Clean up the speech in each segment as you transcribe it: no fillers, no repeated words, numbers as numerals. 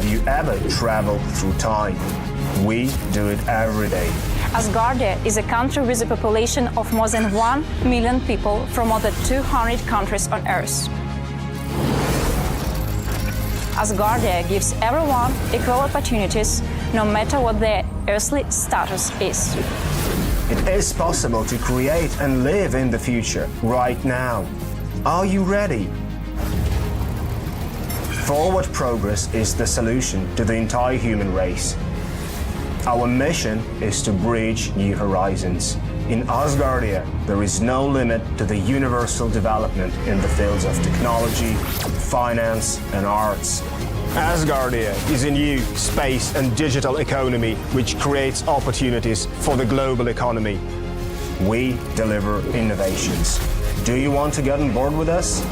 Have you ever traveled through time? We do it every day. Asgardia is a country with a population of more than 1 million people from more than 200 countries on Earth. Asgardia gives everyone equal opportunities, no matter what their earthly status is. It is possible to create and live in the future right now. Are you ready? Forward progress is the solution to the entire human race. Our mission is to bridge new horizons. In Asgardia, there is no limit to the universal development in the fields of technology, finance, and arts. Asgardia is a new space and digital economy which creates opportunities for the global economy. We deliver innovations. Do you want to get on board with us?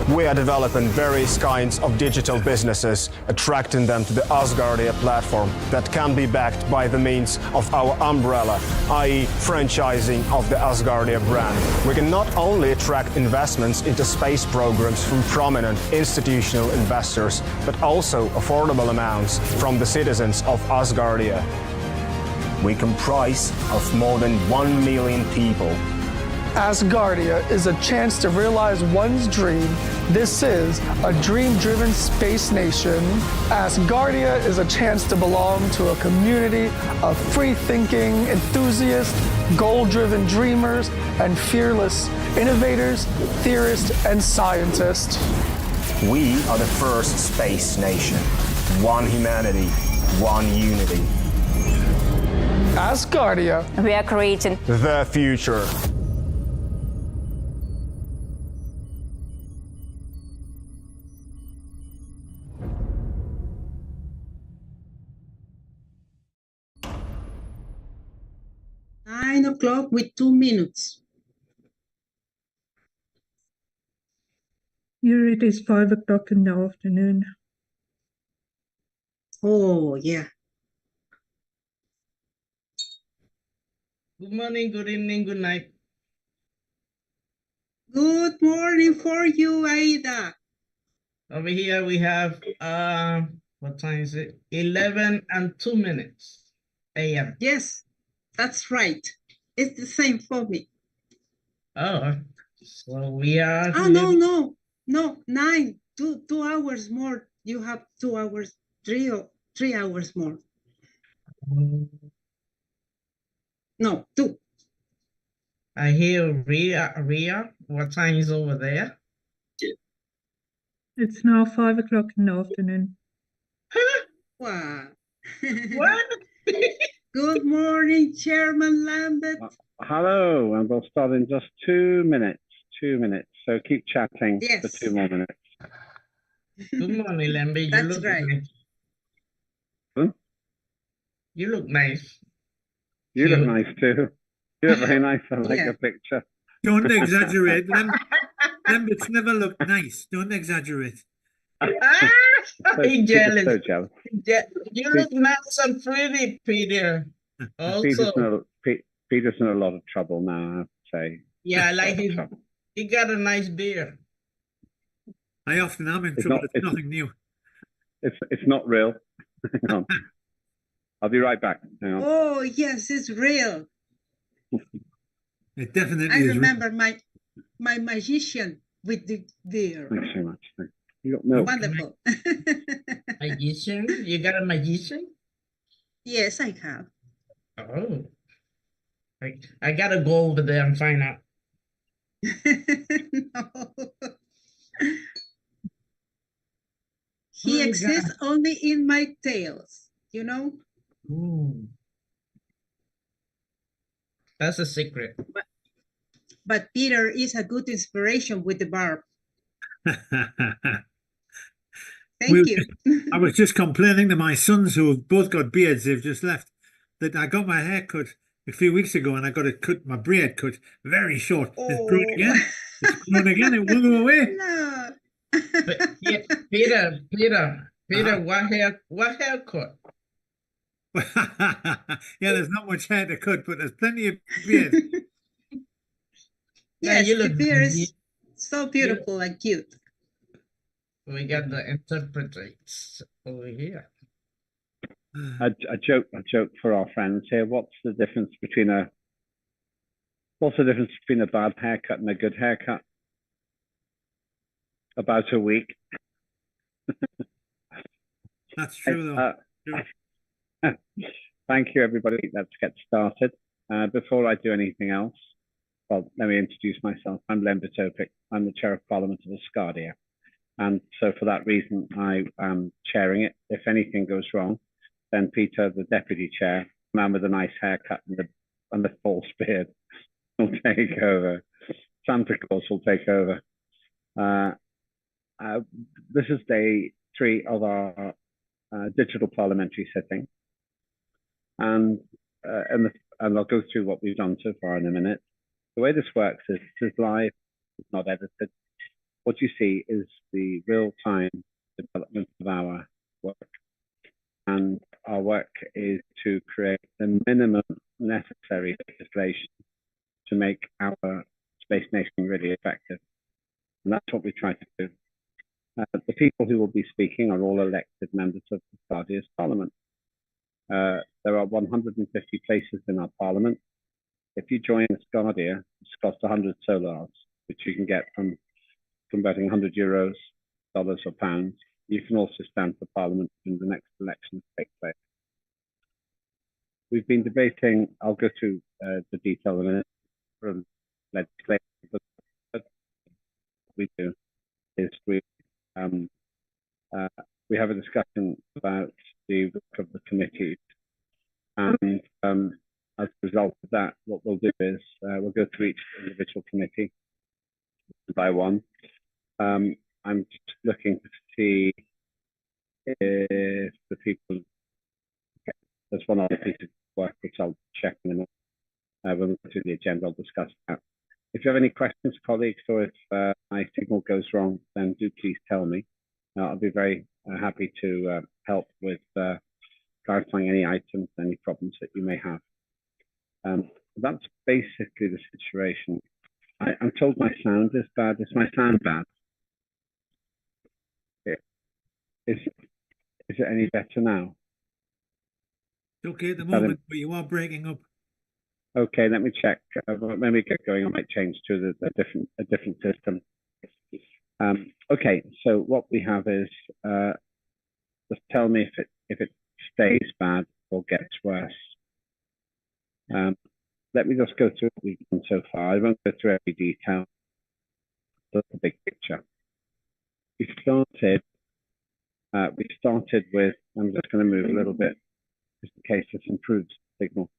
We are developing various kinds of digital businesses, attracting them to the Asgardia platform that can be backed by the means of our umbrella, i.e. franchising of the Asgardia brand. We can not only attract investments into space programs from prominent institutional investors, but also affordable amounts from the citizens of Asgardia. We comprise of more than 1 million people. Asgardia is a chance to realize one's dream. This is a dream-driven space nation. Asgardia is a chance to belong to a community of free-thinking enthusiasts, goal-driven dreamers, and fearless innovators, theorists, and scientists. We are the first space nation. One humanity, one unity. Asgardia. We are creating The future. Nine o'clock with 2 minutes. Here it is 5 o'clock in the afternoon. Oh, yeah. Good morning, good evening, good night. Good morning for you, Aida. Over here we have what time is it? 11 and 2 minutes a.m. Yes, that's right. It's the same for me. Oh, so we are Oh, no, 9, 2 hours more. You have 2 hours, 3 hours more. No, 2. I hear Ria. What time is over there? It's now 5 o'clock in the afternoon. Wow. What? Good morning, Chairman Lambert. Hello, and we'll start in just 2 minutes. 2 minutes. So keep chatting for Yes. 2 more minutes. Good morning, Lemby. You That's look right. nice. Hmm? You look nice. You look Cute. nice too. You look very nice. I like Yeah. your picture. Don't exaggerate. Lemberts never look nice. Don't exaggerate. I'm jealous. So jealous. You look nice and pretty, Peter. Also, Peter's in a lot of trouble now, I have to say. yeah, I like A lot of his. trouble. He got a nice beard. I often am in It's trouble. not- It's nothing new. It's not real. Hang on. I'll be right back. Hang on. Oh, yes, it's real. It definitely I is. remember my magician with the beard. Thanks so much. You got milk. Wonderful. Magician? You got a magician? Yes, I have. Oh. I gotta go over there and find out. No. He Oh, exists only in my tales, you know? Ooh. That's a secret. But Peter is a good inspiration with the barb. Thank you. I was just complaining to my sons who have both got beards, they've just left, that I got my hair cut a few weeks ago and I got it cut, my beard cut very short. It's grown again. It's grown again. It won't go away. No. But, yeah, Peter, what haircut? Yeah, there's not much hair to cut, but there's plenty of beard. Yeah, Yes, you the look beard nice. is so beautiful and cute. We got the interpreters. over here. A joke for our friends here. What's the difference between a bad haircut and a good haircut? About a week. That's true, though. True. Thank you, everybody. Let's get started. Before I do anything else, well, let me introduce myself. I'm Len Bitopic. I'm the Chair of Parliament of Asgardia. And so for that reason, I am chairing it. If anything goes wrong, then Peter, the Deputy Chair, man with a nice haircut and the false beard, will take over. Santa Claus will take over. This is day 3 of our digital parliamentary sitting. And I'll go through what we've done so far in a minute. The way this works is this is live, it's not edited. What you see is the real-time development of our work. And our work is to create the minimum necessary legislation to make our space nation really effective. And that's what we try to do. The people who will be speaking are all elected members of Asgardia's Parliament. There are 150 places in our Parliament. If you join Asgardia, it's cost 100 solars, which you can get from converting 100 euros, dollars or pounds. You can also stand for Parliament in the next election to take place. We've been debating, I'll go through the detail in a minute, from legislation, but what we do is we have a discussion about the work of the committees. And as a result of that, what we'll do is we'll go through each individual committee by one. I'm just looking to see if the people, there's one other piece of work which I'll check in a minute. When we go through the agenda, I'll discuss that. If you have any questions, colleagues, or if my signal goes wrong, then do please tell me. I'll be very happy to help with clarifying any items, any problems that you may have. That's basically the situation. I'm told my sound is bad. Is my sound bad? Is it any better now? It's okay at the moment, but you are breaking up. Okay, let me check. When we get going, I might change to a different system. Okay, so what we have is just tell me if it stays bad or gets worse. Let me just go through what we've done so far. I won't go through every detail. Just the big picture. We started with, I'm just going to move a little bit just in case this improves the signal.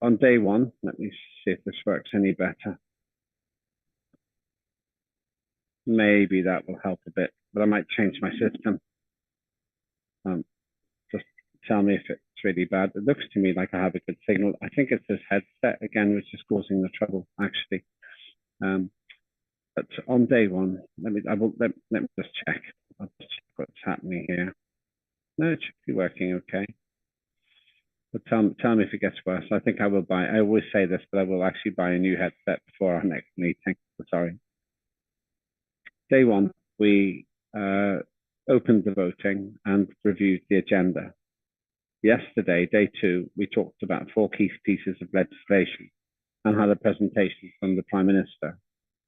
On day 1, let me see if this works any better. Maybe that will help a bit, but I might change my system. Just tell me if it's really bad. It looks to me like I have a good signal. I think it's this headset again, which is causing the trouble, actually. But on day 1, let me just check. I'll just check what's happening here. No, it should be working okay. But tell me if it gets worse. I think I will buy, I always say this, but I will actually buy a new headset before our next meeting. Sorry. Day 1, we opened the voting and reviewed the agenda. Yesterday, day 2, we talked about 4 key pieces of legislation and had a presentation from the Prime Minister.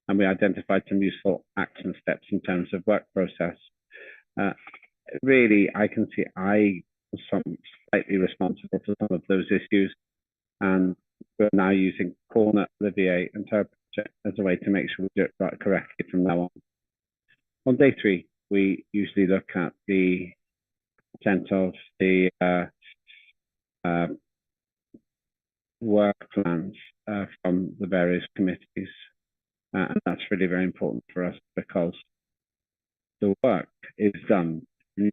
And we identified some useful action steps in terms of work process. Really, I can see I was slightly responsible for some of those issues. And we're now using Corner, Olivier, and Interpreter as a way to make sure we do it correctly from now on. On day 3, we usually look at the content of the work plans from the various committees. And that's really very important for us because the work is done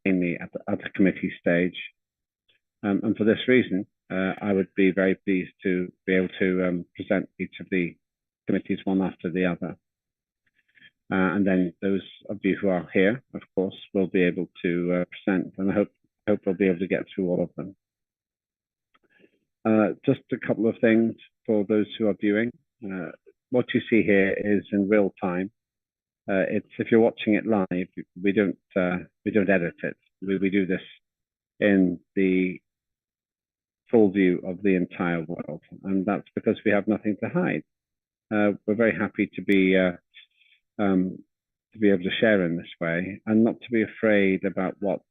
mainly at the committee stage. And for this reason, I would be very pleased to be able to present each of the committees one after the other. And then those of you who are here, of course, will be able to present, and I hope we'll be able to get through all of them. Just a couple of things for those who are viewing. What you see here is in real time it's if you're watching it live, we don't edit it. We do this in the full view of the entire world, and that's because we have nothing to hide. We're very happy to be able to share in this way and not to be afraid about what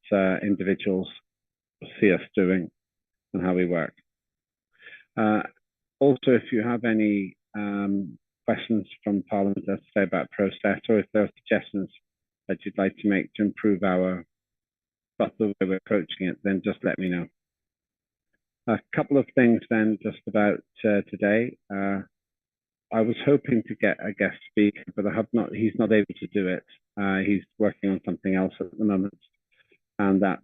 individuals see us doing and how we work. Also, if you have any questions from Parliament, let's say about process, or if there are suggestions that you'd like to make to improve the way we're approaching it, then just let me know. A couple of things then just about today. I was hoping to get a guest speaker, but he's not able to do it. He's working on something else at the moment. And that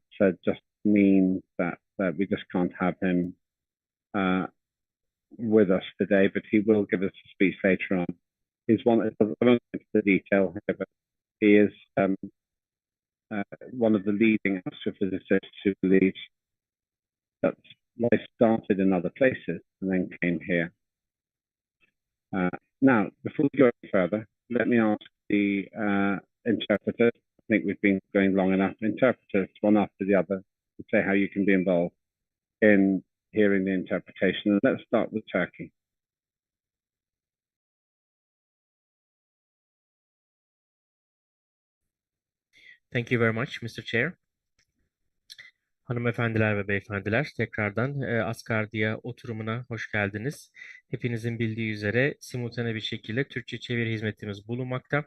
just means that we just can't have him with us today, but he will give us a speech later on. I won't go into the detail here, but he is one of the leading astrophysicists who believes that life started in other places and then came here. Now, before we go further, let me ask the interpreters. I think we've been going long enough. Interpreters, one after the other, to say how you can be involved in hearing the interpretation. And let's start with Turkey. Thank you very much, Mr. Chair. Hanımefendiler ve beyefendiler, tekrardan Asgardia oturumuna hoş geldiniz. Hepinizin bildiği üzere simultane bir şekilde Türkçe çeviri hizmetimiz bulunmakta.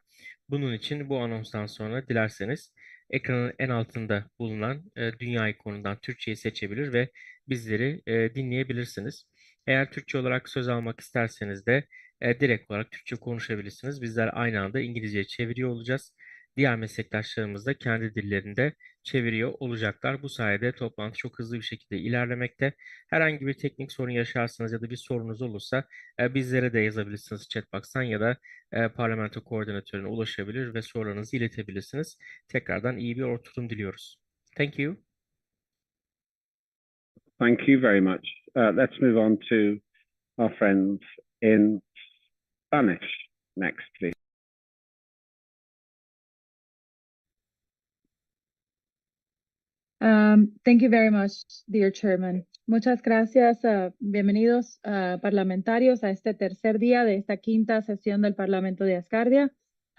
Bunun için bu anonstan sonra dilerseniz ekranın en altında bulunan dünya ikonundan Türkçeyi seçebilir ve bizleri dinleyebilirsiniz. Eğer Türkçe olarak söz almak isterseniz de direkt olarak Türkçe konuşabilirsiniz. Bizler aynı anda İngilizceye çeviriyor olacağız. Diğer meslektaşlarımız da kendi dillerinde çeviriyor olacaklar. Bu sayede toplantı çok hızlı bir şekilde ilerlemekte. Herhangi bir teknik sorun yaşarsanız ya da bir sorunuz olursa bizlere de yazabilirsiniz chatbox'tan ya da parlamento koordinatörüne ulaşabilir ve sorularınızı iletebilirsiniz. Tekrardan iyi bir oturum diliyoruz. Thank you. Thank you very much. Let's move on to our friends in Spanish next, please. Thank you very much, dear Chairman. Muchas gracias. Bienvenidos parlamentarios a este tercer día de esta quinta sesión del Parlamento de Asgardia.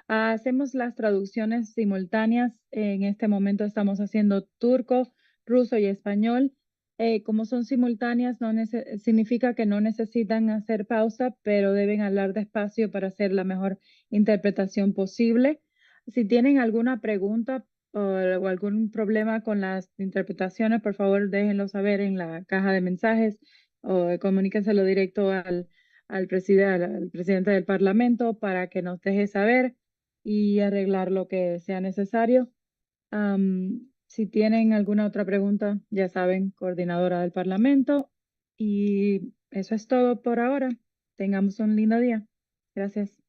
Hacemos las traducciones simultáneas. En este momento estamos haciendo turco, ruso y español. Como son simultáneas, significa que no necesitan hacer pausa, pero deben hablar despacio para hacer la mejor interpretación posible. Si tienen alguna pregunta o algún problema con las interpretaciones, por favor déjenlo saber en la caja de mensajes o comuníquenselo directo al presidente del Parlamento para que nos deje saber y arreglar lo que sea necesario. Si tienen alguna otra pregunta, ya saben, coordinadora del Parlamento. Y eso es todo por ahora. Tengamos un lindo día. Gracias.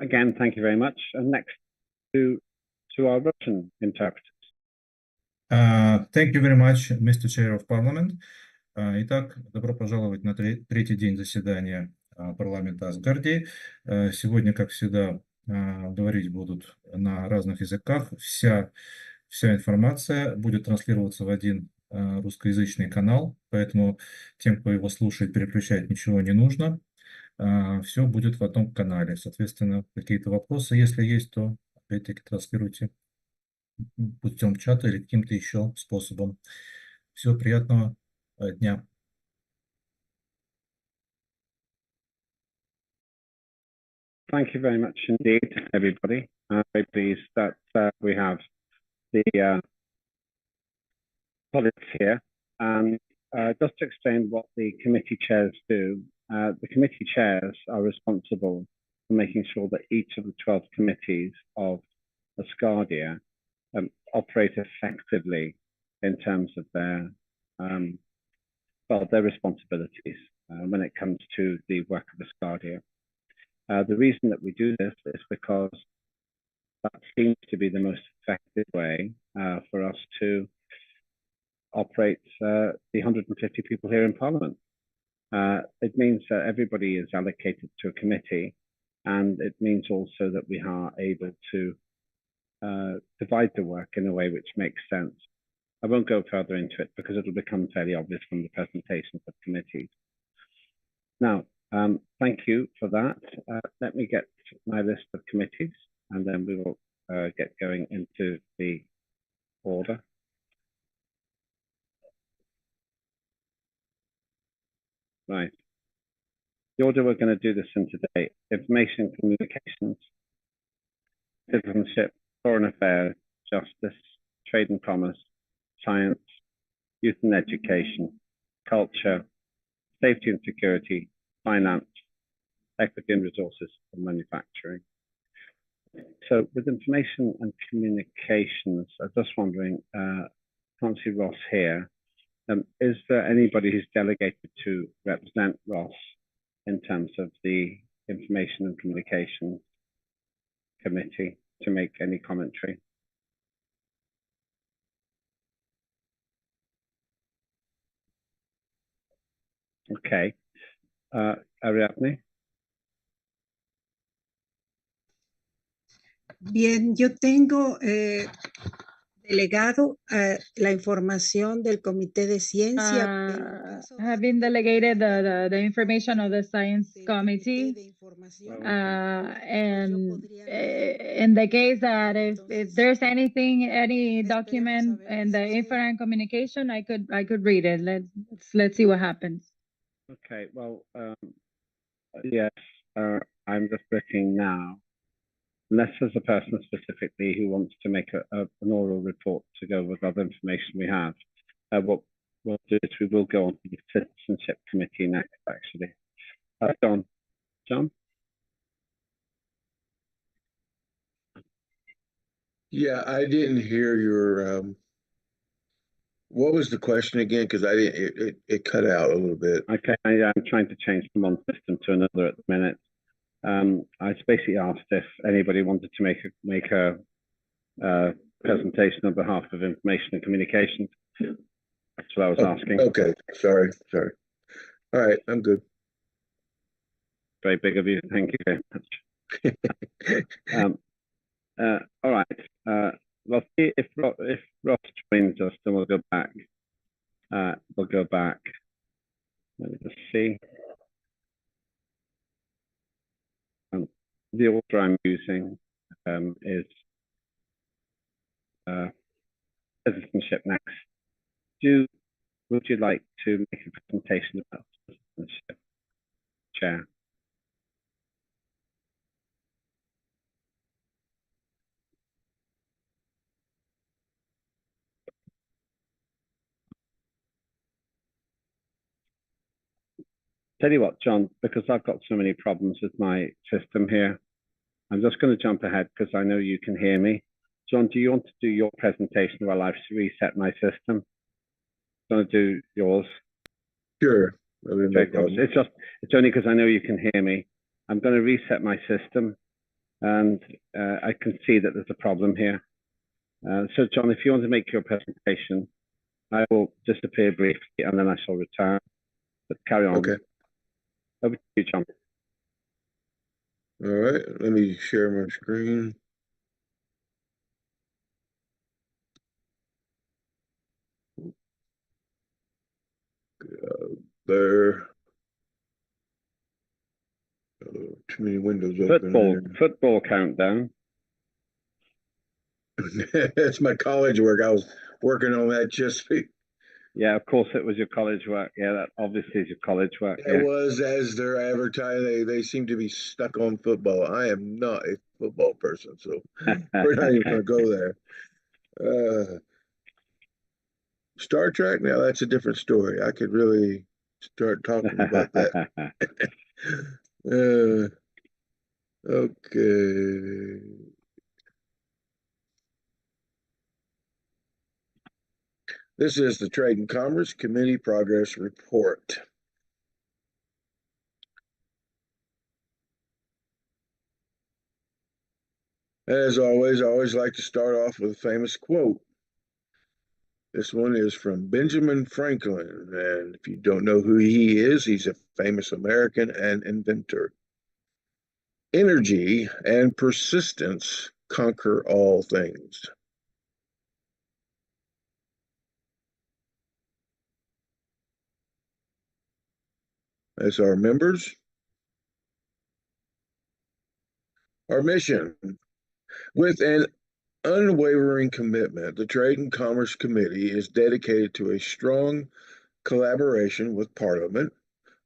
Again, thank you very much. And next to our Russian interpreters. Thank you very much, Mr. Chair of Parliament. Итак, добро пожаловать на третий день заседания парламента Асгардии. Сегодня, как всегда, говорить будут на разных языках. Вся информация будет транслироваться в один русскоязычный канал, поэтому тем, кто его слушает, переключать ничего не нужно. Все будет в одном канале. Соответственно, какие-то вопросы, если есть, то опять-таки транслируйте путем чата или каким-то еще способом. Всего приятного дня. Thank you very much indeed, everybody. I'm very pleased that we have the colleagues here. And just to explain what the committee chairs do, the committee chairs are responsible for making sure that each of the 12 committees of Asgardia operate effectively in terms of their responsibilities when it comes to the work of Asgardia. The reason that we do this is because that seems to be the most effective way for us to operate the 150 people here in Parliament. It means that everybody is allocated to a committee, and it means also that we are able to divide the work in a way which makes sense. I won't go further into it because it'll become fairly obvious from the presentations of committees. Now, thank you for that. Let me get my list of committees, and then we will get going into the order. Right. The order we're going to do this in today: information communications, citizenship, foreign affairs, justice, trade and commerce, science, youth and education, culture, safety and security, finance, equity and resources, and manufacturing. So with information and communications, I'm just wondering, can't see Ross here. Is there anybody who's delegated to represent Ross in terms of the information and communications committee to make any commentary? Okay. Ariadne? Bien, yo tengo delegado la información del Comité de Ciencia, pero en caso de Have been delegated the information of the Science del Committee. Comité de Información, And in the case that if there's anything, any document in the info and communication, I could read it. Let's see what happens. Okay, well, yes, I'm just looking now. Unless there's a person specifically who wants to make an oral report to go with other information we have, what we'll do is we will go on to the Citizenship Committee next, actually. John? Yeah, I didn't hear your, what was the question again? Because I didn't, it cut out a little bit. Okay, I'm trying to change from one system to another at the minute. I basically asked if anybody wanted to make a presentation on behalf of information and communications. That's what I was asking. Okay, sorry. All right, I'm good. Very big of you. Thank you very much. All right. Well, if Ross joins us, then we'll go back. Let me just see. The order I'm using is citizenship next. Would you like to make a presentation about citizenship, Chair? Tell you what, John, because I've got so many problems with my system here, I'm just going to jump ahead because I know you can hear me. John, do you want to do your presentation while I reset my system? Do you want to do yours? Sure. Okay, it's only because I know you can hear me. I'm going to reset my system, and I can see that there's a problem here. So, John, if you want to make your presentation, I will disappear briefly, and then I shall return. But carry on. Okay. Over to you, John. All right, let me share my screen. There. Too many windows open. Football countdown. That's my college work. I was working on that just for. Yeah, of course it was your college work. Yeah, that obviously is your college work. It was, as they're advertising. They seem to be stuck on football. I am not a football person, so we're not even going to go there. Star Trek, now that's a different story. I could really start talking about that. Okay. This is the Trade and Commerce Committee Progress Report. As always, I always like to start off with a famous quote. This one is from Benjamin Franklin, and if you don't know who he is, he's a famous American and inventor. Energy and persistence conquer all things. As our members, our mission, with an unwavering commitment, the Trade and Commerce Committee is dedicated to a strong collaboration with Parliament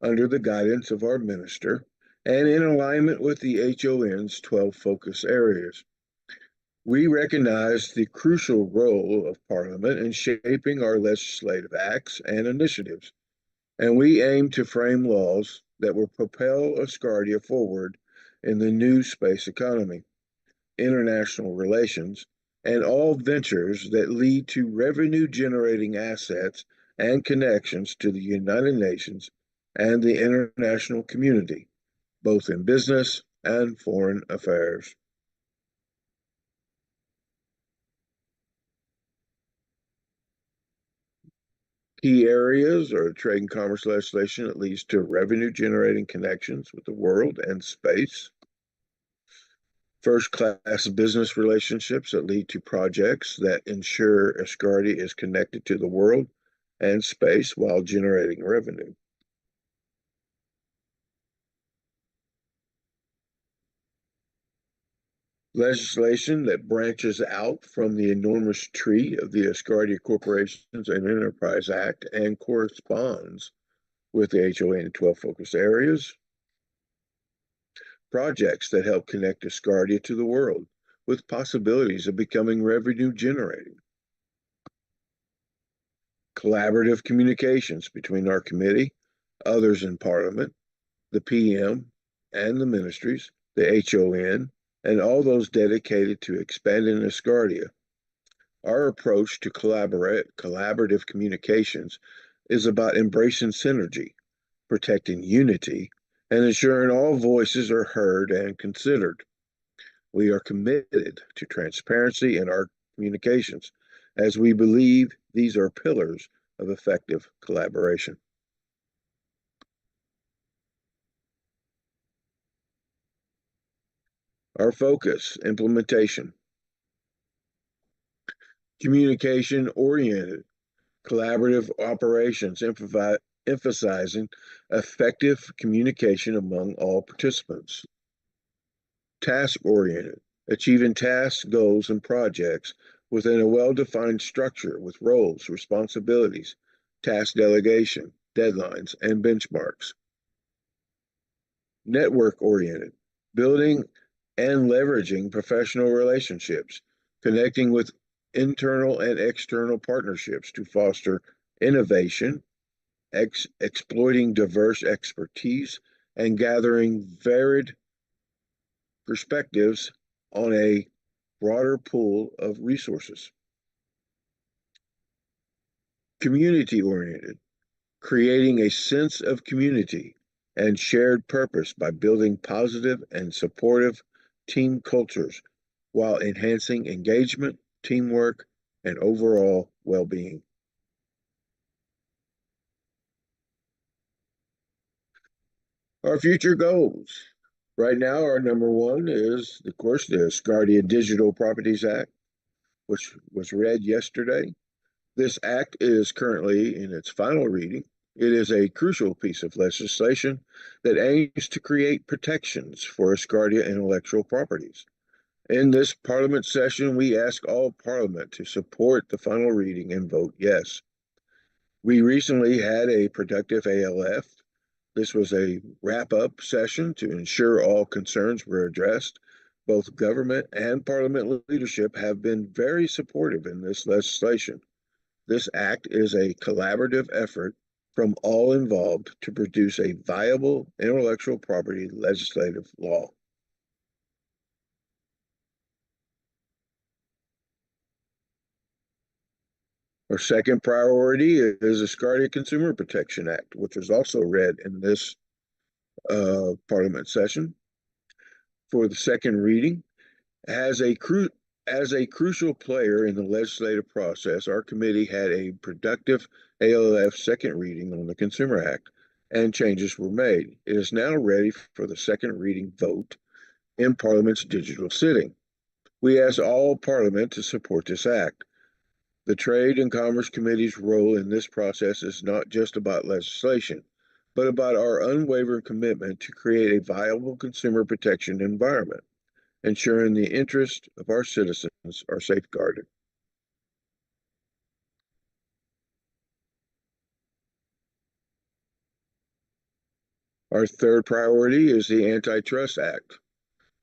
under the guidance of our minister and in alignment with the HON's 12 focus areas. We recognize the crucial role of Parliament in shaping our legislative acts and initiatives, and we aim to frame laws that will propel Asgardia forward in the new space economy, international relations, and all ventures that lead to revenue generating assets and connections to the United Nations and the international community, both in business and foreign affairs. Key areas are trade and commerce legislation that leads to revenue generating connections with the world and space. First class business relationships that lead to projects that ensure Asgardia is connected to the world and space while generating revenue. Legislation that branches out from the enormous tree of the Asgardia Corporations and Enterprise Act and corresponds with the HOA and 12 focus areas. Projects that help connect Asgardia to the world with possibilities of becoming revenue generating. Collaborative communications between our committee, others in Parliament, the PM, and the ministries, the HON, and all those dedicated to expanding Asgardia. Our approach to collaborative communications is about embracing synergy, protecting unity, and ensuring all voices are heard and considered. We are committed to transparency in our communications, as we believe these are pillars of effective collaboration. Our focus, implementation. Communication-oriented, collaborative operations, emphasizing effective communication among all participants. Task-oriented, achieving tasks, goals, and projects within a well-defined structure with roles, responsibilities, task delegation, deadlines, and benchmarks. Network-oriented, building and leveraging professional relationships, connecting with internal and external partnerships to foster innovation, exploiting diverse expertise, and gathering varied perspectives on a broader pool of resources. Community-oriented, creating a sense of community and shared purpose by building positive and supportive team cultures while enhancing engagement, teamwork, and overall well-being. Our future goals. Right now, our number one is, of course, the Asgardia Digital Properties Act, which was read yesterday. This act is currently in its final reading. It is a crucial piece of legislation that aims to create protections for Asgardia intellectual properties. In this Parliament session, we ask all Parliament to support the final reading and vote yes. We recently had a productive ALF. This was a wrap-up session to ensure all concerns were addressed. Both government and Parliament leadership have been very supportive in this legislation. This act is a collaborative effort from all involved to produce a viable intellectual property legislative law. Our second priority is the Asgardia Consumer Protection Act, which was also read in this Parliament session for the second reading. Has a As a crucial player in the legislative process, our committee had a productive ALF second reading on the Consumer Act, and changes were made. It is now ready for the second reading vote in Parliament's digital sitting. We ask all Parliament to support this act. The Trade and Commerce Committee's role in this process is not just about legislation, but about our unwavering commitment to create a viable consumer protection environment, ensuring the interests of our citizens are safeguarded. Our third priority is the Antitrust Act.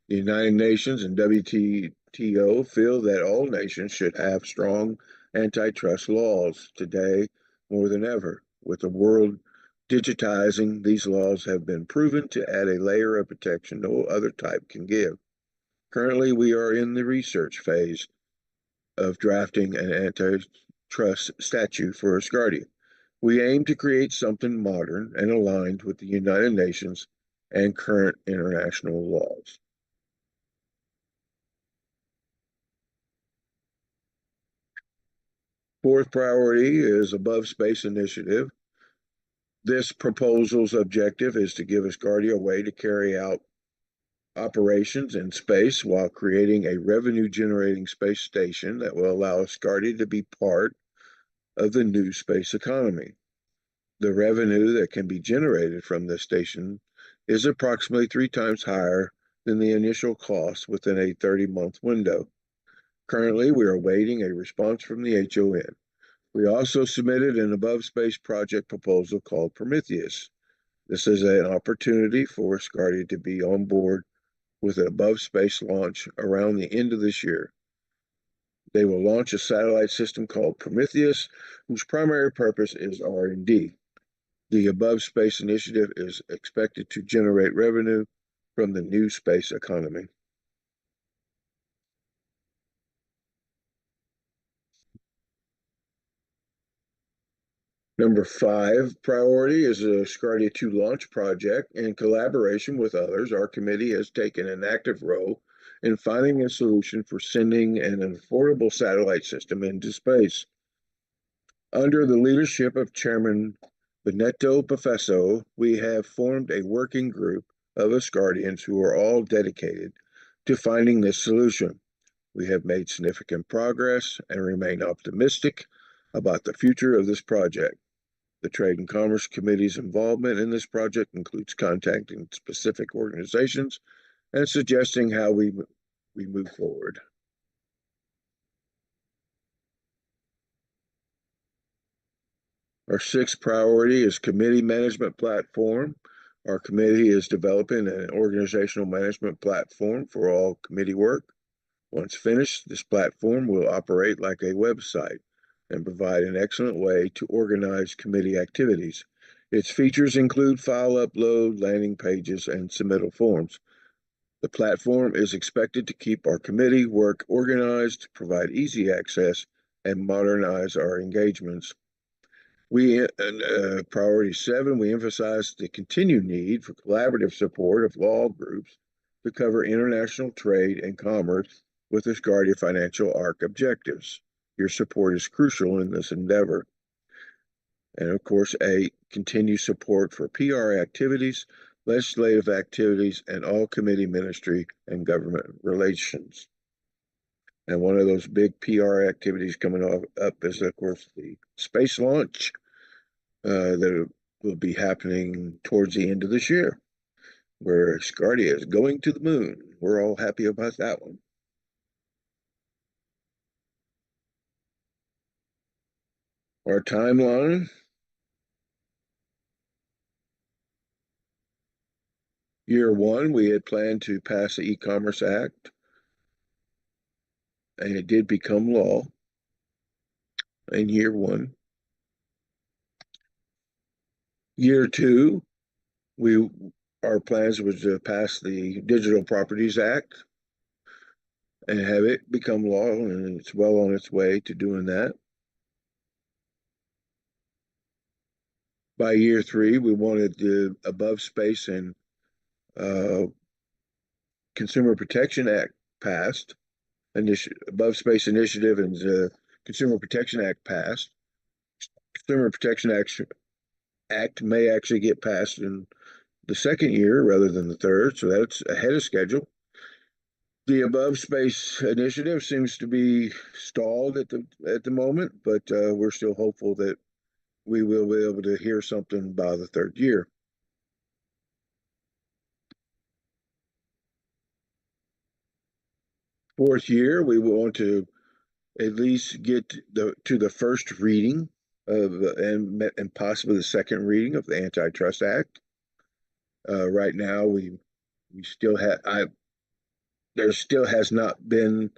The United Nations and WTO feel that all nations should have strong antitrust laws today more than ever. With the world digitizing, these laws have been proven to add a layer of protection no other type can give. Currently, we are in the research phase of drafting an antitrust statute for Asgardia. We aim to create something modern and aligned with the United Nations and current international laws. Fourth priority is Above Space Initiative. This proposal's objective is to give Asgardia a way to carry out operations in space while creating a revenue-generating space station that will allow Asgardia to be part of the new space economy. The revenue that can be generated from this station is approximately 3 times higher than the initial cost within a 30-month window. Currently, we are awaiting a response from the HON. We also submitted an above space project proposal called Prometheus. This is an opportunity for Asgardia to be on board with an above space launch around the end of this year. They will launch a satellite system called Prometheus, whose primary purpose is R&D. The Above Space Initiative is expected to generate revenue from the new space economy. Number 5 priority is the Asgardia 2 launch project. In collaboration with others, our committee has taken an active role in finding a solution for sending an affordable satellite system into space. Under the leadership of Chairman Benedetto Professo, we have formed a working group of Asgardians who are all dedicated to finding this solution. We have made significant progress and remain optimistic about the future of this project. The Trade and Commerce Committee's involvement in this project includes contacting specific organizations and suggesting how we move forward. Our 6th priority is committee management platform. Our committee is developing an organizational management platform for all committee work. Once finished, this platform will operate like a website and provide an excellent way to organize committee activities. Its features include file upload, landing pages, and submittal forms. The platform is expected to keep our committee work organized, provide easy access, and modernize our engagements. Priority 7, we emphasize the continued need for collaborative support of law groups to cover international trade and commerce with Asgardia Financial ARC objectives. Your support is crucial in this endeavor. And of course, 8, continue support for PR activities, legislative activities, and all committee ministry and government relations. And one of those big PR activities coming up is, of course, the space launch that will be happening towards the end of this year, where Asgardia is going to the moon. We're all happy about that one. Our timeline. Year 1, we had planned to pass the E-Commerce Act, and it did become law in year 1. Year 2, our plans was to pass the Digital Properties Act and have it become law, and it's well on its way to doing that. By year 3, we wanted the Above Space and Consumer Protection Act passed, Above Space Initiative and Consumer Protection Act passed. Consumer Protection Act may actually get passed in the second year rather than the third, so that's ahead of schedule. The Above Space Initiative seems to be stalled at the moment, but we're still hopeful that we will be able to hear something by the third year. Fourth year, we want to at least get to the first reading of and possibly the second reading of the Antitrust Act. Right now, we still have there still has not been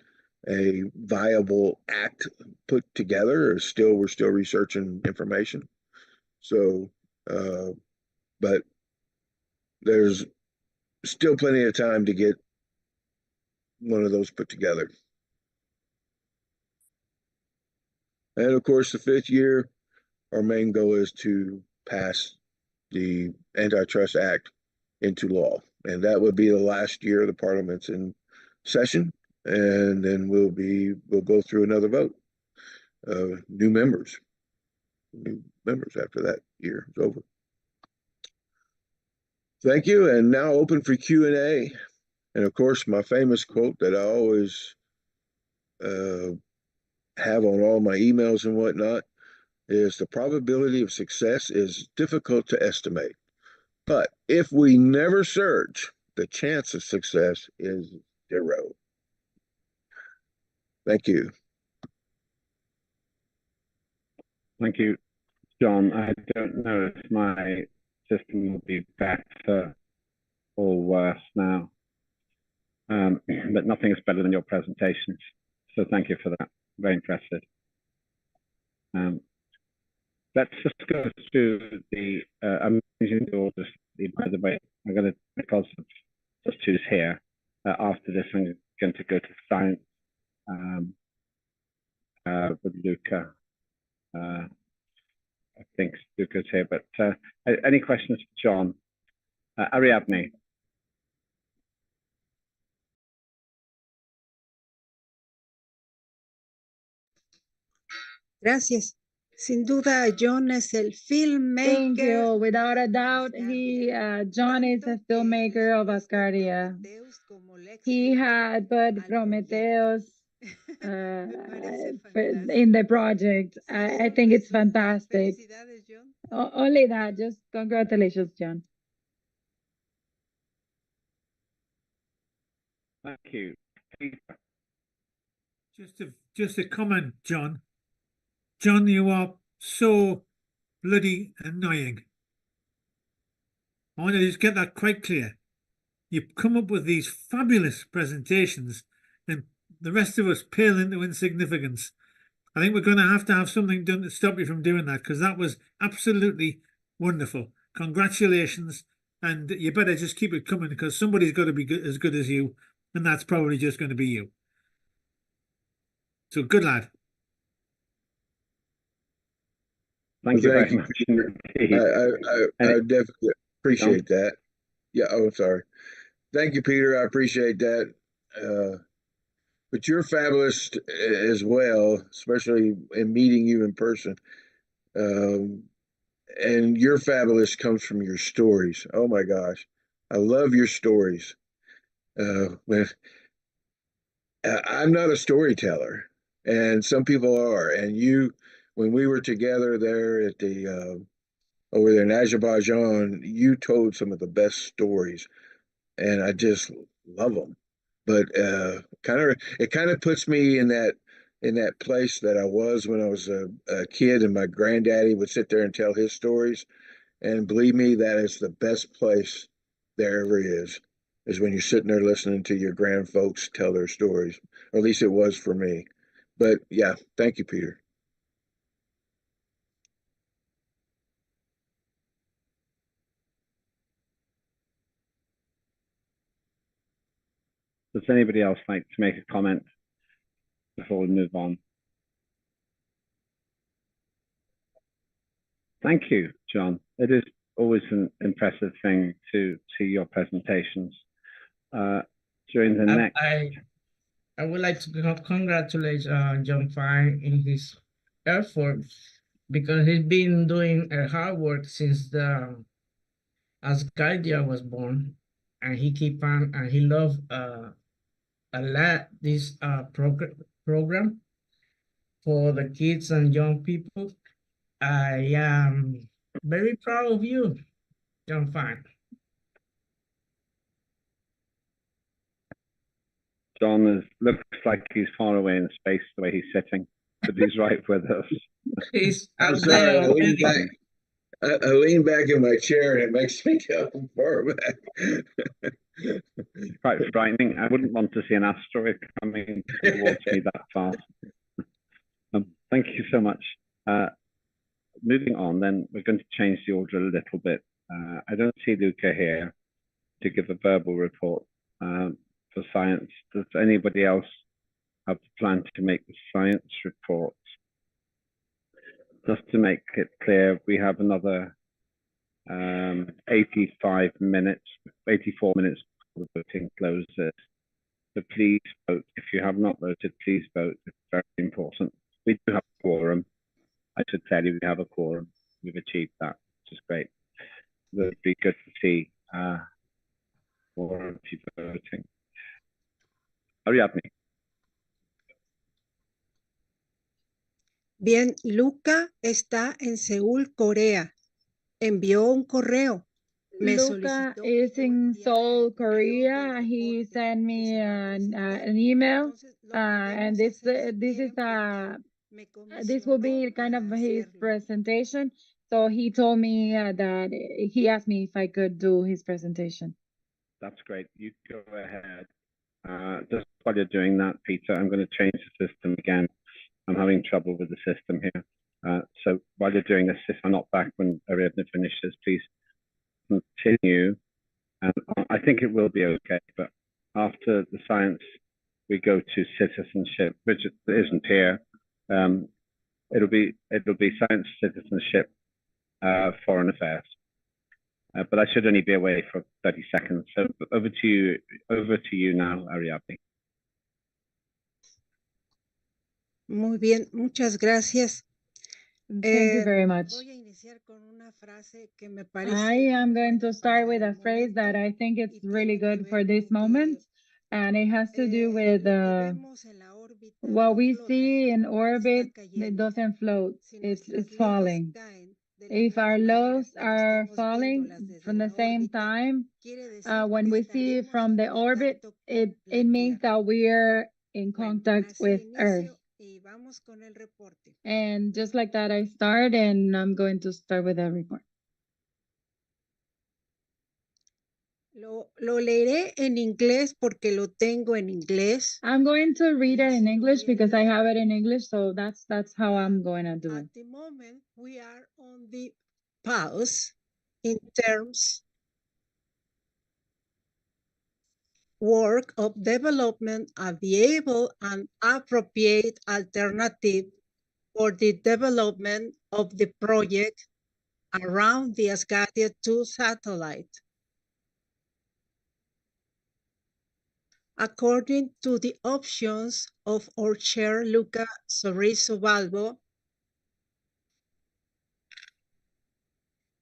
a viable act put together. We're still researching information. So, but there's still plenty of time to get one of those put together. And of course, the fifth year, our main goal is to pass the Antitrust Act into law. And that would be the last year of the Parliament's in session. And then we'll go through another vote. New members after that year is over. Thank you. And now open for Q&A. And of course, my famous quote that I always have on all my emails and whatnot is the probability of success is difficult to estimate. But if we never search, the chance of success is 0. Thank you. Thank you, John. I don't know if my system will be better or worse now, but nothing is better than your presentations. So thank you for that. Very impressive. Let's just go through the, I'm using the orders, by the way, I'm going to, because of just who's here, after this, I'm going to go to science with Luca. I think Luca's here, but any questions for John? Ariadne. Gracias. Sin duda, John es el filmmaker. Thank you. Without a doubt, John is a filmmaker of Asgardia. He had put Prometheus in the project. I think it's fantastic. Only that, just congratulations, John. Thank you. Just a comment, John. John, you are so bloody annoying. I want to just get that quite clear. You've come up with these fabulous presentations and the rest of us pale into insignificance. I think we're going to have something done to stop you from doing that, because that was absolutely wonderful. Congratulations. And you better just keep it coming, because somebody's got to be as good as you, and that's probably just going to be you. So good lad. Thank you very much. I definitely appreciate that. Yeah, I'm sorry. Thank you, Peter. I appreciate that. But you're fabulous as well, especially in meeting you in person. And your fabulous comes from your stories. Oh my gosh, I love your stories. When I'm not a storyteller, and some people are. And when we were together there at the over there in Azerbaijan, you told some of the best stories, and I just love them. But it kind of puts me in that place that I was when I was a kid, and my granddaddy would sit there and tell his stories. And believe me, that is the best place there ever is when you're sitting there listening to your grand folks tell their stories. Or at least it was for me. But yeah, thank you, Peter. Does anybody else like to make a comment before we move on? Thank you, John. It is always an impressive thing to see your presentations. During the next I would like to congratulate John Fine in his efforts because he's been doing hard work since the Asgardia was born, and he keep on and he loved a lot this program for the kids and young people. I am very proud of you, John Fine. John looks like he's far away in space the way he's sitting, but he's right with us. He's I'm out sorry, there I lean already. back. I lean back in my chair and it makes me go far back. Quite frightening. I wouldn't want to see an asteroid coming towards me that fast. Thank you so much. Moving on, then we're going to change the order a little bit. I don't see Luca here to give a verbal report for science. Does anybody else have the plan to make the science report? Just to make it clear, we have another 84 minutes before the voting closes. So please vote. If you have not voted, please vote. It's very important. We do have a quorum. I should tell you we have a quorum. We've achieved that, which is great. It would be good to see more people voting. Ariadne. Bien, Luca está en Seúl, Corea. Envió un correo. Me Luca solicitó is que yo in enviara Seoul, el Korea. He reporte sent que me se lo an presenté. email, Entonces, lo and podemos this hacer si this is quieren porque me this will comisionó be kind of para his hacerlo. presentation. So he told me that he asked me if I could do his presentation. That's great. You go ahead. Just while you're doing that, Peter, I'm going to change the system again. I'm having trouble with the system here. So while you're doing this, if I'm not back when Ariadne finishes, please continue. And I think it will be okay. But after the science, we go to citizenship, which isn't here. It'll be science, citizenship, foreign affairs. But I should only be away for 30 seconds. So over to you now, Ariadne. Muy bien, muchas gracias. Thank you very much. Voy a iniciar con una frase que me I parece am going to buena start para with el a phrase that momento I think y it's really tiene que good for ver this con moment, que and it has to do with lo que vemos en la órbita what no we flota, see in está orbit. It cayendo. doesn't float; Si it's nuestras leyes falling. caen de la If our misma manera loaves que are estamos falling viéndolas desde from the la same órbita, time, quiere decir when que we see it estaremos from the en orbit, contacto con la it means Tierra. that we're in Bueno, contact así with Earth. inicio y vamos con el reporte. And just like that, I start, and I'm going to start with a report. Lo leeré en inglés porque lo tengo en inglés. I'm going to read it in Así lo English voy a because I leer. have it in English, so that's how I'm going to do it. At the moment, we are on the pause in terms work of development a viable and appropriate alternative for the development of the project around the Asgardia 2 satellite. According to the options of our chair, Luca Sorriso Balbo,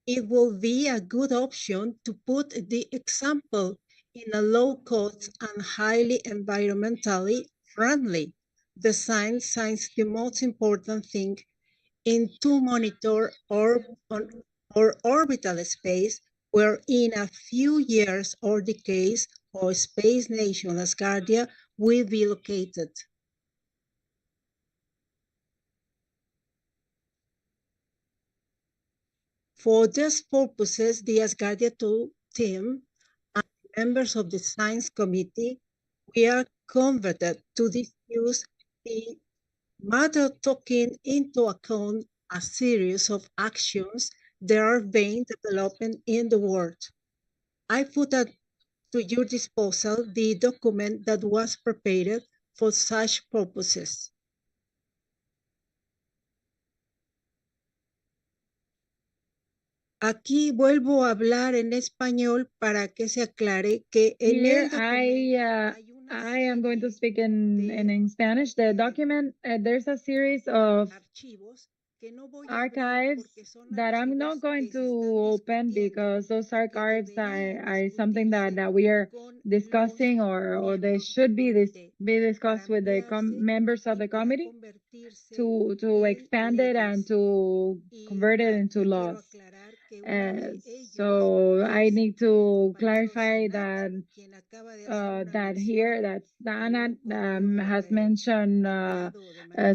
it will be a good option to put the example in a low-cost and highly environmentally friendly design, since the most important thing in to monitor our orbital space, where in a few years or decades our space nation Asgardia will be located. For these purposes, the Asgardia 2 team and members of the Science Committee, we are converted to discuss the matter, taking into account a series of actions that are being developed in the world. I put to your disposal the document that was prepared for such purposes. Aquí vuelvo a hablar en español para que se aclare que en Here el documento hay I am going to speak in Spanish. The document, there's a series of archives that I'm not going to open because those archives are something that we are discussing or they should be discussed with the members of the committee to expand it and to convert it into laws. So I need to clarify that that here that Dana has mentioned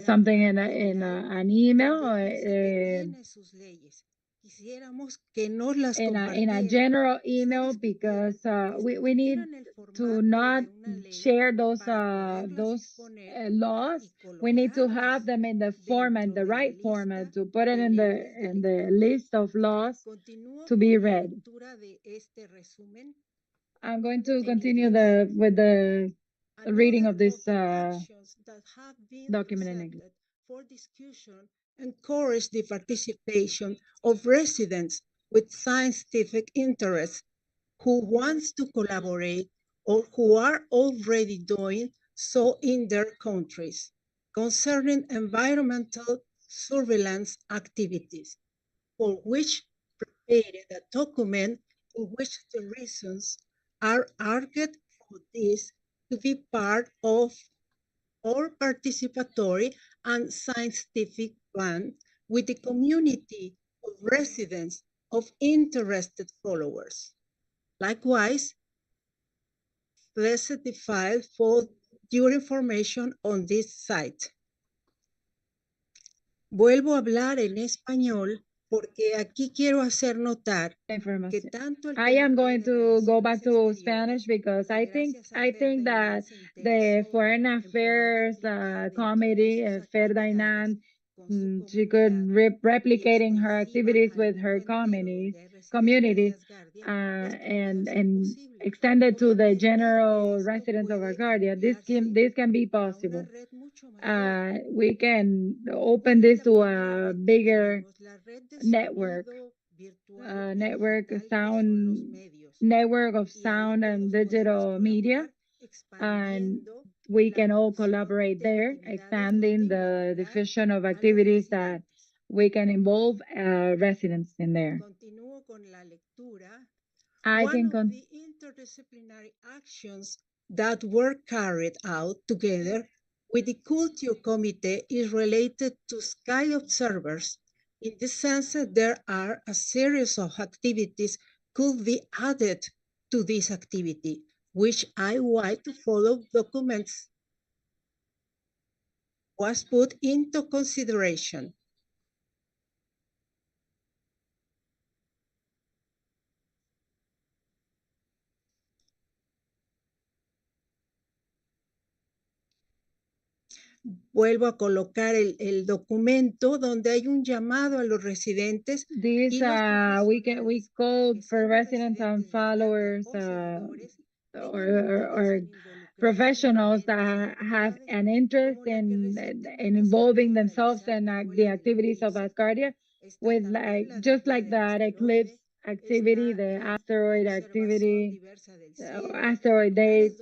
something in an email in a general email because we need to not share those laws. We need to have them in the format, the right format, to put it in the list of laws to be read. I'm going to continue with the reading of this document in English. For discussion, encourage the participation of residents with scientific interests who wants to collaborate or who are already doing so in their countries concerning environmental surveillance activities, for which prepared a document in which the reasons are argued for this to be part of or participatory and scientific plan with the community of residents of interested followers. Likewise, visit the file for your information on this site. Vuelvo a hablar en español porque aquí quiero hacer notar que tanto el I am going to go back to Spanish because I think that the Foreign Affairs Committee, Ferdinand, she could replicating her activities with her community and extend it to the general residents of Asgardia. This can be possible. We can open this to a bigger network of sound and digital media, and we can all collaborate there, expanding the diffusion of activities that we can involve residents in there. One of the interdisciplinary actions that were carried out together with the Culture Committee is related to sky observers, in the sense that there are a series of activities could be added to this activity, which I want to follow documents was put into consideration. Vuelvo a colocar el documento donde hay un llamado a los residentes. These we call for residents and followers or professionals that have an interest in involving themselves in the activities of Asgardia, with just like that eclipse activity, the asteroid activity, asteroid days,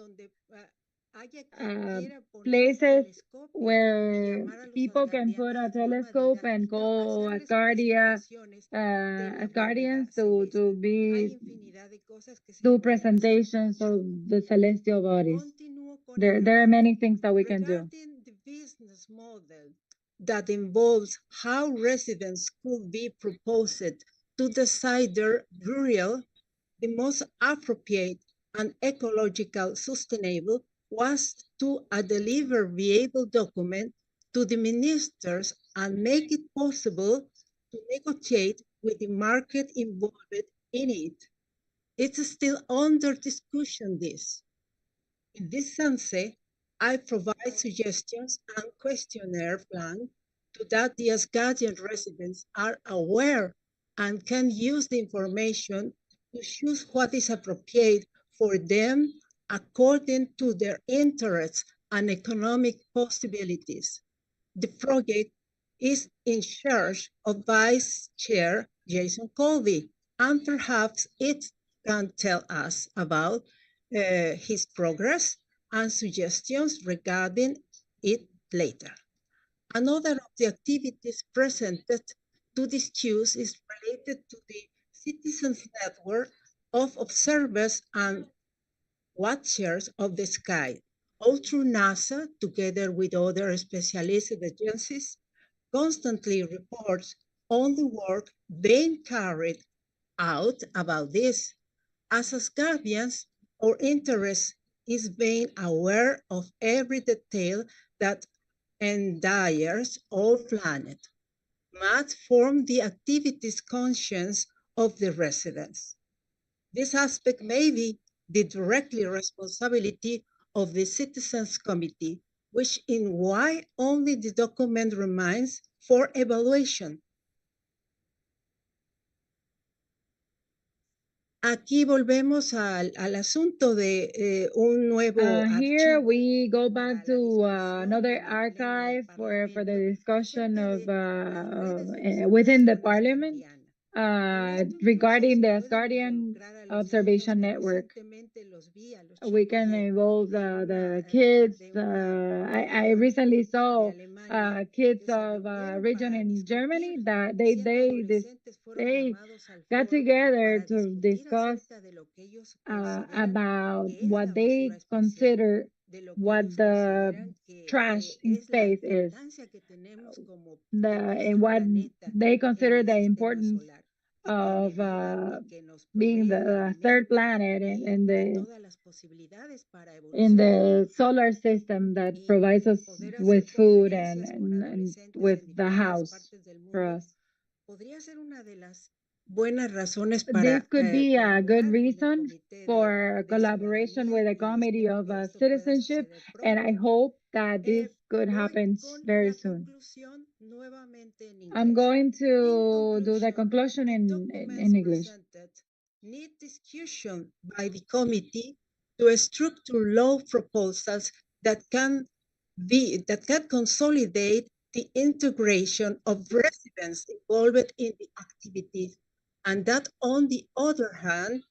places where people can put a telescope and call Asgardians to do presentations of the celestial bodies. There are many things that we can do. The business model that involves how residents could be proposed to decide their burial, the most appropriate and ecological sustainable was to deliver viable document to the ministers and make it possible to negotiate with the market involved in it. It's still under discussion this. In this sense, I provide suggestions and questionnaire plan to that the Asgardian residents are aware and can use the information to choose what is appropriate for them according to their interests and economic possibilities. The project is in charge of Vice Chair Jason Colby, and perhaps it can tell us about his progress and suggestions regarding it later. Another of the activities presented to discuss is related to the Citizens Network of Observers and Watchers of the Sky, all through NASA, together with other specialized agencies, constantly reports on the work being carried out about this. As Asgardians, our interest is being aware of every detail that endanger our planet, must form the activities conscience of the residents. This aspect may be the directly responsibility of the Citizens Committee, which in why only the document remains for evaluation. Aquí volvemos al asunto de un nuevo Here archivo we go para back la to discusión another en el Pleno del archive for the Parlamento discussion acerca of de las mayores within the observaciones parliament Esto regarding entonces the puede Asgardian involucrar a los niños observation que network. recientemente los vi, a los We chicos can involve de the una, kids. de una I región recently de saw Alemania kids que se of a reunieron region para in Germany discutir. that 100 adolescentes fueron they llamados al got foro together para to discutir discuss acerca de lo que ellos consideran about que es what la basura they espacial, consider de lo que what ellos the consideran que trash in es la space is, importancia que tenemos como and tercer what planeta they en consider el the sistema importance solar, que tiene of vida y que nos being provee de the third alimento planet y de todas las posibilidades para in evolucionar the solar system that y provides us poder hacer with food conferencias con and adolescentes with en the diferentes house partes del for mundo us. podría ser una de las buenas razones This para could be a good colaborar con el reason Comité for de collaboration Ciudadanía with the y Committee espero of que esto pueda Citizenship, suceder and I pronto. hope that this could Voy happen con very la soon. conclusión nuevamente en I'm inglés. going In to do the conclusion, conclusion the in documents English. presented need discussion by the committee to structure law proposals that can consolidate the integration of residents involved in the activities, and that on the other hand,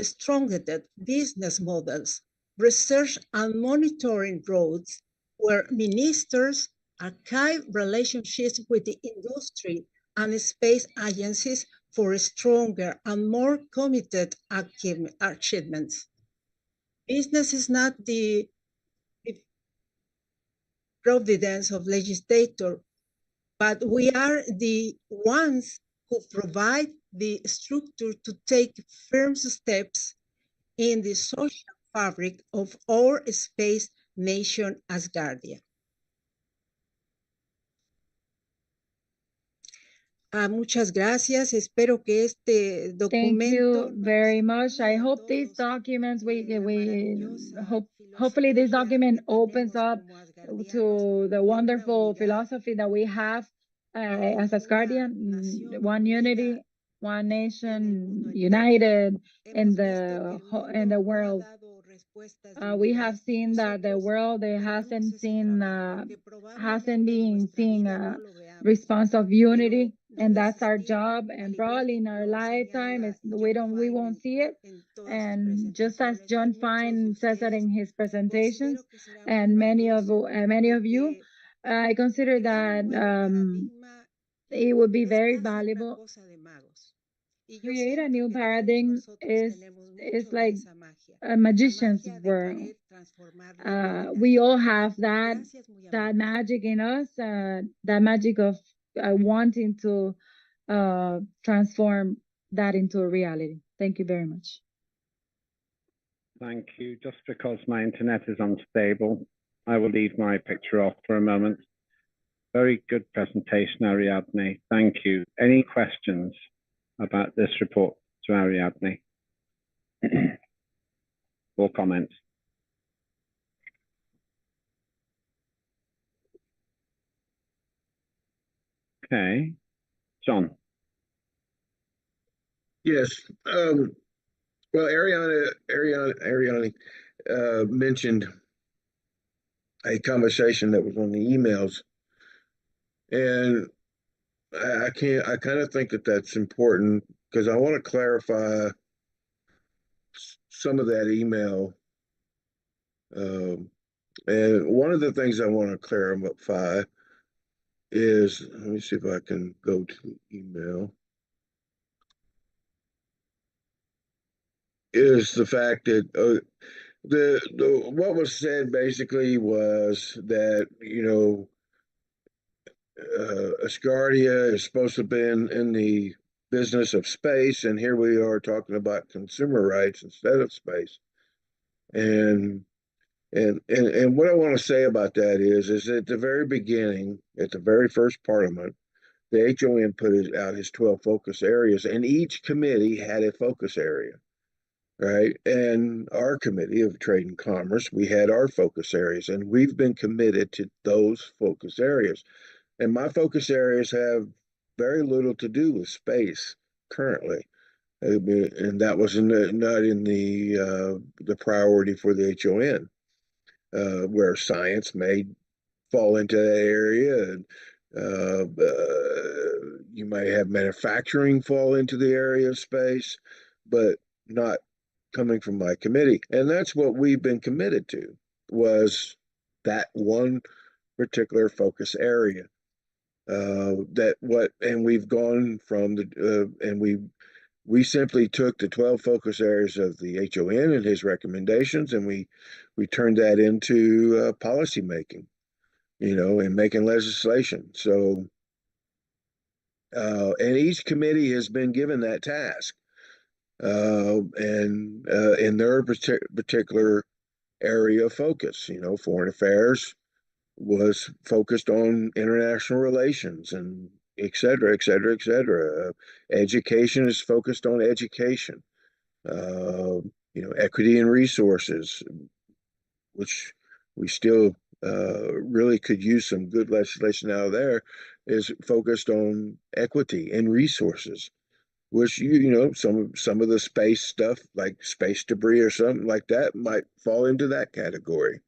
strengthened business models, research and monitoring roads, where ministers archive relationships with the industry and space agencies for stronger and more committed achievements. Business is not the providence of legislator, but we are the ones who provide the structure to take firm steps in the social fabric of our space nation Asgardia. Muchas gracias. Espero que este Thank documento you very much. I a hope these todos documents la maravillosa hopefully this filosofía document que opens tenemos up como asgardianos to the de una wonderful unidad, philosophy that we have as una Asgardian, nación one unida unity, one en el nation, mundo entero. united in Hemos visto que el in the mundo no ha world. dado respuestas de We unidad have y seen that the nosotros world tenemos hasn't ese seen trabajo que hasn't probablemente en been nuestra seeing vida no a lo veamos, response of pero unity, no and that's our desistir, job. al And igual probably in que our lo lifetime señala is John we Fine won't see it. en todas sus And just as presentaciones y John muchos de Fine says that ustedes, in his presentations, considero que será muy and valioso many of you, porque I consider crear un that nuevo paradigma it would be es very casi una valuable. cosa de magos. Y yo Create a siento new que todos paradigm nosotros tenemos is mucho de like esa magia, a la magician's magia de world. querer transformar la realidad. We all have Gracias, muy that amable. magic in us, that magic of wanting to transform that into a reality. Thank you very much. Thank you. Just because my internet is unstable, I will leave my picture off for a moment. Very good presentation, Ariadne. Thank you. Any questions about this report to Ariadne? Or comments? Okay. John. Yes. Well, Ariane mentioned a conversation that was on the emails, and I kind of think that that's important because I want to clarify some of that email And one of the things I want to clarify is, let me see if I can go to the email, is the fact that the what was said basically was that, you know, Asgardia is supposed to be in the business of space, and here we are talking about consumer rights instead of space. And and what I want to say about that is at the very beginning, at the very first Parliament, the HON put out his 12 focus areas, and each committee had a focus area, right? And our committee of Trade and Commerce, we had our focus areas, and we've been committed to those focus areas. And my focus areas have very little to do with space currently. And that was not in the priority for the HON, where science may fall into that area. And you might have manufacturing fall into the area of space, but not coming from my committee. And that's what we've been committed to, was that one particular focus area. And we've gone from and we simply took the 12 focus areas of the HON and his recommendations, and we turned that into policy making, you know, and making legislation. So, and each committee has been given that task, and in their particular area of focus. You know, foreign affairs was focused on international relations and et cetera, et cetera, et cetera. Education is focused on education. You know, equity and resources, which we still really could use some good legislation out of there, is focused on equity and resources. Which you know, some of the space stuff, like space debris or something like that, might fall into that category.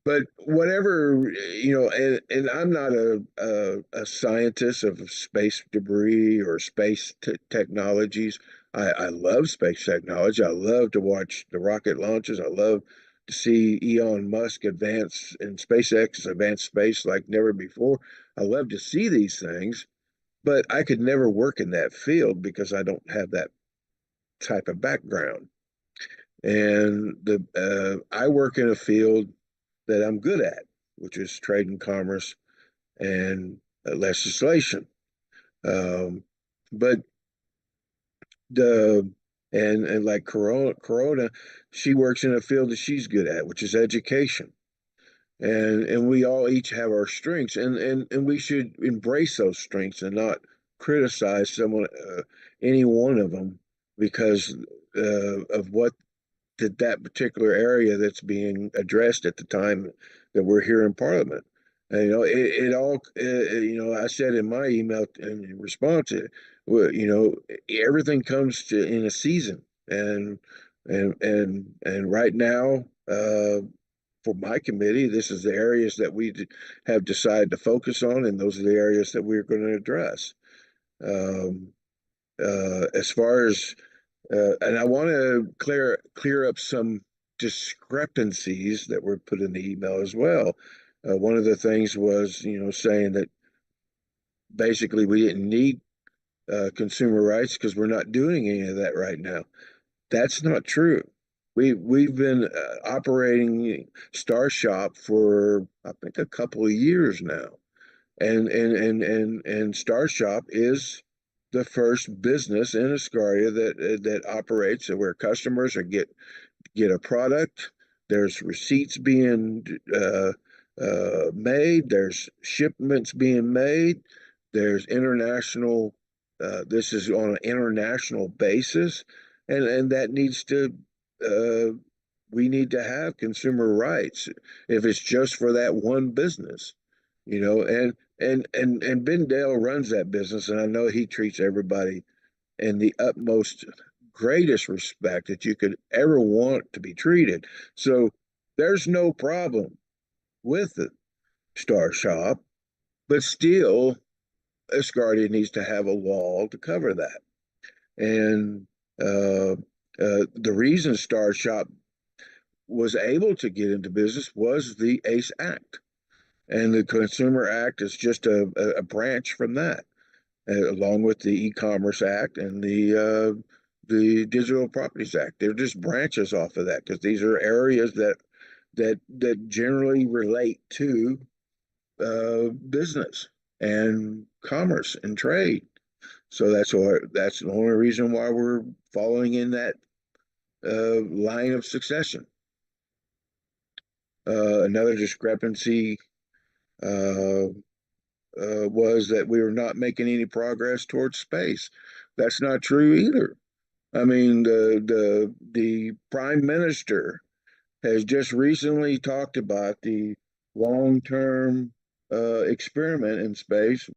But whatever, you know, and I'm not a scientist of space debris or space technologies. I love space technology. I love to watch the rocket launches. I love to see Elon Musk advance and SpaceX advance space like never before. I love to see these things, but I could never work in that field because I don't have that type of background. And I work in a field that I'm good at, which is trade and commerce and legislation. But the and like Corona, she works in a field that she's good at, which is education. And we all each have our strengths, and we should embrace those strengths and not criticize someone, any one of them, because of what that particular area that's being addressed at the time that we're here in Parliament. And, you know, it all, you know, I said in my email in response, you know, everything comes to in a season, and right now, for my committee, this is the areas that we have decided to focus on, and those are the areas that we're going to address. Um, as far as and I want to clear up some discrepancies that were put in the email as well. One of the things was, you know, saying that basically we didn't need consumer rights because we're not doing any of that right now. That's not true. We've been operating Star Shop for I think a couple of years now, and Star Shop is the first business in Ascaria that operates where customers are get a product. There's receipts being made. There's shipments being made. There's international. This is on an international basis, and that needs to. We need to have consumer rights if it's just for that one business, you know. And Ben Dale runs that business, and I know he treats everybody in the utmost greatest respect that you could ever want to be treated. So there's no problem with the Star Shop, but still, Asgardia needs to have a law to cover that. And the reason Star Shop was able to get into business was the ACE Act. And the Consumer Act is just a branch from that, along with the E-commerce Act and the Digital Properties Act. They're just branches off of that because these are areas that generally relate to business and commerce and trade. So that's the only reason why we're following in that line of succession. Another discrepancy was that we were not making any progress towards space. That's not true either. I mean, the Prime Minister has just recently talked about the long-term experiment in space.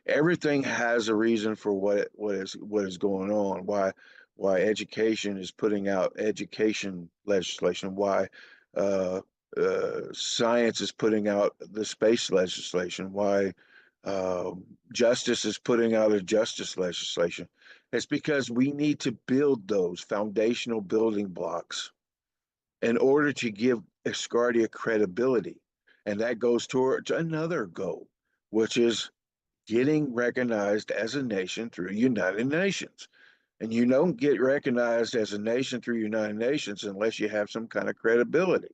Everything has a reason for what is going on. Why education is putting out education legislation. Why science is putting out the space legislation. Why justice is putting out a justice legislation. It's because we need to build those foundational building blocks in order to give Asgardia credibility. And that goes towards another goal, which is getting recognized as a nation through United Nations. And you don't get recognized as a nation through United Nations unless you have some kind of credibility.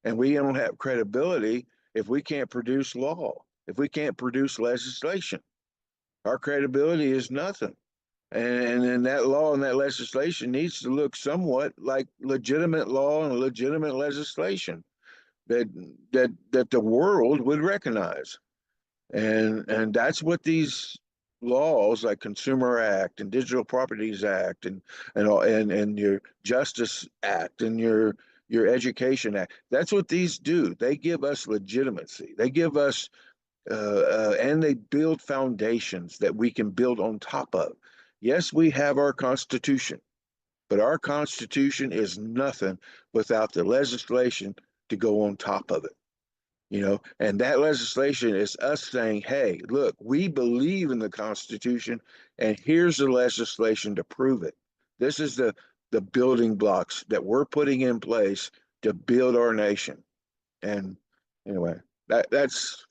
And we don't have credibility if we can't produce law, if we can't produce legislation. Our credibility is nothing. And then that law and that legislation needs to look somewhat like legitimate law and legitimate legislation that the world would recognize. And that's what these laws like Consumer Act and Digital Properties Act and your Justice Act and your Education Act, that's what these do. They give us legitimacy. They give us and they build foundations that we can build on top of. Yes, we have our Constitution, but our Constitution is nothing without the legislation to go on top of it. And that legislation is us saying, hey, look, we believe in the Constitution, and here's the legislation to prove it. This is the building blocks that we're putting in place to build our nation. And anyway, that's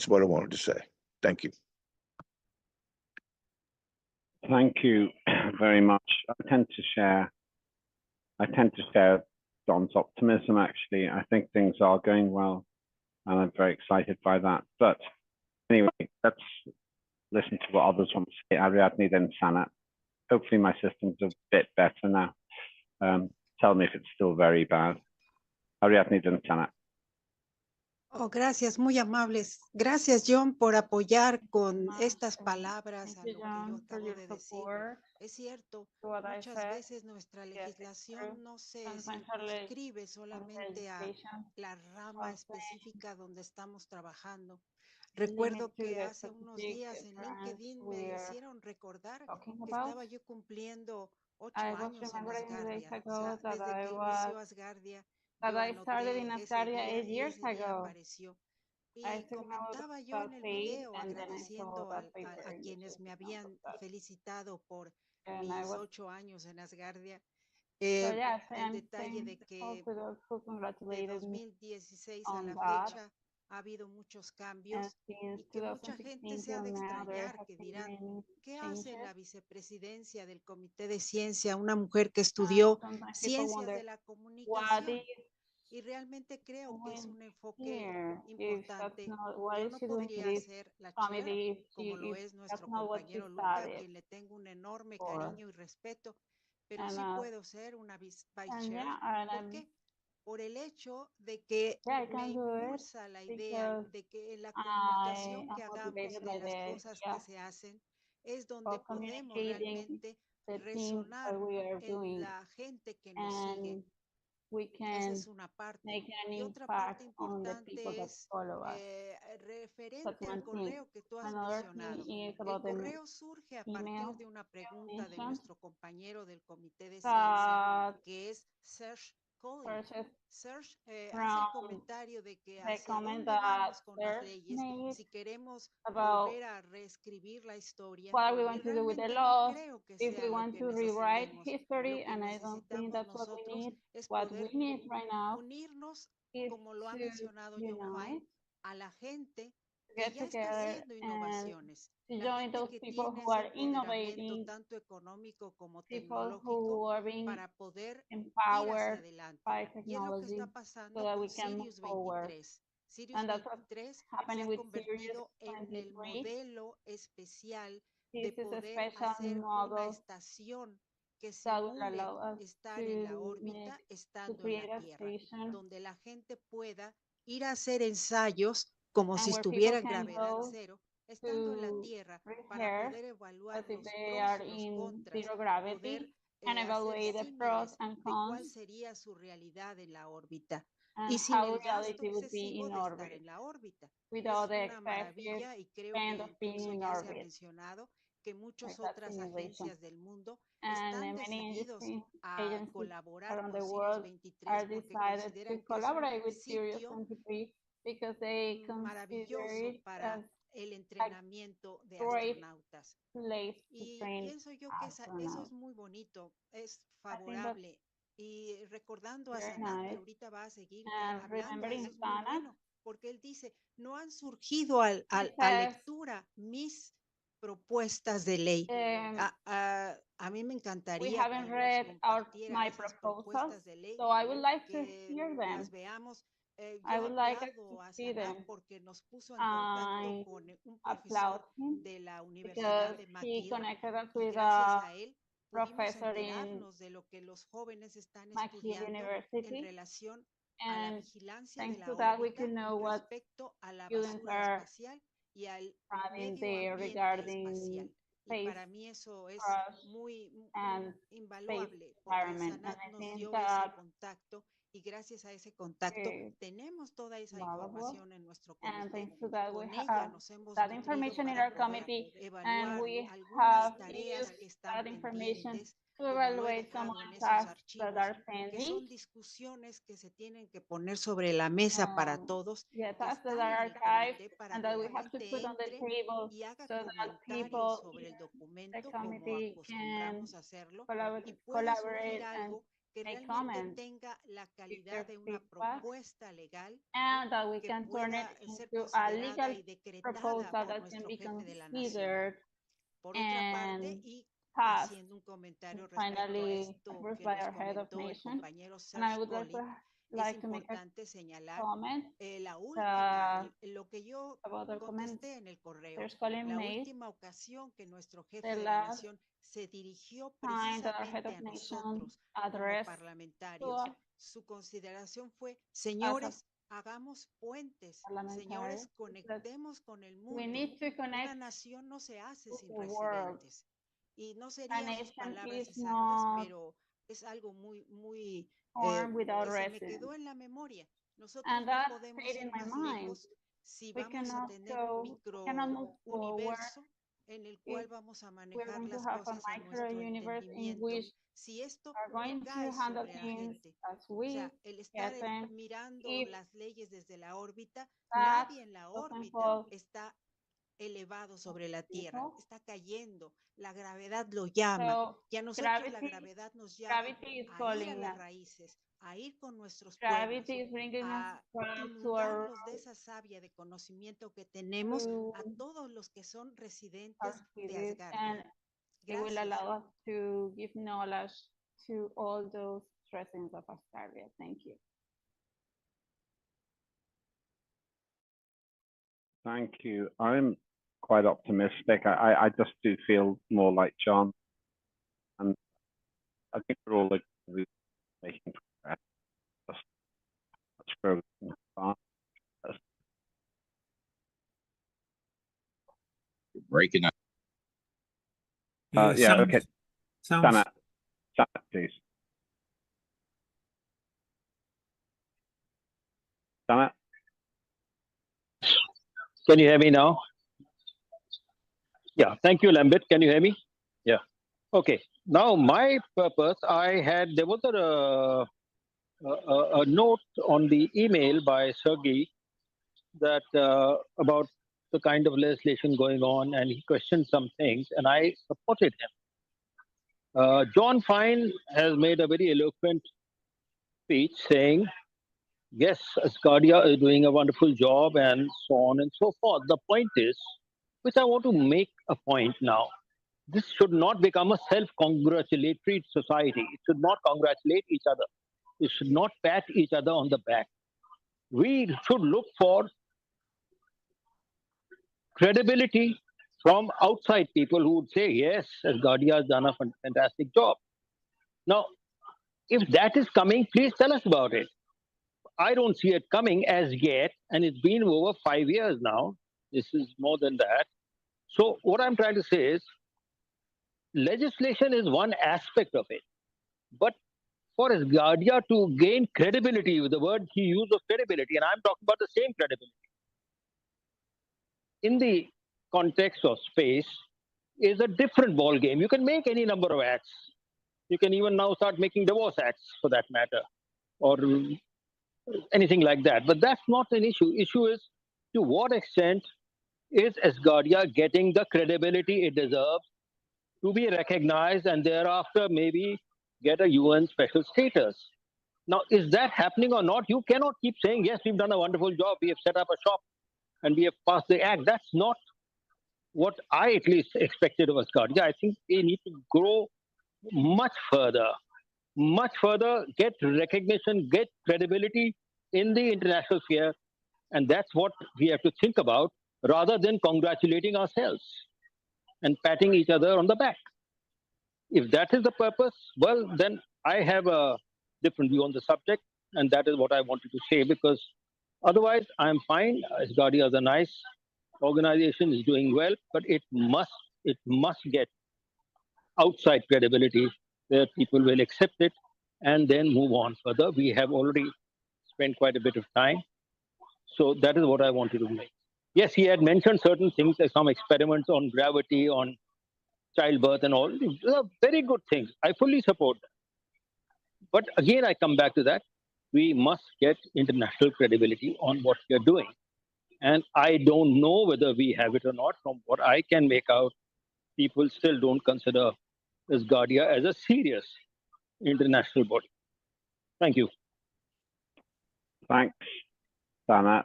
what I wanted to say. Thank you. Thank you very much. I tend to share Don's optimism, actually. I think things are going well, and I'm very excited by that. But anyway, let's listen to what others want to say. Ariadne, then Sanat. Hopefully my system's a bit better now. Tell me if it's still very bad. Ariadne, then Sanat. Oh, gracias, muy amables. Gracias, John, por apoyar con estas palabras a lo que yo acabo de decir. Es cierto, muchas veces nuestra legislación no se circunscribe solamente a la rama específica donde estamos trabajando. Recuerdo que hace unos días en LinkedIn me hicieron recordar que estaba yo cumpliendo 8 años en Asgardia. O sea, desde que inició Asgardia, yo anoté ese día y ese día apareció. Y comentaba yo en el video agradeciendo a quienes me habían felicitado por mis 8 años en Asgardia, el detalle de que de 2016 a la fecha ha habido muchos cambios y que mucha gente se ha de extrañar, que dirán, ¿qué hace en la vicepresidencia del Comité de Ciencia una mujer que estudió ciencias de la comunicación? Y realmente creo que es un enfoque importante. Yo no podría ser la chair como lo es nuestro compañero Luca, a quien le tengo un enorme cariño y respeto, pero sí puedo ser una vice chair. ¿Por qué? Por el hecho de que me impulsa la idea de que en la comunicación que hagamos de las cosas que se hacen es donde podemos realmente resonar en la gente que nos sigue. Esa es una parte. Y otra parte importante es referente al correo que tú has mencionado. El correo surge a partir de una pregunta de nuestro compañero del Comité de Ciencia, que es Serge Collins. Serge hace el comentario de que hacia dónde vamos con las leyes, si queremos volver a reescribir la historia, y realmente no creo que sea lo que necesitemos. Lo que necesitamos nosotros es poder unirnos, como lo ha mencionado John Fine, a la gente que ya está haciendo innovaciones, la gente que tiene ese empoderamiento tanto económico como tecnológico para poder ir hacia adelante. Y es lo que está pasando con Sirius 23. Sirius 23 se ha convertido en el modelo especial de poder hacer una estación que simule estar en la órbita estando en la Tierra, donde la gente pueda ir a hacer ensayos como si estuviera en gravedad cero, estando en la Tierra, para poder evaluar los pros, los contras, poder hacer símiles de cuál sería su realidad en la órbita y sin el gasto excesivo de estar en la órbita. Es una maravilla y creo que incluso ya se ha mencionado que muchas otras agencias del mundo están decididos a colaborar con Sirius 23 porque consideran que es un sitio maravilloso para el entrenamiento de astronautas. Y pienso yo que eso es muy bonito, es favorable. Y recordando a Sanat, que ahorita va a seguir hablando, eso es muy bueno, porque él dice, no han surgido a lectura mis propuestas de ley. A mí me encantaría que nos compartiera esas propuestas de ley, que las veamos. Yo aplaudo a Sanat porque nos puso en contacto con un profesor de la Universidad de McGill y gracias a él pudimos enterarnos de lo que los jóvenes están estudiando en relación a la vigilancia de la órbita respecto a la basura espacial y al medio ambiente espacial. Y para mí eso es muy invaluable porque Sanat nos dio ese contacto y gracias a ese contacto tenemos toda esa información en nuestro comité y con ella nos hemos nutrido para poder evaluar algunas tareas que están pendientes, como lo he dejado en esos archivos, que son discusiones que se tienen que poner sobre la mesa para todos, que están en el comité para que la gente entre y haga comentarios sobre el documento como acostumbramos a hacerlo y pueda surgir algo que realmente tenga la calidad de una propuesta legal que pueda ser considerada y decretada por nuestro jefe de la nación. Por otra parte, y haciendo un comentario respecto a esto que nos comentó el compañero Serge Collins, es importante señalar la última, lo que yo contesté en el correo, la última ocasión que nuestro jefe de la nación se dirigió precisamente a nosotros como parlamentarios. Su consideración fue, señores, Hagamos puentes, Parlamentarios, señores, is that conectemos con el we mundo. need to Una connect nación no se hace with sin the world. presidentes. Y no A serían sus nation palabras is exactas, not pero es algo muy formed without que se me residents. quedó en la memoria. Nosotros And no that podemos stayed in ir my más mind. lejos si We vamos a cannot tener un move forward microuniverso en el if cual vamos a we're manejar going to las have a cosas a micro nuestro universe in entendimiento. which Si esto are going to cae handle sobre la things gente, as o we sea, el estar get them. mirando If las leyes desde la órbita, that nadie en la doesn't órbita involve está elevado sobre la tierra, people, está cayendo, la gravedad lo llama so y a nosotros la gravity gravedad nos llama is a ir a calling las us. raíces, a ir con nuestros pueblos, Gravity is bringing us a back to our inundarlos de esa savia de conocimiento que tenemos a to todos los que son our residentes de spirit, Asgardia. and it will Gracias. allow us to give knowledge to all those residents of Asgardia. Thank you. Thank you. I'm quite optimistic. I just do feel more like John, and I think we're all making progress. Let's grow fast. Breaking up. Yeah, okay. Sounds. Sana, please. Sana? Can you hear me now? Yeah, thank you, Lambert. Can you hear me? Yeah. Okay. Now, my purpose, there was a note on the email by Sergey that about the kind of legislation going on, and he questioned some things, and I supported him. John Fine has made a very eloquent speech saying, yes, Asgardia is doing a wonderful job, and so on and so forth. The point is, which I want to make a point now, this should not become a self-congratulatory society. It should not congratulate each other. It should not pat each other on the back. We should look for credibility from outside people who would say, yes, Asgardia has done a fantastic job. Now, if that is coming, please tell us about it. I don't see it coming as yet, and it's been over 5 years now. This is more than that. So what I'm trying to say is, legislation is one aspect of it. But for Asgardia to gain credibility, with the word he used of credibility, and I'm talking about the same credibility, in the context of space, is a different ball game. You can make any number of acts. You can even now start making divorce acts, for that matter, or anything like that. But that's not an issue. Issue is, to what extent is Asgardia getting the credibility it deserves to be recognized and thereafter maybe get a UN special status? Now, is that happening or not? You cannot keep saying, yes, we've done a wonderful job, we have set up a shop and we have passed the act. That's not what I at least expected of Asgardia. I think they need to grow much further, get recognition, get credibility in the international sphere. And that's what we have to think about, rather than congratulating ourselves and patting each other on the back. If that is the purpose, well, then I have a different view on the subject, and that is what I wanted to say, because otherwise I'm fine. Asgardia is a nice organization, is doing well, but it must get outside credibility where people will accept it and then move on further. We have already spent quite a bit of time. So that is what I wanted to make. Yes, he had mentioned certain things, like some experiments on gravity, on childbirth and all. These are very good things. I fully support that. But again, I come back to that. We must get international credibility on what we are doing. And I don't know whether we have it or not. From what I can make out, people still don't consider Asgardia as a serious international body. Thank you. Thanks, Sana.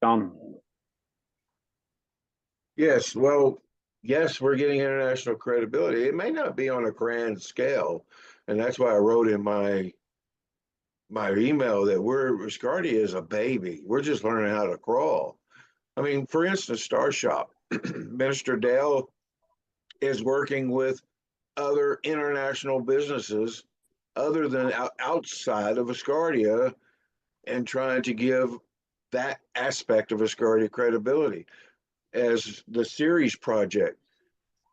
John. Yes, well, yes, we're getting international credibility. It may not be on a grand scale, and that's why I wrote in my email that Asgardia is a baby. We're just learning how to crawl. I mean, for instance, Starshop, Minister Dale is working with other international businesses other than outside of Asgardia and trying to give that aspect of Asgardia credibility. As the Ceres project,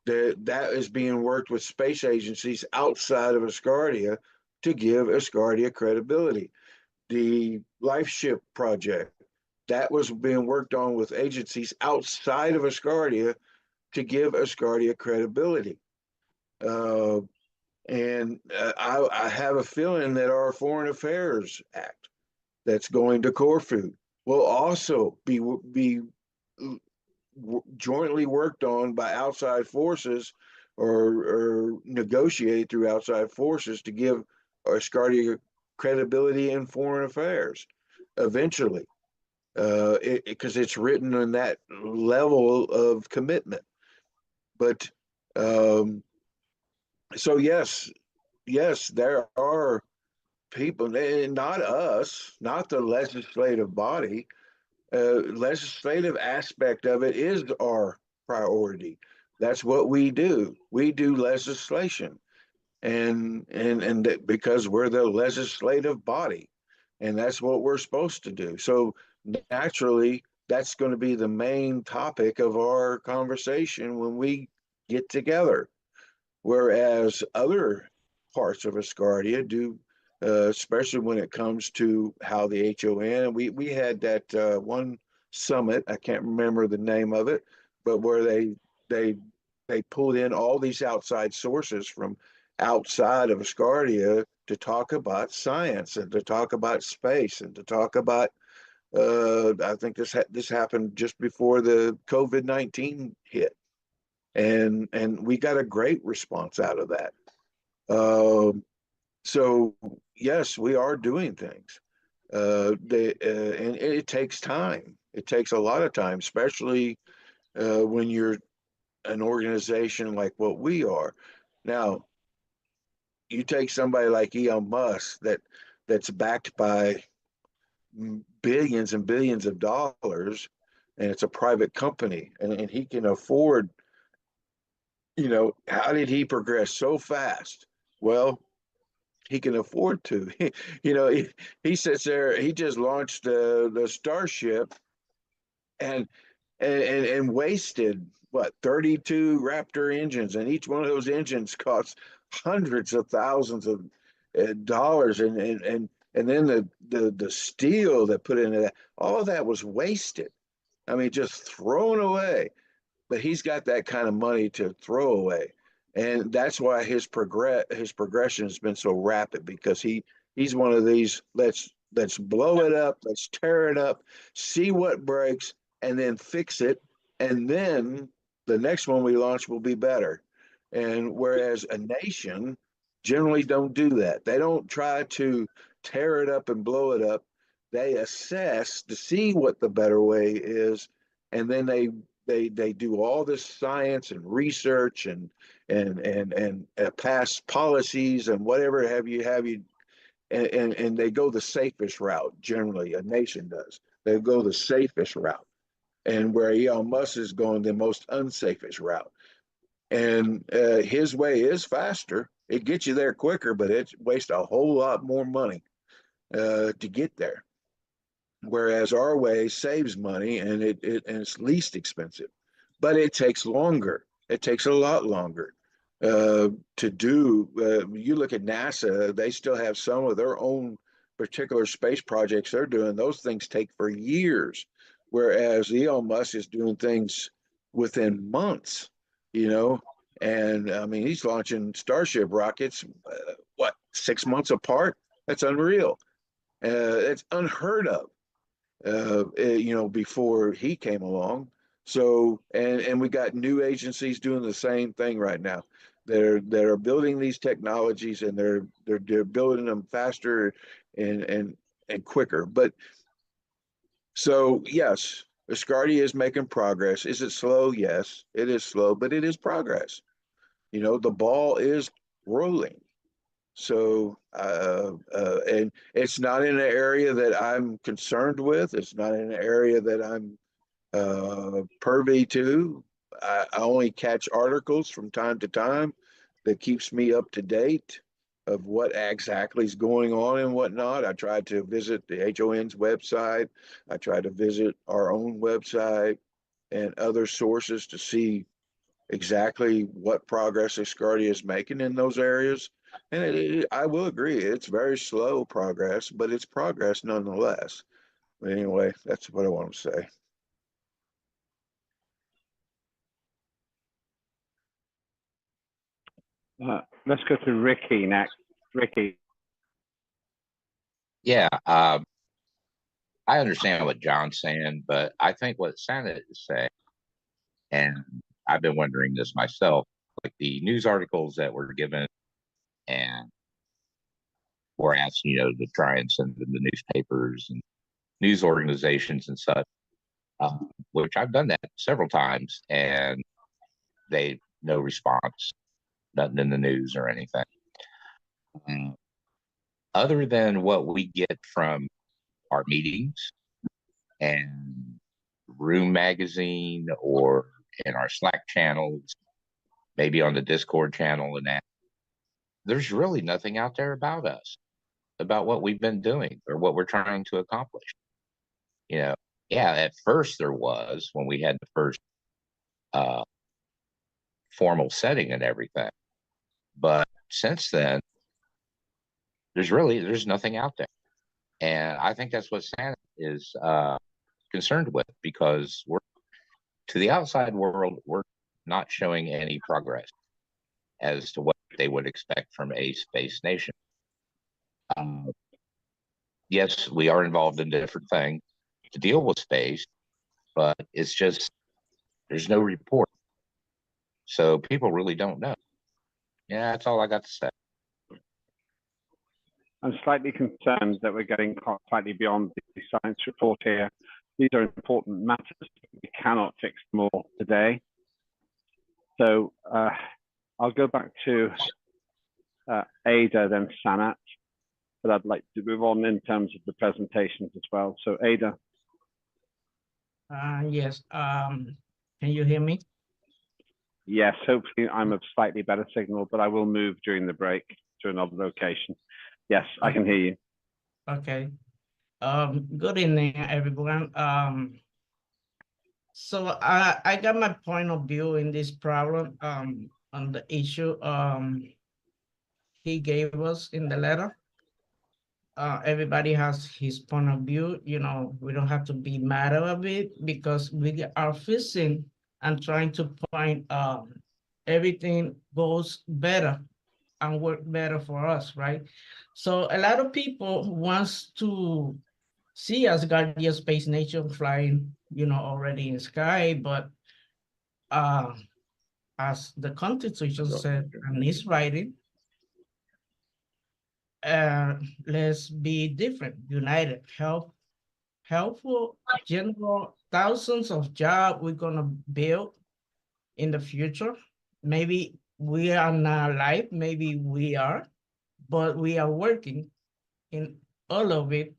that is being worked with space agencies outside of Asgardia to give Asgardia credibility. The Life Ship project, that was being worked on with agencies outside of Asgardia to give Asgardia credibility. I have a feeling that our Foreign Affairs Act that's going to Corfu will also be jointly worked on by outside forces or negotiated through outside forces to give Asgardia credibility in foreign affairs eventually, because it's written on that level of commitment. But um, so yes, there are people, and not us, not the legislative body. Legislative aspect of it is our priority. That's what we do. We do legislation, and that because we're the legislative body, and that's what we're supposed to do. So naturally, that's going to be the main topic of our conversation when we get together. Whereas other parts of Asgardia do, especially when it comes to how the HON. We had that one summit. I can't remember the name of it, but where they they pulled in all these outside sources from outside of Asgardia to talk about science and to talk about space and to talk about. I think this happened just before the COVID-19 hit, and we got a great response out of that. So yes, we are doing things. And it takes time. It takes a lot of time, especially when you're an organization like what we are. Now, you take somebody like Elon Musk that's backed by billions and billions of dollars, and it's a private company, and he can afford. How did he progress so fast? Well, he can afford to. He sits there. He just launched the Starship and and wasted what 32 Raptor engines, and each one of those engines costs hundreds of thousands of dollars, and then the steel that put into that, all of that was wasted. I mean, just thrown away. But he's got that kind of money to throw away, and that's why his progression has been so rapid, because he's one of these, let's blow it up, let's tear it up, see what breaks, and then fix it, and then the next one we launch will be better. And whereas a nation generally don't do that, they don't try to tear it up and blow it up. They assess to see what the better way is, and then they do all this science and research and pass policies and whatever have you, and they go the safest route. Generally, a nation does. They go the safest route, and where Elon Musk is going the most unsafest route. And his way is faster. It gets you there quicker, but it wastes a whole lot more money to get there. Whereas our way saves money, and it's least expensive, but it takes longer. It takes a lot longer to do. You look at NASA; they still have some of their own particular space projects they're doing. Those things take for years, whereas Elon Musk is doing things within months. You know, and I mean, he's launching Starship rockets. What, 6 months apart? That's unreal. It's unheard of, before he came along. So, and we got new agencies doing the same thing right now. They're building these technologies, and they're building them faster and quicker. But so yes, Asgardia is making progress. Is it slow? Yes, it is slow, but it is progress. The ball is rolling. So, and it's not in an area that I'm concerned with. It's not in an area that I'm privy to. I only catch articles from time to time that keeps me up to date. of what exactly is going on and whatnot. I tried to visit the HON's website. I tried to visit our own website and other sources to see exactly what progress Asgardia is making in those areas. And I will agree, it's very slow progress, but it's progress nonetheless. But anyway, that's what I want to say. Let's go to Ricky next. Ricky. Yeah, I understand what John's saying, but I think what Santa is saying, and I've been wondering this myself, like the news articles that were given and were asked, to try and send them to newspapers and news organizations and such, which I've done that several times, and no response, nothing in the news or anything. Other than what we get from our meetings and Room Magazine or in our Slack channels, maybe on the Discord channel and that, there's really nothing out there about us, about what we've been doing or what we're trying to accomplish. Yeah, at first there was when we had the first formal setting and everything. But since then, there's nothing out there. And I think that's what Santa is concerned with, because to the outside world, we're not showing any progress as to what they would expect from a space nation. Yes, we are involved in different things to deal with space, but it's just there's no report. So people really don't know. Yeah, that's all I got to say. I'm slightly concerned that we're getting slightly beyond the science report here. These are important matters. We cannot fix them all today. So I'll go back to Ada, then Sanat, but I'd like to move on in terms of the presentations as well. So Ada. Yes. Can you hear me? Yes, hopefully I'm of slightly better signal, but I will move during the break to another location. Yes, I can hear you. Okay. Good evening, everyone. So I got my point of view in this problem on the issue he gave us in the letter. Everybody has his point of view. We don't have to be mad about it, because we are fixing and trying to find everything goes better and work better for us, right? So a lot of people wants to see Asgardia space nation flying, already in the sky, but as the Constitution said, and is writing, let's be different, united, helpful, general, thousands of jobs we're gonna build in the future. Maybe we are not alive, maybe we are, but we are working in all of it.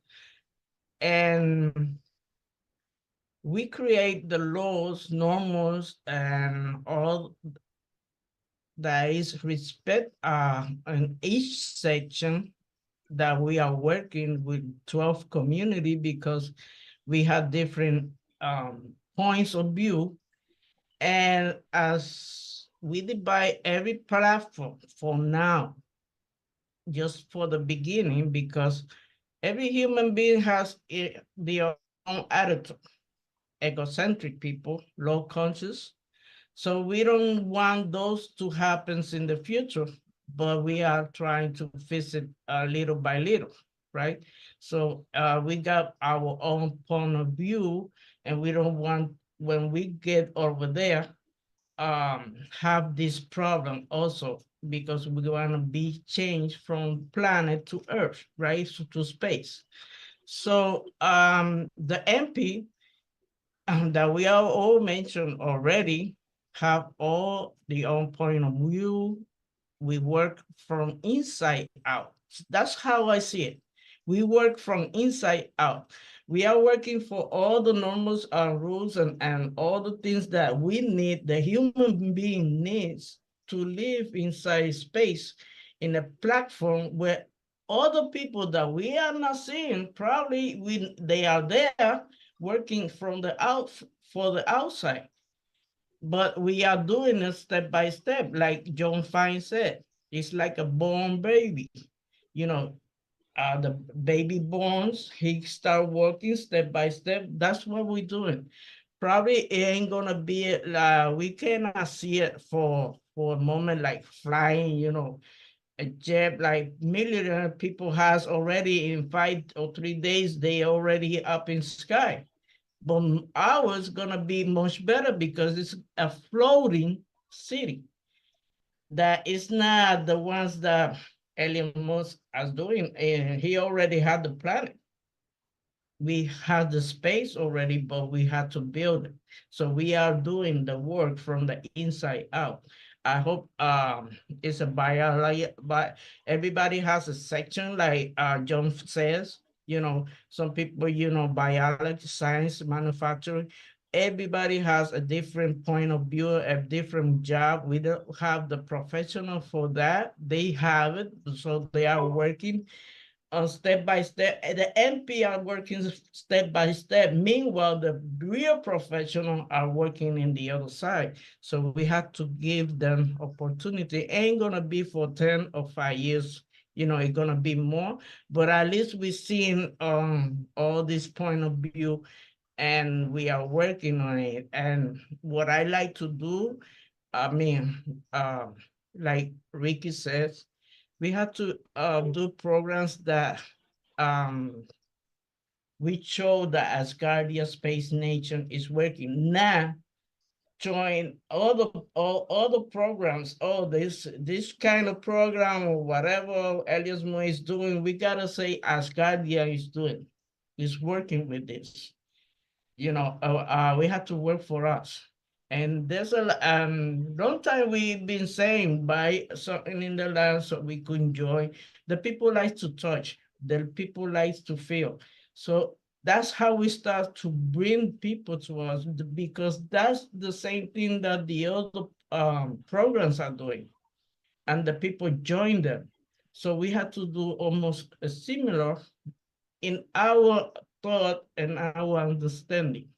And we create the laws, norms, and all that is respect in each section that we are working with 12 community, because we have different points of view. And as we divide every platform for now, just for the beginning, because every human being has their own attitude, egocentric people, low conscious. So we don't want those to happen in the future, but we are trying to fix it little by little, right? So we got our own point of view, and we don't want, when we get over there, have this problem also, because we want to be changed from planet to Earth, right? So to space. So the MP that we have all mentioned already have all the own point of view. We work from inside out. That's how I see it. We work from inside out. We are working for all the norms and rules and all the things that we need, the human being needs to live inside space in a platform where other people that we are not seeing, probably they are there working from the for the outside. But we are doing it step by step, like John Fine said. It's like a born baby. You know, the baby borns, he start working step by step. That's what we're doing. Probably it ain't gonna be, we cannot see it for a moment, like flying, you know, a jet, like million of people has already in 5 or 3 days, they already up in sky. But ours gonna be much better because it's a floating city that is not the ones that Elon Musk is doing. And he already had the planet. We had the space already, but we had to build it. So we are doing the work from the inside out. I hope it's a biology, but everybody has a section like John says, you know, some people, you know, biology, science, manufacturing, everybody has a different point of view, a different job. We don't have the professional for that. They have it, so they are working step by step. The MP are working step by step. Meanwhile, the real professionals are working in the other side. So we have to give them opportunity. Ain't gonna be for 10 or 5 years. You know, it's gonna be more, but at least we're seeing all this point of view and we are working on it. And what I like to do, I mean, like Ricky says, we have to do programs that we show that Asgardia Space Nation is working. Now, join all other programs. Oh, this kind of program or whatever Elias Mo is doing, we gotta say Asgardia is doing, is working with this. You know, we have to work for us. And there's a long time we've been saying buy something in the land so we could enjoy. The people like to touch, the people like to feel. So that's how we start to bring people to us, because that's the same thing that the other programs are doing, and the people join them. So we have to do almost a similar in our thought and our understanding.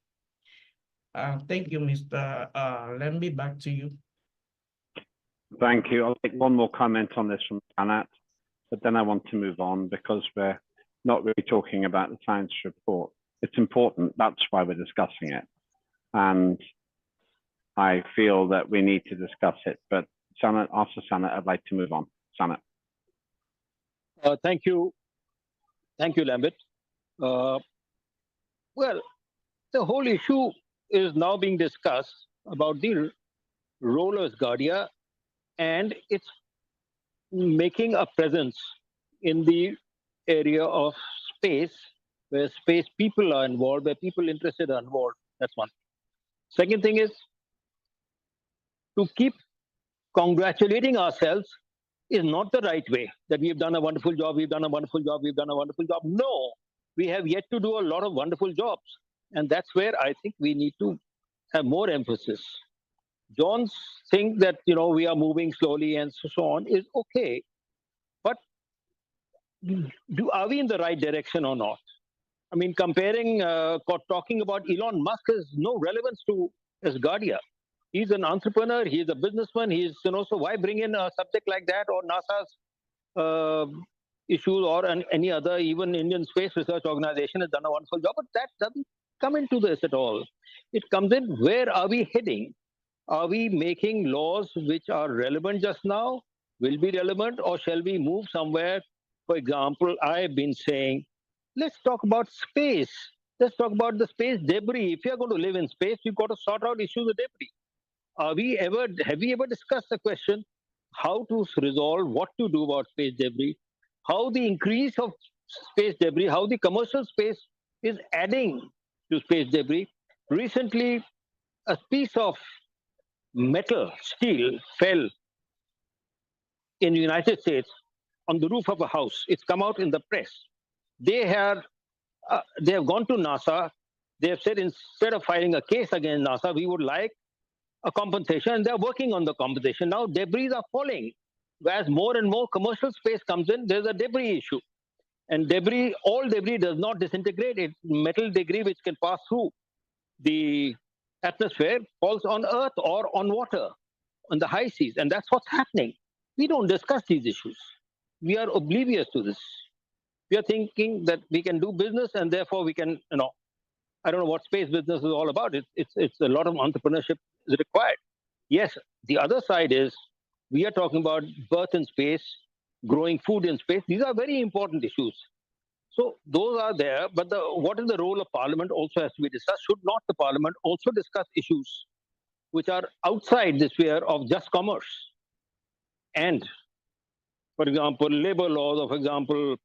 Thank you, Mr. Lemby. Back to you. Thank you. I'll take one more comment on this from Anat, but then I want to move on because we're not really talking about the science report. It's important. That's why we're discussing it. And I feel that we need to discuss it. But Sanat, after Sanat, I'd like to move on. Sanat. Thank you. Thank you, Lambert. Well, the whole issue is now being discussed about the role of Asgardia and its making a presence in the area of space, where space people are involved, where people interested are involved. That's one. Second thing is to keep congratulating ourselves is not the right way, that we've done a wonderful job, we've done a wonderful job, we've done a wonderful job. No, we have yet to do a lot of wonderful jobs. And that's where I think we need to have more emphasis. John's think that, you know, we are moving slowly and so on is okay. But are we in the right direction or not? I mean, talking about Elon Musk has no relevance to Asgardia. He's an entrepreneur, he's a businessman, so why bring in a subject like that, or NASA's issues, or any other, even Indian Space Research Organization has done a wonderful job, but that doesn't come into this at all. It comes in, where are we heading? Are we making laws which are relevant just now, will be relevant, or shall we move somewhere? For example, I've been saying, let's talk about space. Let's talk about the space debris. If you're going to live in space, you've got to sort out issues of debris. Have we ever discussed the question how to resolve what to do about space debris, how the increase of space debris, how the commercial space is adding to space debris? Recently, a piece of steel fell in the United States on the roof of a house. It's come out in the press. They have gone to NASA. They have said, instead of filing a case against NASA, we would like a compensation, and they're working on the compensation. Now debris are falling. as more and more commercial space comes in, there's a debris issue. And debris, all debris does not disintegrate. It's metal debris which can pass through the atmosphere, falls on earth or on water, on the high seas. And that's what's happening. We don't discuss these issues. We are oblivious to this. We are thinking that we can do business and therefore we can, I don't know what space business is all about. It's a lot of entrepreneurship is required. Yes, the other side is we are talking about birth in space, growing food in space. These are very important issues. So those are there, but what is the role of Parliament also has to be discussed. Should not the Parliament also discuss issues which are outside the sphere of just commerce? And, for example, labor laws, or for example,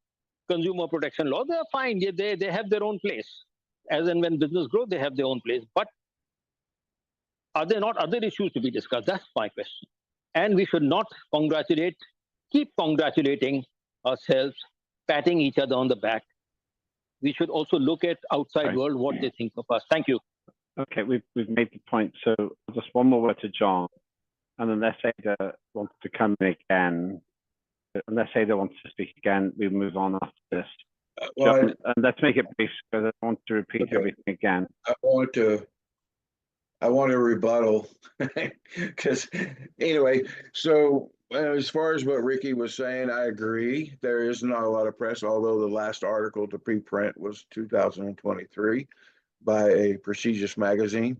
consumer protection laws, they are fine. They have their own place. As and when business grows, they have their own place. But are there not other issues to be discussed? That's my question. And we should not keep congratulating ourselves, patting each other on the back. We should also look at outside world, what they think of us. Thank you. Okay, we've made the point. So just one more word to John, and unless Ada wants to come in again, unless Ada wants to speak again, we move on after this. John, and let's make it brief because I want to repeat everything again. I want to rebuttal because anyway, so as far as what Ricky was saying, I agree. There is not a lot of press, although the last article to preprint was 2023 by a prestigious magazine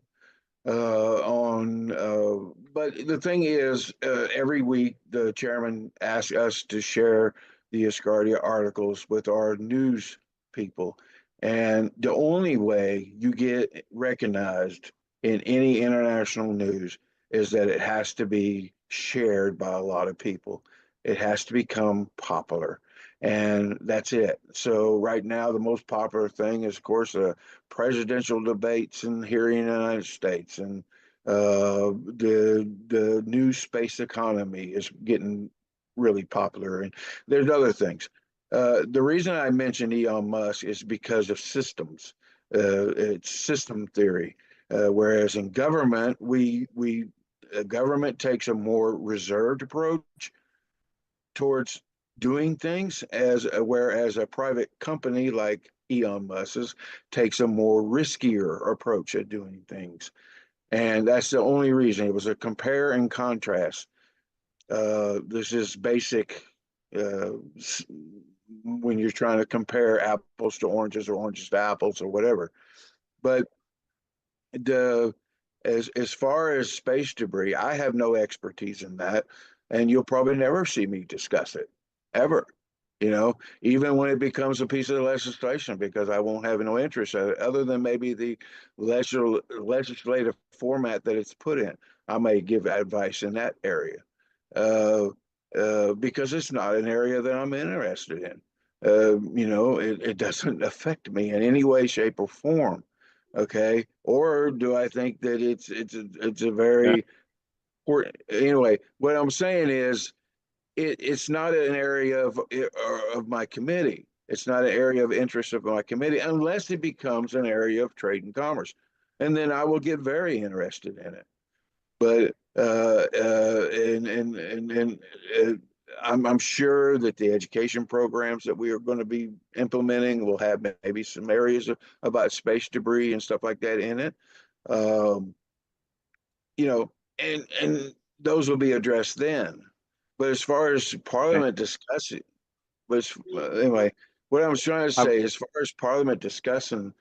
but the thing is, every week the chairman asks us to share the Asgardia articles with our news people. And the only way you get recognized in any international news is that it has to be shared by a lot of people. It has to become popular. And that's it. So right now, the most popular thing is, of course, presidential debates and hearing in the United States, and the new space economy is getting really popular. And there's other things. The reason I mentioned Elon Musk is because of systems. It's system theory. Whereas in government, government takes a more reserved approach towards doing things, whereas a private company like Elon Musk's takes a more riskier approach at doing things. And that's the only reason. It was a compare and contrast. This is basic when you're trying to compare apples to oranges or oranges to apples or whatever. But as far as space debris, I have no expertise in that, and you'll probably never see me discuss it, ever. Even when it becomes a piece of legislation, because I won't have no interest in it, other than maybe the legislative format that it's put in. I may give advice in that area because it's not an area that I'm interested in. It doesn't affect me in any way, shape, or form. Okay, or do I think that it's a very important? Anyway, what I'm saying is, it's not an area of my committee. It's not an area of interest of my committee unless it becomes an area of trade and commerce, and then I will get very interested in it. But I'm sure that the education programs that we are going to be implementing will have maybe some areas about space debris and stuff like that in it. And those will be addressed then. But as far as Parliament discussing, anyway, what I was trying to say, as far as Parliament discussing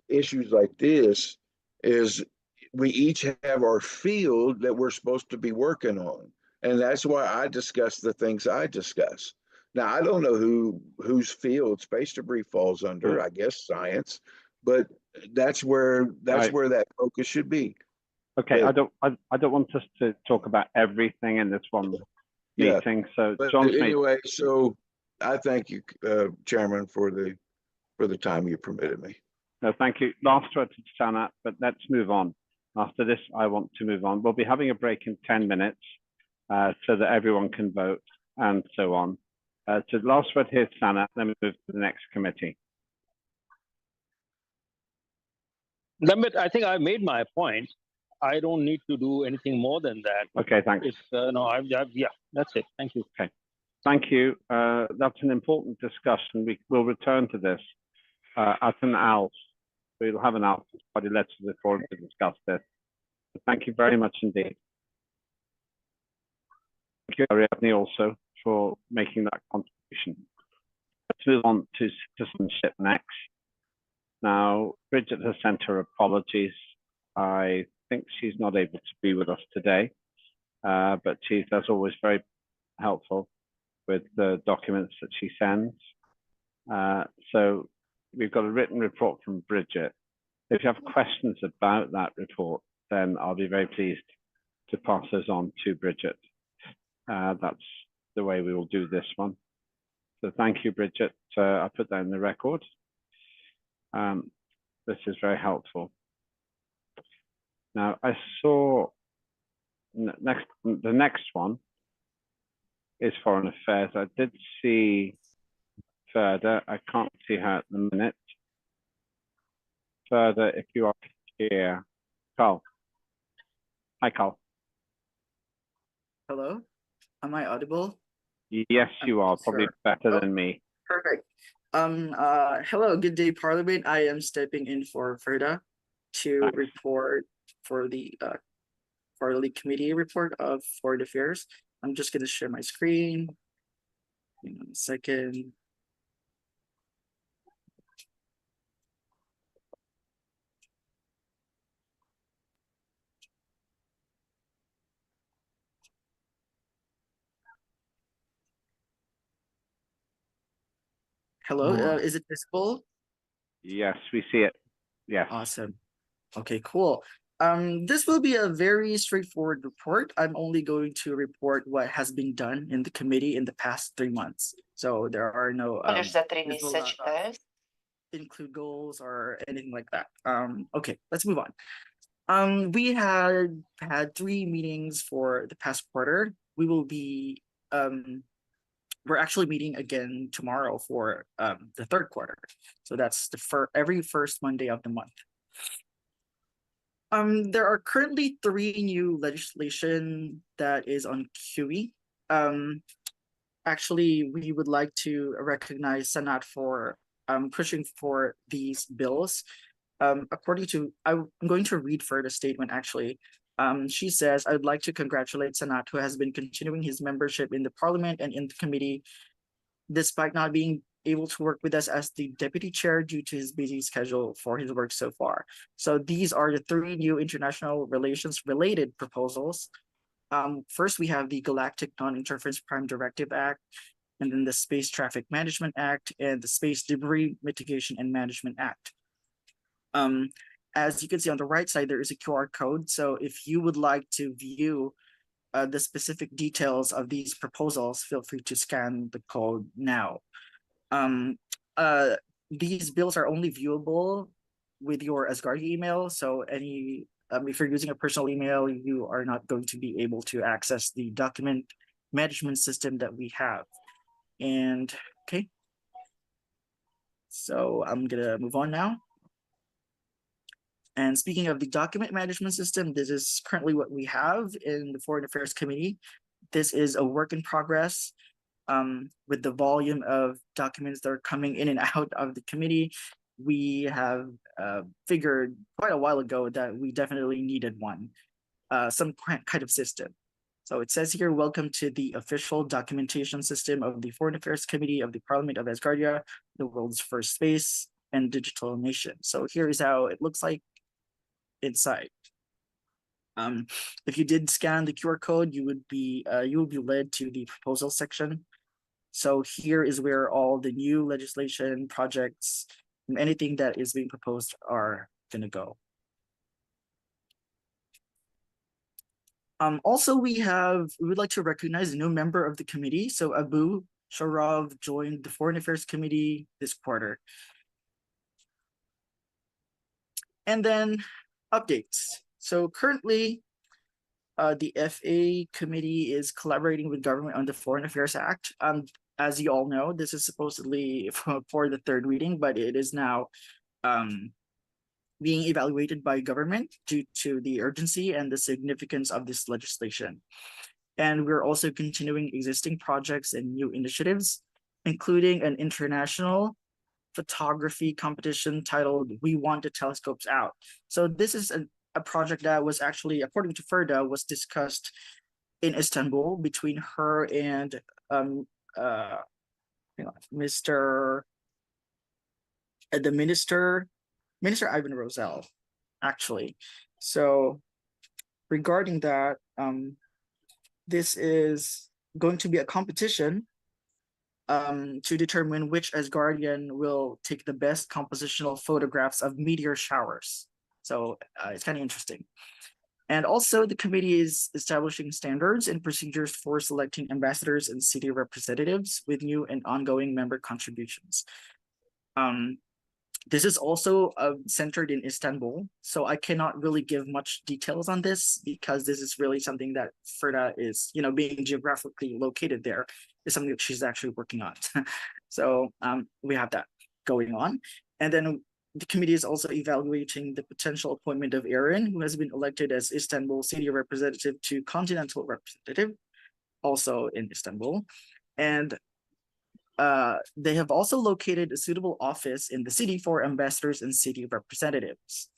issues like this, is we each have our field that we're supposed to be working on. And that's why I discuss the things I discuss. Now, I don't know whose field space debris falls under, I guess science, but that's where that focus should be. Okay, I don't want us to talk about everything in this one meeting. So John's anyway, so I thank you, Chairman, for the time you permitted me. No, thank you. Last word to Sanat, but let's move on. After this, I want to move on. We'll be having a break in 10 minutes so that everyone can vote and so on. So last word here, Sanat, then we move to the next committee. Lambert, I think I made my point. I don't need to do anything more than that. Okay, thanks. It's no, yeah, that's it. Thank you. Okay, thank you. That's an important discussion. We will return to this at an ALS. We'll have an ALS body letter to the forum to discuss this. But thank you very much indeed. Thank you, Ariadne, also for making that contribution. Let's move on to citizenship next. Now, Bridget has sent her apologies. I think she's not able to be with us today, but she's, as always, very helpful with the documents that she sends. So we've got a written report from Bridget. If you have questions about that report, then I'll be very pleased to pass those on to Bridget. That's the way we will do this one. So thank you, Bridget. I put that in the record. This is very helpful. Now, I saw the next one is Foreign Affairs. I did see further. I can't see her at the minute. Further, if you are here, Carl. Hi, Carl. Hello, am I audible? Yes, you are. Probably better than me. Perfect. Hello, good day, Parliament. I am stepping in for Ferda to report for the quarterly committee report of Foreign Affairs. I'm just going to share my screen. Hang on a second. Hello, is it visible? Yes, we see it. Yes. Awesome. Okay, cool. This will be a very straightforward report. I'm only going to report what has been done in the committee in the past 3 months. So there are no this will not include goals or anything like that. Okay, let's move on. We had 3 meetings for the past quarter. We will be we're actually meeting again tomorrow for the 3rd quarter. So that's every first Monday of the month. There are currently 3 new legislation that is on QE. Actually, we would like to recognize Senate for pushing for these bills. According to, I'm going to read for the statement actually. She says, I would like to congratulate Senate, who has been continuing his membership in the parliament and in the committee, despite not being able to work with us as the deputy chair due to his busy schedule for his work so far. So these are the 3 new international relations related proposals. First, we have the Galactic Non-Interference Prime Directive Act, and then the Space Traffic Management Act, and the Space Debris Mitigation and Management Act. As you can see on the right side, there is a QR code. So if you would like to view the specific details of these proposals, feel free to scan the code now. These bills are only viewable with your Asgardia email. So if you're using a personal email, you are not going to be able to access the document management system that we have. And okay, so I'm gonna move on now. And speaking of the document management system, this is currently what we have in the Foreign Affairs Committee. This is a work in progress. With the volume of documents that are coming in and out of the committee, we have figured quite a while ago that we definitely needed one, some kind of system. So it says here, welcome to the official documentation system of the Foreign Affairs Committee of the Parliament of Asgardia, the world's first space and digital nation. So here is how it looks like inside. If you did scan the QR code, you will be led to the proposal section. So here is where all the new legislation projects and anything that is being proposed are going to go. Also, we would like to recognize a new member of the committee. So Abu Sharaf joined the Foreign Affairs Committee this quarter. And then updates. So currently, the FA committee is collaborating with government on the Foreign Affairs Act. As you all know, this is supposedly for the 3rd reading, but it is now being evaluated by government due to the urgency and the significance of this legislation. And we're also continuing existing projects and new initiatives, including an international photography competition titled We Want the Telescopes Out. So this is a project that was actually, according to Ferda, was discussed in Istanbul between her and Mr. The Minister Ivan Rosell, actually. So regarding that, this is going to be a competition to determine which Asgardian will take the best compositional photographs of meteor showers. So it's kind of interesting. And also the committee is establishing standards and procedures for selecting ambassadors and city representatives with new and ongoing member contributions. This is also centered in Istanbul, so I cannot really give much details on this because this is really something that Ferda is, being geographically located there is something that she's actually working on. So we have that going on. And then the committee is also evaluating the potential appointment of Aaron, who has been elected as Istanbul city representative to continental representative, also in Istanbul. And they have also located a suitable office in the city for ambassadors and city representatives.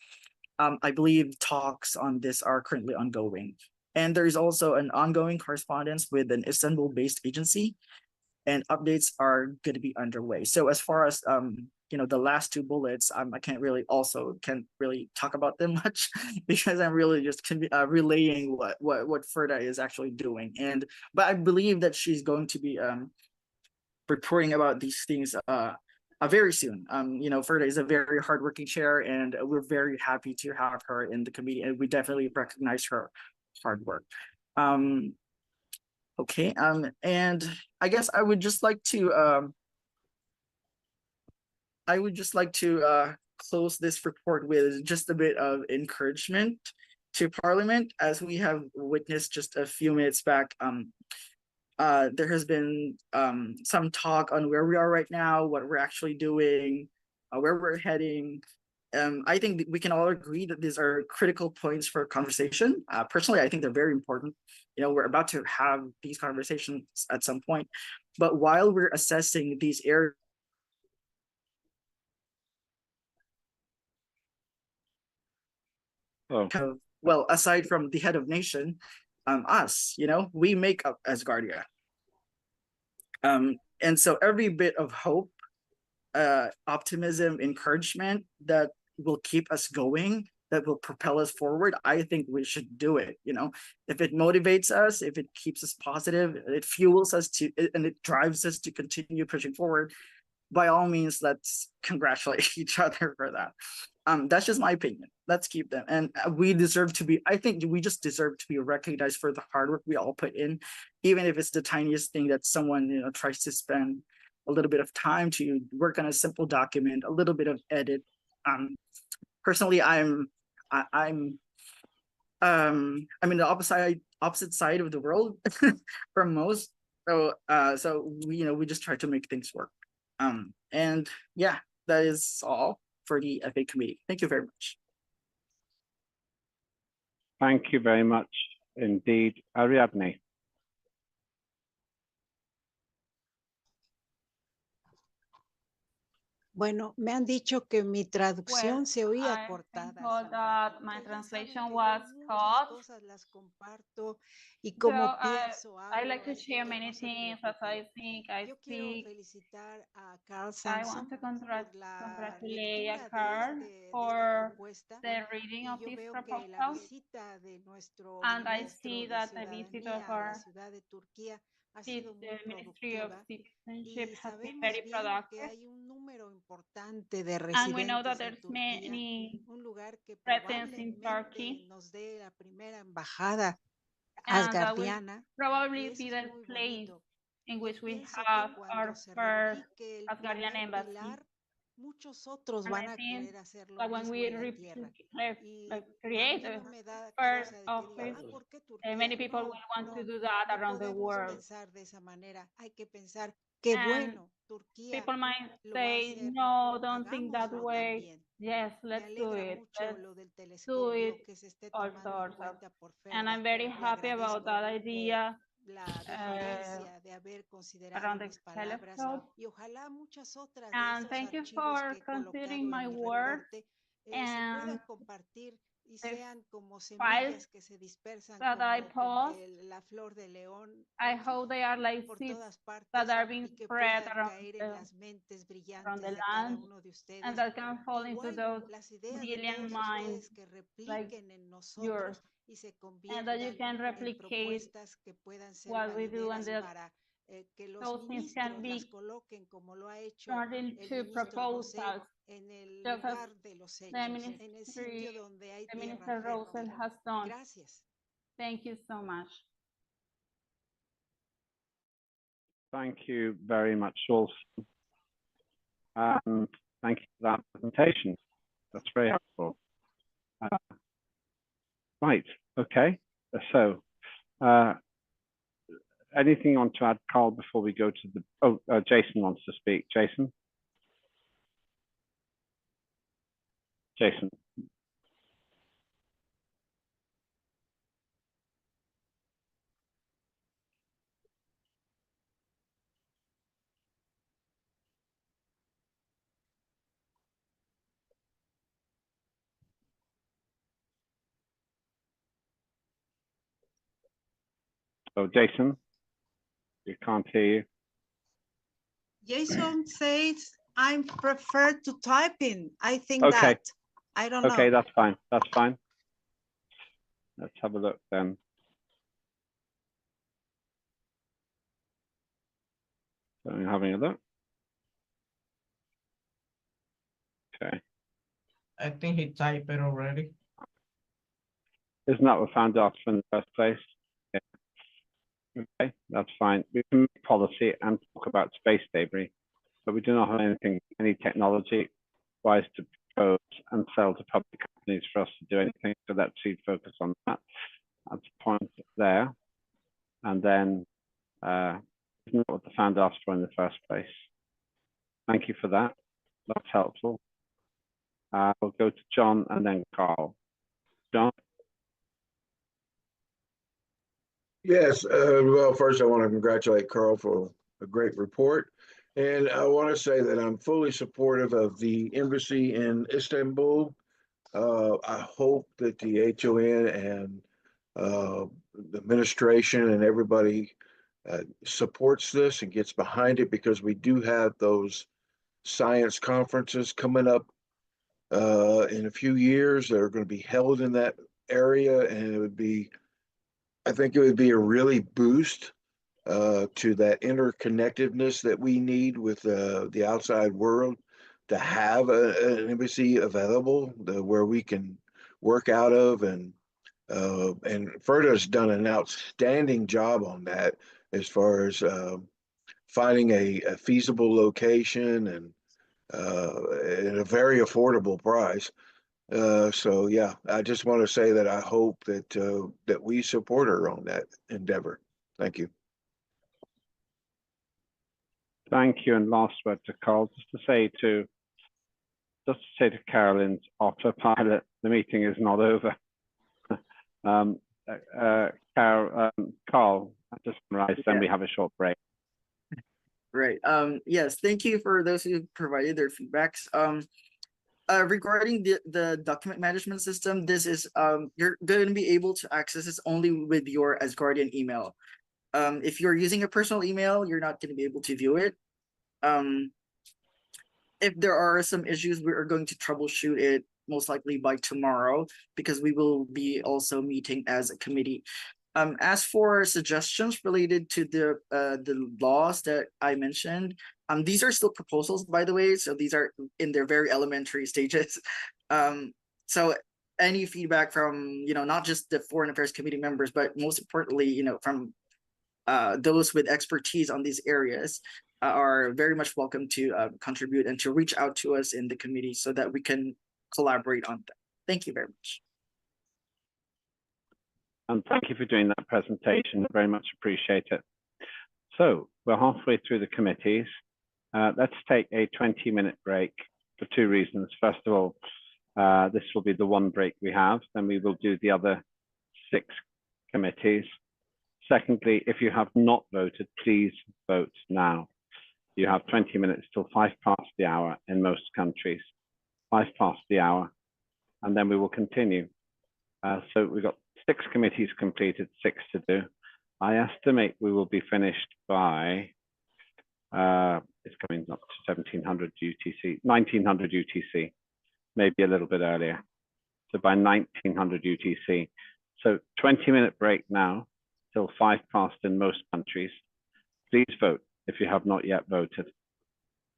I believe talks on this are currently ongoing. And there is also an ongoing correspondence with an Istanbul-based agency, and updates are going to be underway. So as far as the last two bullets, I can't really talk about them much because I'm really just relaying what Ferda is actually doing. But I believe that she's going to be reporting about these things very soon. Ferda is a very hardworking chair, and we're very happy to have her in the committee, and we definitely recognize her hard work. Okay, and I guess I would just like to close this report with just a bit of encouragement to Parliament, as we have witnessed just a few minutes back. There has been some talk on where we are right now, what we're actually doing, where we're heading. I think we can all agree that these are critical points for conversation. Personally, I think they're very important. We're about to have these conversations at some point, but while we're assessing these areas, well, aside from the head of nation, us, we make up Asgardia. And so every bit of hope, optimism, encouragement that will keep us going, that will propel us forward, I think we should do it. If it motivates us, if it keeps us positive, it fuels us and it drives us to continue pushing forward, by all means, let's congratulate each other for that. That's just my opinion. Let's keep them. And I think we just deserve to be recognized for the hard work we all put in, even if it's the tiniest thing that someone, tries to spend a little bit of time to work on a simple document, a little bit of edit. Personally, I'm in the opposite side of the world from most. So we just try to make things work. And yeah, that is all for the FA committee. Thank you very much. Thank you very much indeed, Ariadne. Bueno, me han dicho que mi traducción se oía I cortada. thought that my translation was cut. Cosas las comparto y So como pienso, I like to hablo, share many things as I think, I Yo quiero speak. felicitar a Carl I Sampson want to por la congratulate a lectura Carl de esta for propuesta the reading y of yo this veo que la proposal. visita de nuestro And I ministro see de that the visit of Ciudadanía a la our ciudad de Turquía ha sido muy the Ministry of productiva Citizenship y has been sabemos very bien que productive. hay un número importante de And we know that residentes en there's Turquía, many un lugar que presence in probablemente Turkey, nos dé la primera embajada and that will asgardiana probably y eso be es the muy place bonito. in Yo which we pienso que have cuando our se first replique el Asgardian primer embassy. pilar, muchos otros And I van a think querer hacer lo that when mismo we en la tierra. Y a create mí a no me da first cosa de que digan, office, ¿por qué Turquía? many people will No, want to no, do that no around the podemos world. pensar de esa manera. Hay que pensar Qué And bueno, Turquía people might lo va a say, hacer. no, don't think that Hagámoslo way. también. Yes, Me let's do alegra it. mucho Let's lo del do telescopio it que se esté also tomando en ourselves. cuenta por And Ferda. I'm very Le happy about agradezco that idea la deferencia de haber considerado around the mis palabras telescope. y ojalá muchas otras de And esos thank you archivos for que he considering colocado my en el words reporte se and puedan compartir y the sean como files semillas que se dispersan that I como post. la flor de león I hope they are like por seeds todas partes that are being y que spread puedan caer en las mentes around the brillantes de cada land uno de and ustedes. that can fall into Igual those las ideas de brilliant todos minds ustedes que like repliquen en yours, nosotros y se and that you conviertan can en replicate propuestas que puedan ser what we do, and valideras that para que los those things can ministros las be coloquen como lo ha hecho turned el into ministro José proposals, en el just as lugar de los the hechos, en el sitio donde hay tierra Minister Rosell fértil. has done. Gracias. Thank you so much. Thank you very much, also. Thank you for that presentation. That's very helpful. Right, okay. So, anything on to add, Carl, before we go to the... Jason wants to speak. Jason? Jason. Oh, Jason, we can't hear you. Jason says I prefer to type in. I think Okay. that. I don't know. Okay, that's fine. That's fine. Let's have a look then. So I'm having a look. Okay. I think he typed it already. Isn't that what we found out in the first place? Yeah. Okay, that's fine. We can make policy and talk about space debris, but we do not have any technology wise to propose and sell to public companies for us to do anything. So let's focus on that. That's the point there. And then isn't that what the founder asked for in the first place? Thank you for that. That's helpful. We'll go to John and then Carl. John? Yes, well, first I want to congratulate Carl for a great report. And I want to say that I'm fully supportive of the embassy in Istanbul. I hope that the HON and the administration and everybody supports this and gets behind it, because we do have those science conferences coming up in a few years that are going to be held in that area, and I think it would be a really boost to that interconnectedness that we need with the outside world, to have an embassy available where we can work out of. And Ferda's done an outstanding job on that as far as finding a feasible location and at a very affordable price. So yeah, I just want to say that I hope that we support her on that endeavor. Thank you. Thank you. And last word to Carl, just to say to Carolyn's autopilot, the meeting is not over. Carl, just summarize, then we have a short break. Right. Yes, thank you for those who provided their feedbacks. Regarding the document management system, this is you're going to be able to access this only with your Asgardian email. If you're using a personal email, you're not going to be able to view it. If there are some issues, we are going to troubleshoot it most likely by tomorrow, because we will be also meeting as a committee. As for suggestions related to the laws that I mentioned, these are still proposals, by the way, so these are in their very elementary stages. So any feedback from, not just the Foreign Affairs Committee members, but most importantly, from those with expertise on these areas are very much welcome to contribute and to reach out to us in the committee so that we can collaborate on that. Thank you very much. And thank you for doing that presentation. Very much appreciate it. So we're halfway through the committees. Let's take a 20-minute break for two reasons. First of all, this will be the one break we have, then we will do the other 6 committees. Secondly, if you have not voted, please vote now. You have 20 minutes till 5 past the hour in most countries, 5 past the hour, and then we will continue. So we've got 6 committees completed, 6 to do. I estimate we will be finished by, it's coming up to 1700 UTC, 1900 UTC, maybe a little bit earlier. So by 1900 UTC. So 20-minute break now till 5 past in most countries. Please vote if you have not yet voted.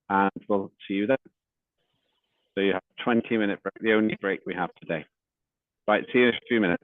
And we'll see you then. So you have a 20-minute break, the only break we have today. Right, see you in a few minutes.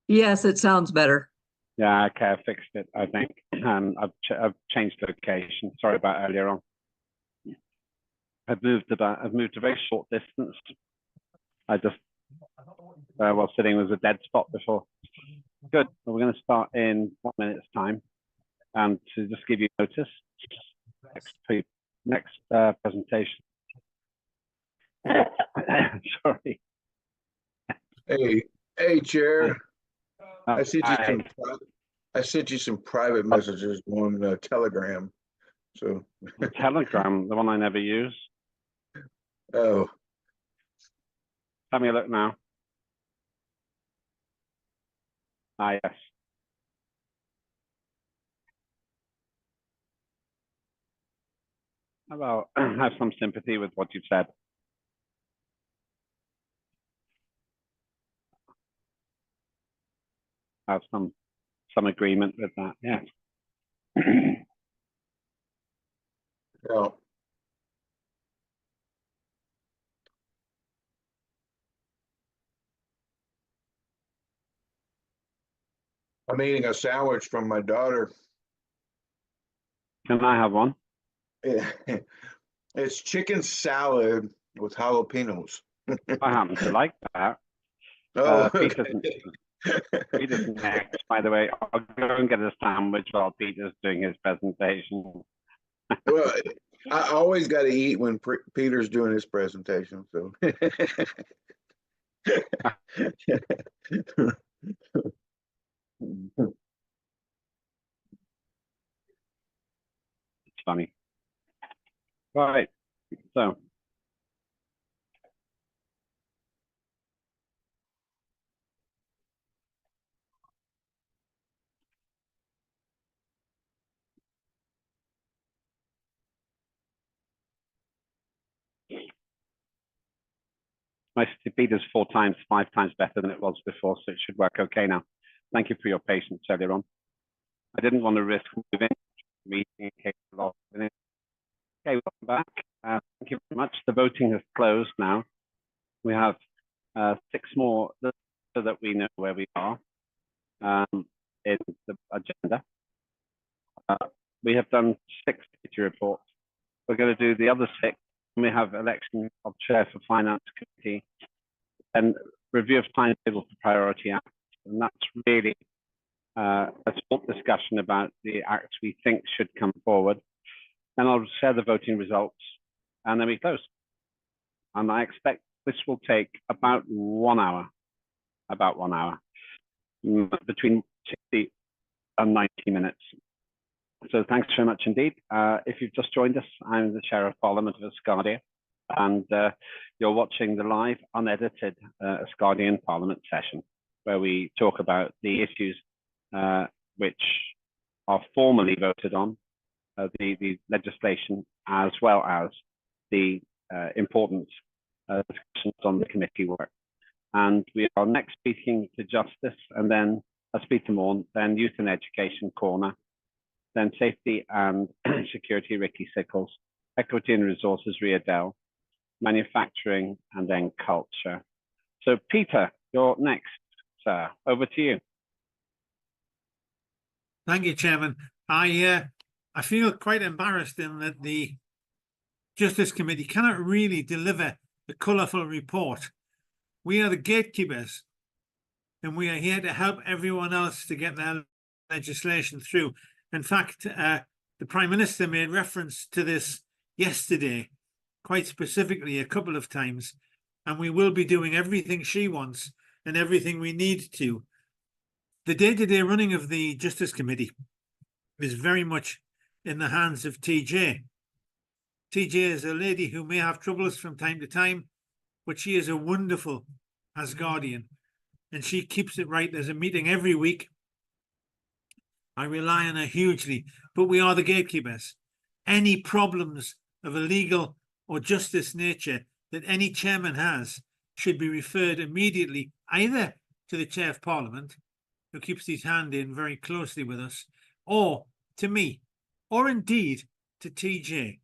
Yes, it sounds better. Yeah, okay, I fixed it, I think. I've changed location. Sorry about earlier on. I've moved a very short distance. I just while sitting was a dead spot before. Good. Well, we're going to start in 1 minute's time. And to just give you notice, next presentation. Sorry. Hey, Chair. I sent you some private messages on Telegram. So Telegram, the one I never use. Oh. Have me a look now. Ah, yes. Well, I have some sympathy with what you've said. I have some agreement with that, yeah. Yeah. I'm eating a sandwich from my daughter. Can I have one? It's chicken salad with jalapenos. I happen to like that. Oh, Pete doesn't next, by the way. I'll go and get a sandwich while Peter's doing his presentation. Well, I always got to eat when Peter's doing his presentation. So. It's funny. Right. So. My speed is 5 times better than it was before, so it should work okay now. Thank you for your patience earlier on. I didn't want to risk moving the meeting in case of lost minutes. Okay, welcome back. Thank you very much. The voting has closed now. We have 6 more so that we know where we are in the agenda. We have done 6 committee reports. We're going to do the other 6. We have election of chair for finance committee and review of timetable for priority acts. And that's really a short discussion about the acts we think should come forward. Then I'll share the voting results and then we close. And I expect this will take about 1 hour, between 60 and 90 minutes. So thanks very much indeed. If you've just joined us, I'm the Chair of Parliament of Asgardia, and you're watching the live, unedited Asgardian Parliament session, where we talk about the issues which are formally voted on, the legislation, as well as the important discussions on the committee work. And we are next speaking to Justice, and then Peter Morn, then Youth and Education Corner, then Safety and Security, Ricky Sickles, Equity and Resources, Ria Dell, Manufacturing, and then Culture. So Peter, you're next, sir. Over to you. Thank you, Chairman. I feel quite embarrassed in that the Justice Committee cannot really deliver a colourful report. We are the gatekeepers, and we are here to help everyone else to get their legislation through. In fact, the Prime Minister made reference to this yesterday, quite specifically a couple of times, and we will be doing everything she wants and everything we need to. The day-to-day running of the Justice Committee is very much in the hands of TJ. TJ is a lady who may have troubles from time to time, but she is a wonderful Asgardian, and she keeps it right. There's a meeting every week. I rely on her hugely, but we are the gatekeepers. Any problems of a legal or justice nature that any chairman has should be referred immediately either to the Chair of Parliament, who keeps his hand in very closely with us, or to me, or indeed to TJ.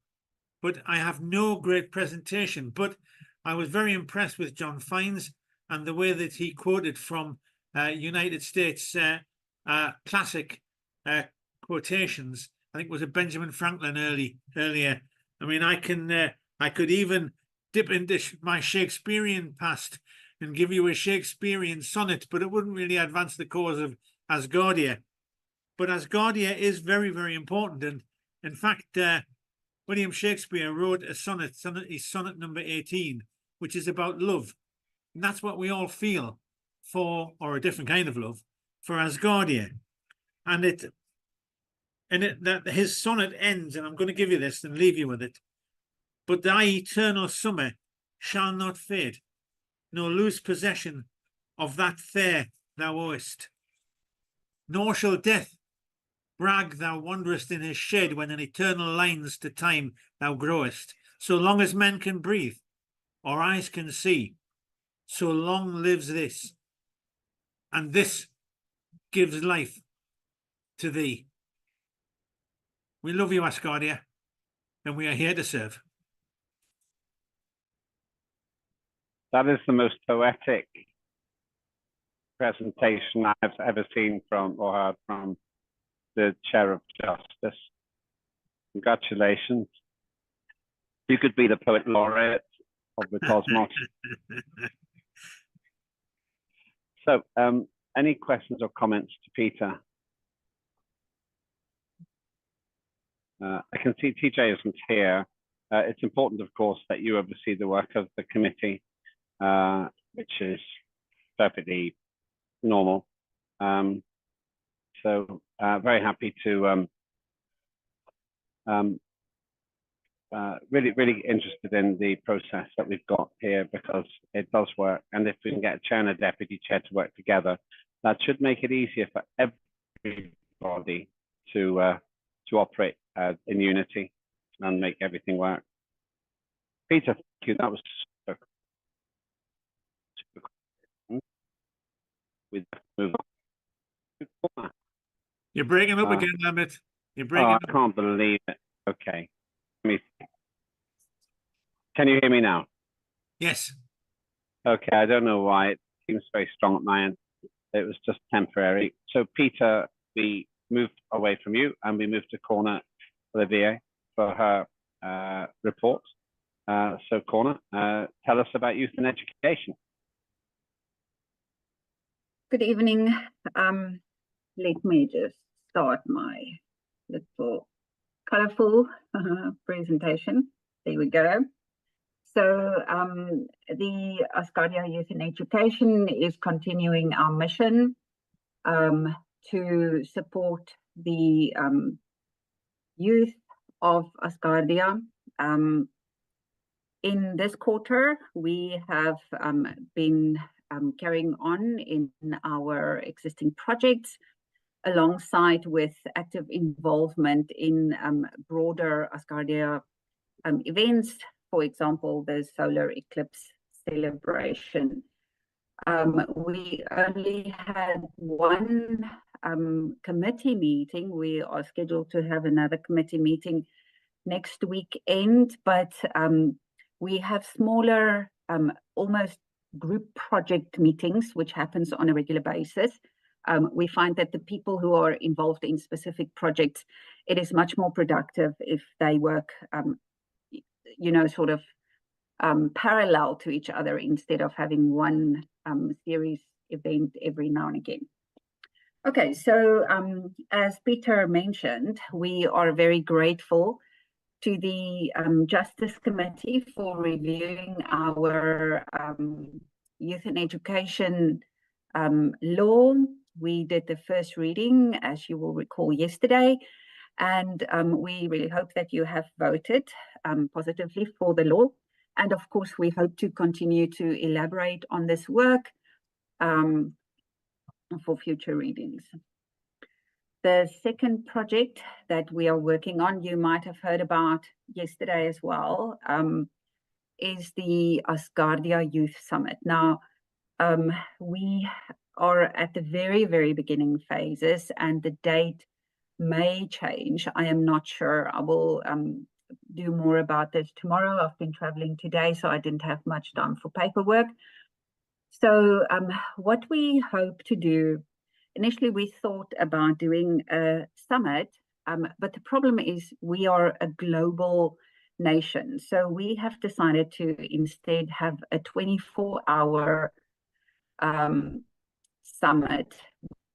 But I have no great presentation, but I was very impressed with John Fiennes and the way that he quoted from United States classic quotations. I think it was a Benjamin Franklin earlier. I mean, I could even dip into my Shakespearean past and give you a Shakespearean sonnet, but it wouldn't really advance the cause of Asgardia. But Asgardia is very, very important. And in fact, William Shakespeare wrote a sonnet, his sonnet number 18, which is about love. And that's what we all feel for, or a different kind of love, for Asgardia. And his sonnet ends, and I'm going to give you this and leave you with it. But thy eternal summer shall not fade, nor lose possession of that fair thou owest. Nor shall death brag thou wanderest in his shed, when in eternal lines to time thou growest. So long as men can breathe, or eyes can see, so long lives this, and this gives life to thee. We love you, Asgardia, and we are here to serve. That is the most poetic presentation I've ever seen from or heard from the Chair of Justice. Congratulations. You could be the poet laureate of the cosmos. So, any questions or comments to Peter? I can see TJ isn't here. It's important, of course, that you oversee the work of the committee, which is perfectly normal. So very happy to really interested in the process that we've got here, because it does work. And if we can get a chair and a deputy chair to work together, that should make it easier for everybody to operate in unity and make everything work. Peter, thank you. That was super cool. With move on. You're breaking up again, Lambert. You're breaking up. I can't believe it. Okay. Can you hear me now? Yes. Okay, I don't know why. It seems very strong at my end. It was just temporary. So, Peter, we moved away from you and we moved to Corna Olivier for her report. So, Corna, tell us about youth and education. Good evening. Let me just start my little colorful presentation. There we go. So the Asgardia Youth in Education is continuing our mission to support the youth of Asgardia. In this quarter, we have been carrying on in our existing projects, alongside with active involvement in broader Asgardia events, for example, the solar eclipse celebration. We only had one committee meeting. We are scheduled to have another committee meeting next weekend, but we have smaller, almost group project meetings, which happens on a regular basis. We find that the people who are involved in specific projects, it is much more productive if they work, sort of parallel to each other, instead of having one series event every now and again. Okay, so as Peter mentioned, we are very grateful to the Justice Committee for reviewing our youth and education law. We did the first reading, as you will recall, yesterday, and we really hope that you have voted positively for the law. And of course, we hope to continue to elaborate on this work for future readings. The second project that we are working on, you might have heard about yesterday as well, is the Asgardia Youth Summit. Now, we are at the very, very beginning phases, and the date may change. I am not sure. I will do more about this tomorrow. I've been traveling today, so I didn't have much time for paperwork. So what we hope to do, initially we thought about doing a summit, but the problem is we are a global nation. So we have decided to instead have a 24-hour summit,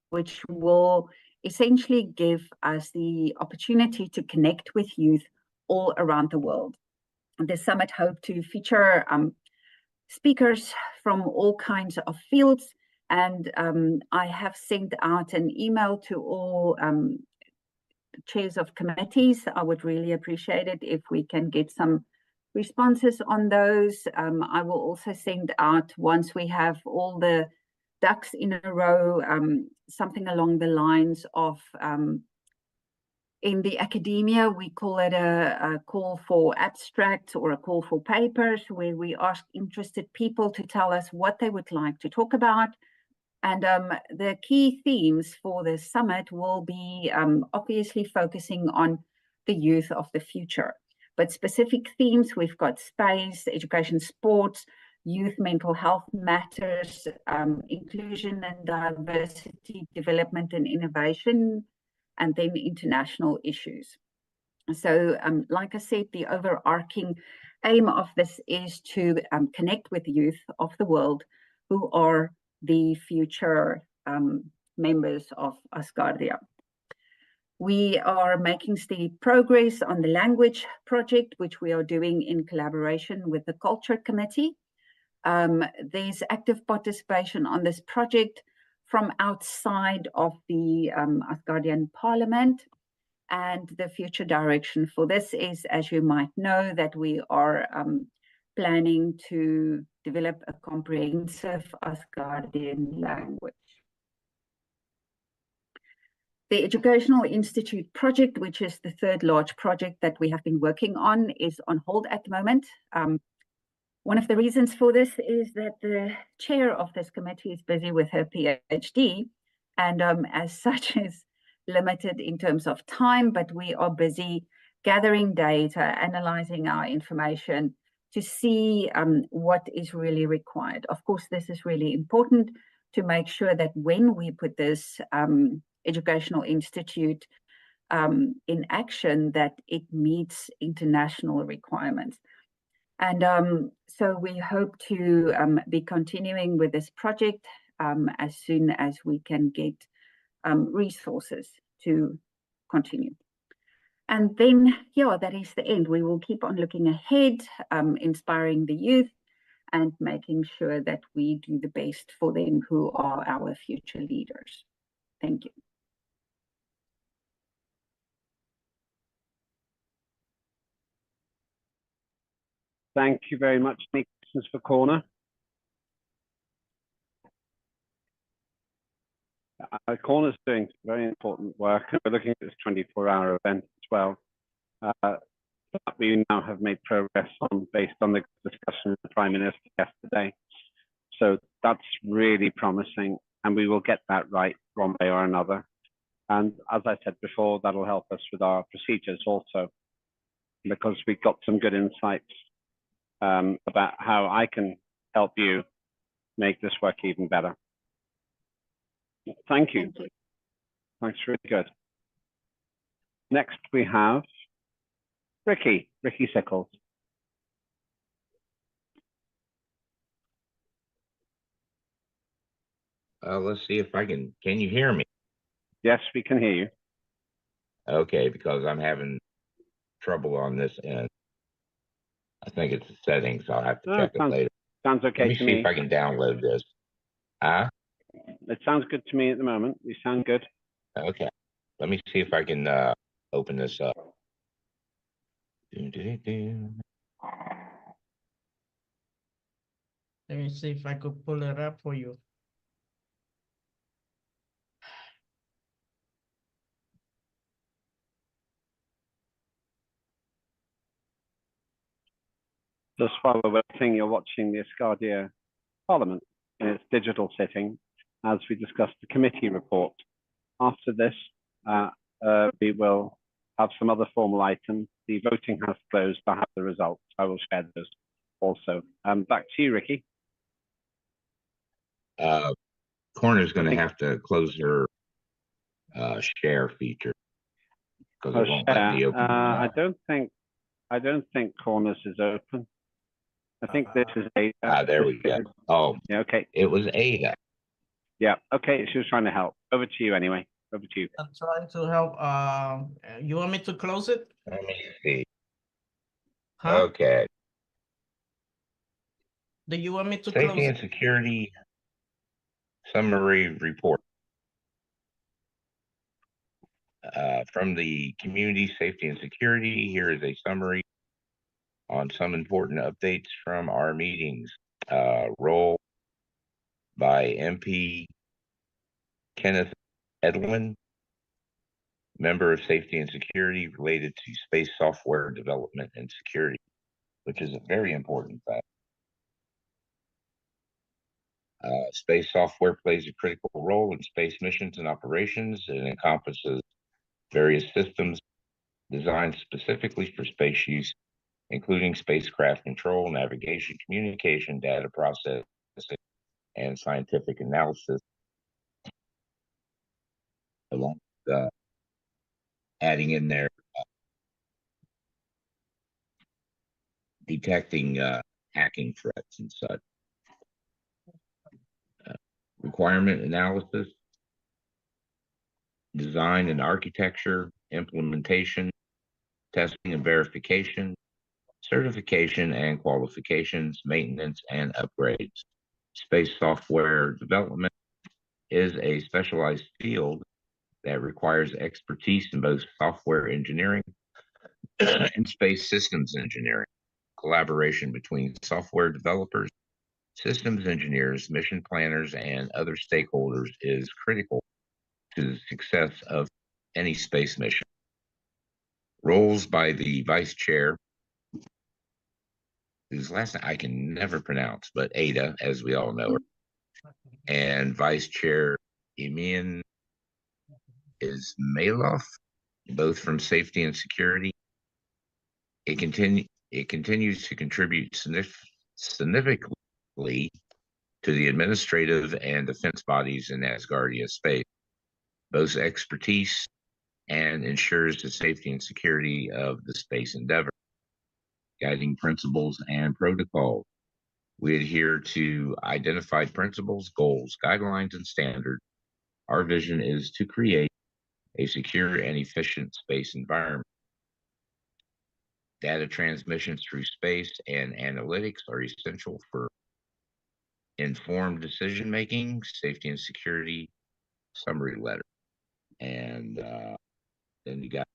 which will essentially give us the opportunity to connect with youth all around the world. The summit hopes to feature speakers from all kinds of fields, and I have sent out an email to all chairs of committees. I would really appreciate it if we can get some responses on those. I will also send out, once we have all the ducks in a row, something along the lines of in the academia, we call it a call for abstracts or a call for papers, where we ask interested people to tell us what they would like to talk about. And the key themes for the summit will be obviously focusing on the youth of the future. But specific themes, we've got space, education, sports, youth mental health matters, inclusion and diversity, development and innovation, and then international issues. So like I said, the overarching aim of this is to connect with the youth of the world who are the future members of Asgardia. We are making steady progress on the language project, which we are doing in collaboration with the Culture Committee. There's active participation on this project from outside of the Asgardian Parliament. And the future direction for this is, as you might know, that we are planning to develop a comprehensive Asgardian language. The Educational Institute project, which is the third large project that we have been working on, is on hold at the moment. One of the reasons for this is that the chair of this committee is busy with her PhD, and as such is limited in terms of time, but we are busy gathering data, analyzing our information to see what is really required. Of course, this is really important to make sure that when we put this Educational Institute in action, that it meets international requirements. And so we hope to be continuing with this project as soon as we can get resources to continue. And then, yeah, that is the end. We will keep on looking ahead, inspiring the youth and making sure that we do the best for them who are our future leaders. Thank you. Thank you very much, Any questions for Corner? Corner's doing very important work. We're looking at this 24-hour event as well. That we now have made progress on based on the discussion with the Prime Minister yesterday. So that's really promising, and we will get that right one way or another. And as I said before, that'll help us with our procedures also, because we've got some good insights about how I can help you make this work even better. Thank you. Thank you. That's really good. Next, we have Ricky Sickles. Let's see if I can you hear me? Yes, we can hear you. Okay, because I'm having trouble on this end. I think it's the settings. I'll have to check it later. Sounds okay Let me to see me. if I can download this. It sounds good to me at the moment. You sound good. Okay. Let me see if I can open this up. Let me see if I could pull it up for you. Just while we're waiting, you're watching the Asgardia Parliament in its digital sitting as we discuss the committee report. After this, we will have some other formal items. The voting has closed. I have the results. I will share those also. Back to you, Ricky. Corner's going to have to close her share feature because it won't let me open. I don't think Corners is open. I think this is Ada. There we go. Oh, yeah, okay. It was Ada. Yeah, okay. She was trying to help. Over to you anyway. Over to you. I'm trying to help. You want me to close it? Let me see. Huh? Okay. Do you want me to Safety close and it? Security Summary Report. From the Community Safety and Security, here is a summary on some important updates from our meetings. Roll by MP Kenneth Edwin, member of Safety and Security related to space software development and security, which is a very important fact. Space software plays a critical role in space missions and operations. It encompasses various systems designed specifically for space use, including spacecraft control, navigation, communication, data processing, and scientific analysis, along with adding in there detecting hacking threats and such. Requirement analysis, design and architecture, implementation, testing and verification, certification and qualifications, maintenance and upgrades. Space software development is a specialized field that requires expertise in both software engineering and space systems engineering. Collaboration between software developers, systems engineers, mission planners, and other stakeholders is critical to the success of any space mission. Roles by the vice chair, whose last name I can never pronounce, but Ada, as we all know her, and vice chair Emin Ismailov, both from Safety and Security. It continues to contribute significantly to the administrative and defense bodies in Asgardia space, both expertise and ensures the safety and security of the space endeavor. Guiding principles and protocols. We adhere to identified principles, goals, guidelines, and standards. Our vision is to create a secure and efficient space environment. Data transmissions through space and analytics are essential for informed decision making. Safety and security summary letter. And then you got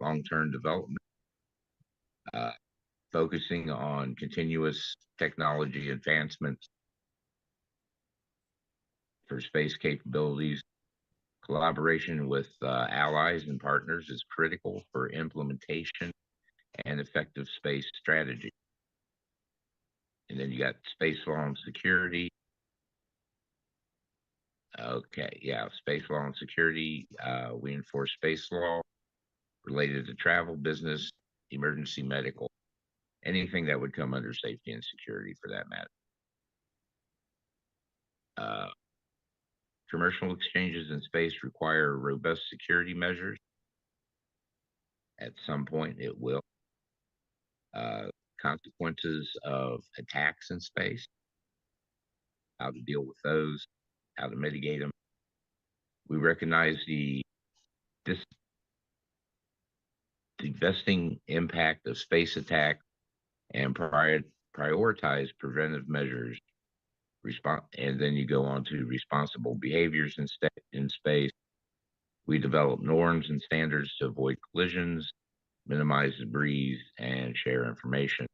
long-term development, focusing on continuous technology advancements for space capabilities. Collaboration with allies and partners is critical for implementation and effective space strategy. And then you got space law and security. Okay, yeah, space law and security. We enforce space law related to travel, business, emergency medical, anything that would come under safety and security for that matter. Commercial exchanges in space require robust security measures. At some point, it will. Consequences of attacks in space, how to deal with those, how to mitigate them. We recognize the divesting impact of space attack and prioritize preventive measures. And then you go on to responsible behaviors in space. We develop norms and standards to avoid collisions, minimize debris, and share information.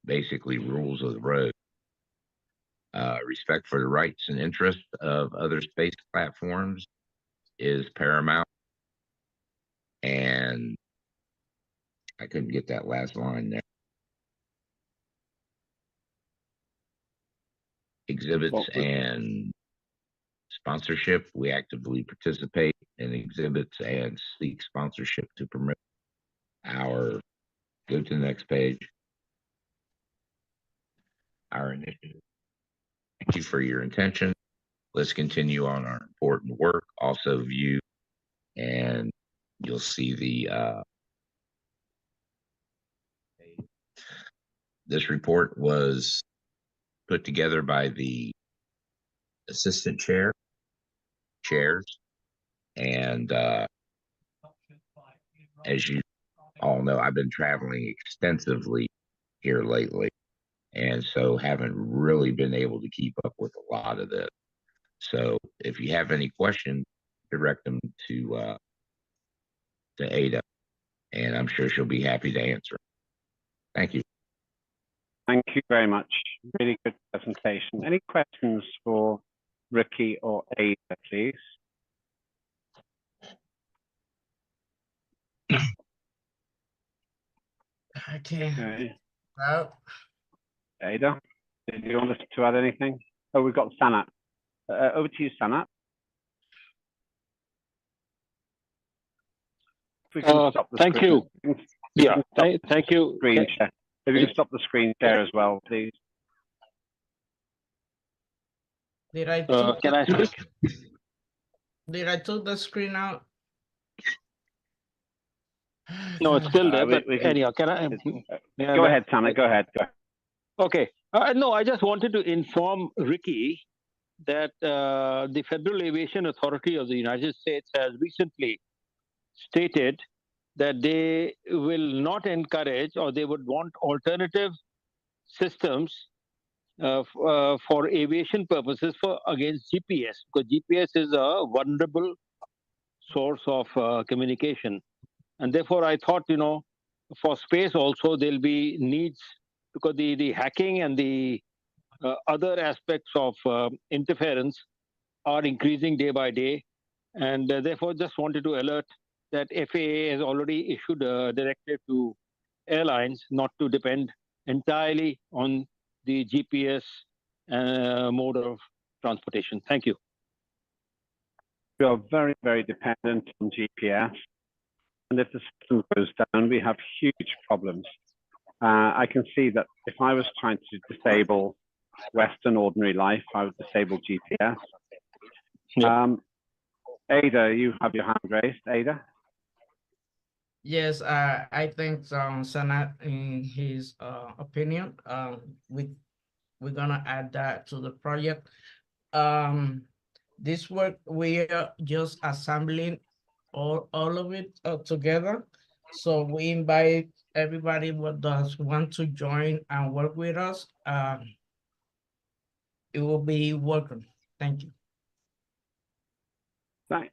Basically, rules of the road. Respect for the rights and interests of other space platforms is paramount. And I couldn't get that last line there. Exhibits and sponsorship. We actively participate in exhibits and seek sponsorship to promote our, go to the next page, our initiative. Thank you for your attention. let's continue on our important work. Also view, and you'll see the this report was put together by the assistant chairs, and as you all know, I've been traveling extensively here lately, and so haven't really been able to keep up with a lot of this. So if you have any questions, direct them to Ada, and I'm sure she'll be happy to answer. Thank you. Thank you very much. Really good presentation. Any questions for Ricky or Ada, please? Okay. Well, Ada, did you want us to add anything? Oh, we've got Sanat. Over to you, Sanat. If we can stop the Thank screen. you. Yeah, thank you. Screen share. If you can stop the screen share as well, please. did I Can I speak? Did I took the screen out? No, it's still there, but we can, anyhow, can I? Go ahead, Sanat, go ahead. Okay. No, I just wanted to inform Ricky that the Federal Aviation Authority of the United States has recently stated that they will not encourage, or they would want alternative systems for aviation purposes against GPS, because GPS is a vulnerable source of communication. And therefore, I thought, for space also, there'll be needs, because the hacking and the other aspects of interference are increasing day by day. And therefore, just wanted to alert that FAA has already issued a directive to airlines not to depend entirely on the GPS mode of transportation. Thank you. We are very, very dependent on GPS. And if the system goes down, we have huge problems. I can see that if I was trying to disable Western ordinary life, I would disable GPS. Yep. Ada, you have your hand raised. Ada? Yes, I think Sanat, in his opinion, we're gonna add that to the project. This work, we are just assembling all of it together. So we invite everybody who does want to join and work with us. It will be welcome. Thank you. Right.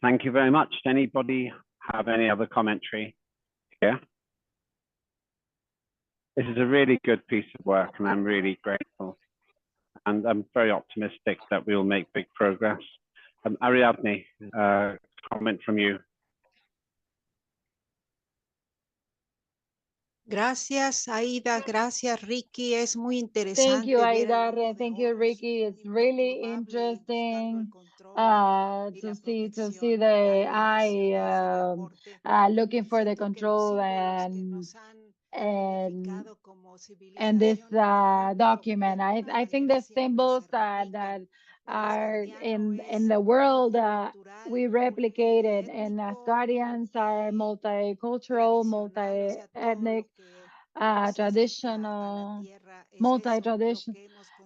Thank you very much. Anybody have any other commentary here? This is a really good piece of work, and I'm really grateful. And I'm very optimistic that we'll make big progress. Ariadne, comment from you. Gracias, Aida. Gracias, Ricky. Es muy interesante. Thank you, Aida. Thank you, Ricky. It's really interesting to see the AI looking for the control and this document. I think the symbols that are in the world we replicated, and Asgardians are multicultural, multi-ethnic, traditional, multi-tradition.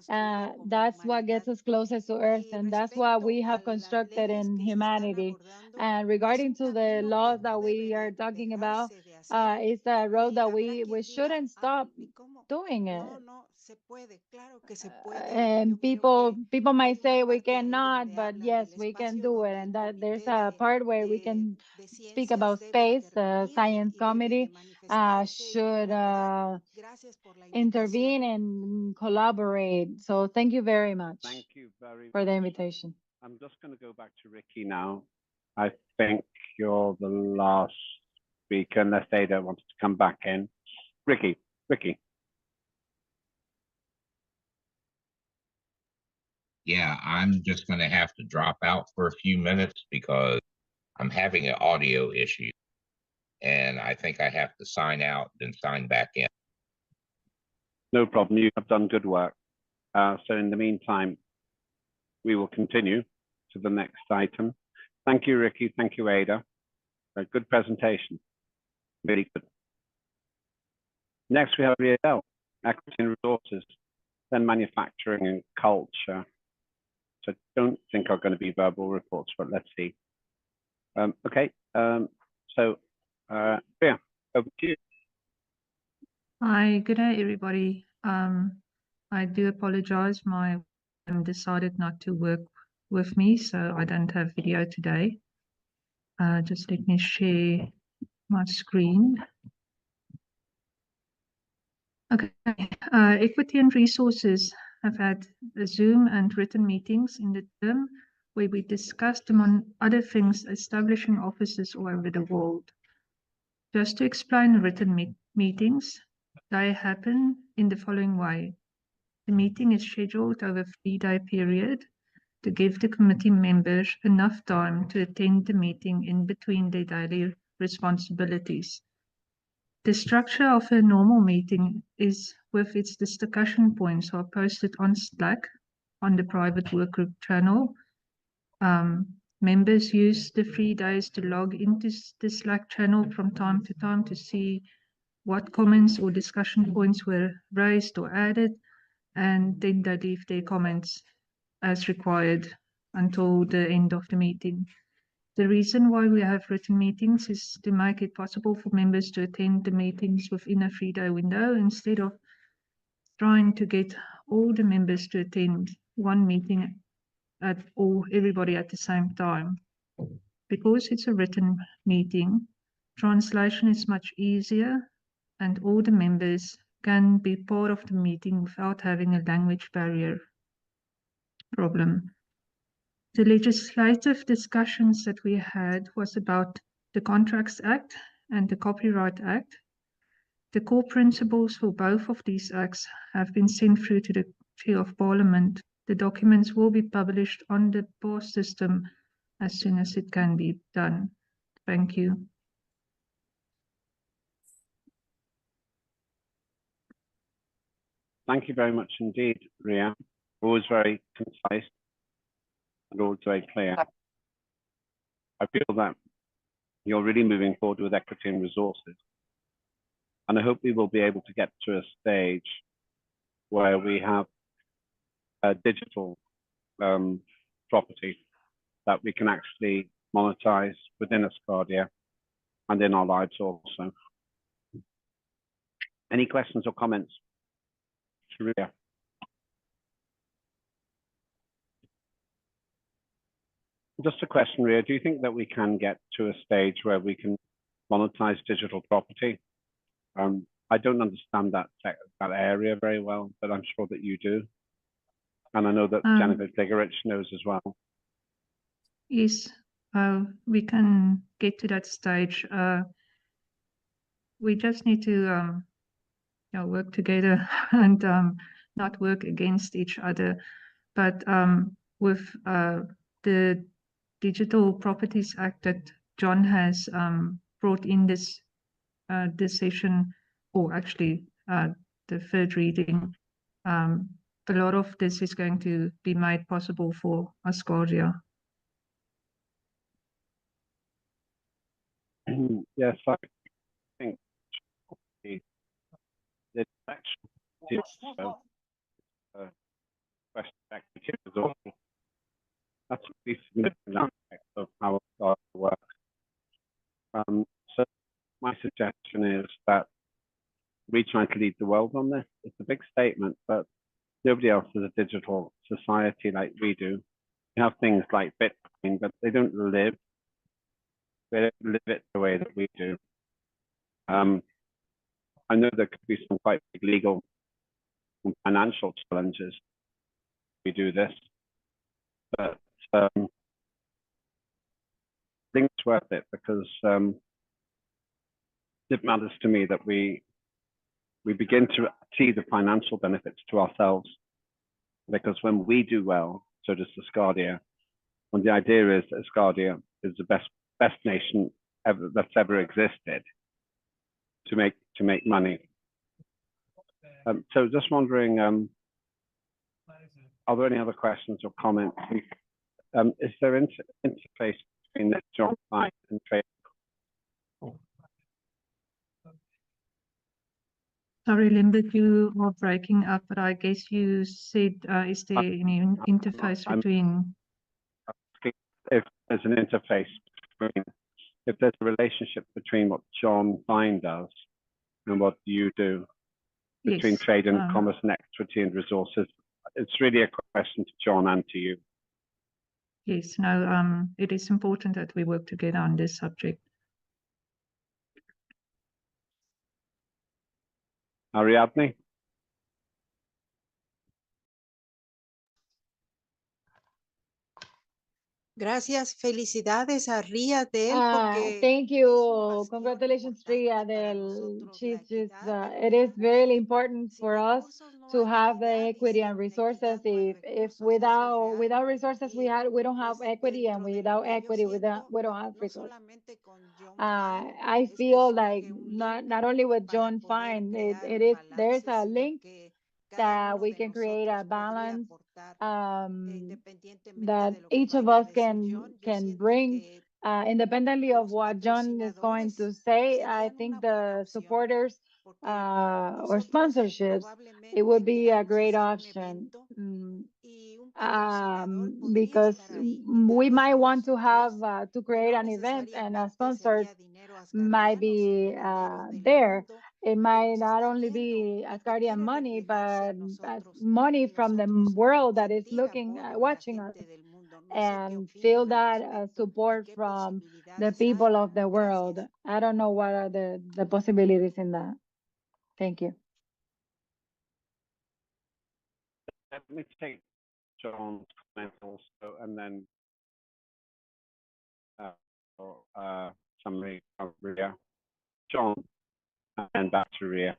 That's what gets us closest to Earth, and that's what we have constructed in humanity. And regarding to the laws that we are talking about, it's a road that we shouldn't stop doing it. And people might say we cannot, but yes, we can do it. And that there's a part where we can speak about space. The science committee should intervene and collaborate. So thank you very much. Thank you very for the much. invitation. I'm just going to go back to Ricky now. I think you're the last speaker, unless Ada wants to come back in. Ricky. Yeah, I'm just going to have to drop out for a few minutes because I'm having an audio issue, and I think I have to sign out and sign back in. No problem. You have done good work. So in the meantime, we will continue to the next item. Thank you, Ricky. Thank you, Ada. A good presentation. Really good. Next, we have Riel, Equity and Resources, then Manufacturing and Culture. So I don't think are going to be verbal reports, but let's see. Okay, so Ria, over to you. Hi, good day, everybody. I do apologize. My decided not to work with me, so I don't have video today. Just let me share my screen. Okay, Equity and Resources have had Zoom and written meetings in the term where we discussed, among other things, establishing offices all over the world. Just to explain the written meetings, they happen in the following way. The meeting is scheduled over a 3-day period to give the committee members enough time to attend the meeting in between their daily responsibilities. The structure of a normal meeting is with its discussion points are posted on Slack on the private workgroup channel. Members use the 3 days to log into the Slack channel from time to time to see what comments or discussion points were raised or added, and then they leave their comments as required until the end of the meeting. The reason why we have written meetings is to make it possible for members to attend the meetings within a 3-day window instead of trying to get all the members to attend one meeting or everybody at the same time. Because it's a written meeting, translation is much easier and all the members can be part of the meeting without having a language barrier problem. The legislative discussions that we had was about the Contracts Act and the Copyright Act. The core principles for both of these acts have been sent through to the Chair of Parliament. The documents will be published on the PASS system as soon as it can be done. Thank you. Thank you very much indeed, Ria. Always very concise and always very clear. I feel that you're really moving forward with equity and resources. And I hope we will be able to get to a stage where we have a digital property that we can actually monetize within Asgardia and in our lives also. Any questions or comments? Sharia. Just a question, Ria. Do you think that we can get to a stage where we can monetize digital property? I don't understand that area very well, but I'm sure that you do. And I know that Jennifer Digerich knows as well. Yes, we can get to that stage. We just need to work together and not work against each other. But with the Digital Properties Act that John has brought in this session, or actually the third reading, a lot of this is going to be made possible for Asgardia. Yes, I think the actual question equity resources. That's a pretty significant aspect of how it works. So my suggestion is that we try to lead the world on this. It's a big statement, but nobody else has a digital society like we do. You have things like Bitcoin, but they don't live it the way that we do. I know there could be some quite big legal and financial challenges if we do this, but I think it's worth it because it matters to me that we begin to see the financial benefits to ourselves, because when we do well, so does Asgardia. And the idea is that Asgardia is the best nation that's ever existed to make money. So just wondering, are there any other questions or comments? Is there interface between the John Fine and trade? Sorry, Linda, you are breaking up, but I guess you said, is there any interface between? If there's an interface between, if there's a relationship between what John Fine does and what you do, between Yes, trade and commerce and equity and resources, it's really a question to John and to you. yes, no, it is important that we work together on this subject. Ariadne? Gracias, felicidades a Ria de él porque Thank you. Congratulations, Ria. It is very important for us to have the equity and resources. If without resources we don't have equity, and without equity we don't have resources. I feel like not only with John Fine, there's a link that we can create a balance that each of us can bring independently of what John is going to say. I think the supporters or sponsorships, it would be a great option. Because we might want to have to create an event, and a sponsor might be there. It might not only be Asgardian money, but money from the world that is watching us, and feel that support from the people of the world. I don't know what are the possibilities in that. Thank you. Let me take John's comment also, and then somebody, Ria. John, and back to Ria.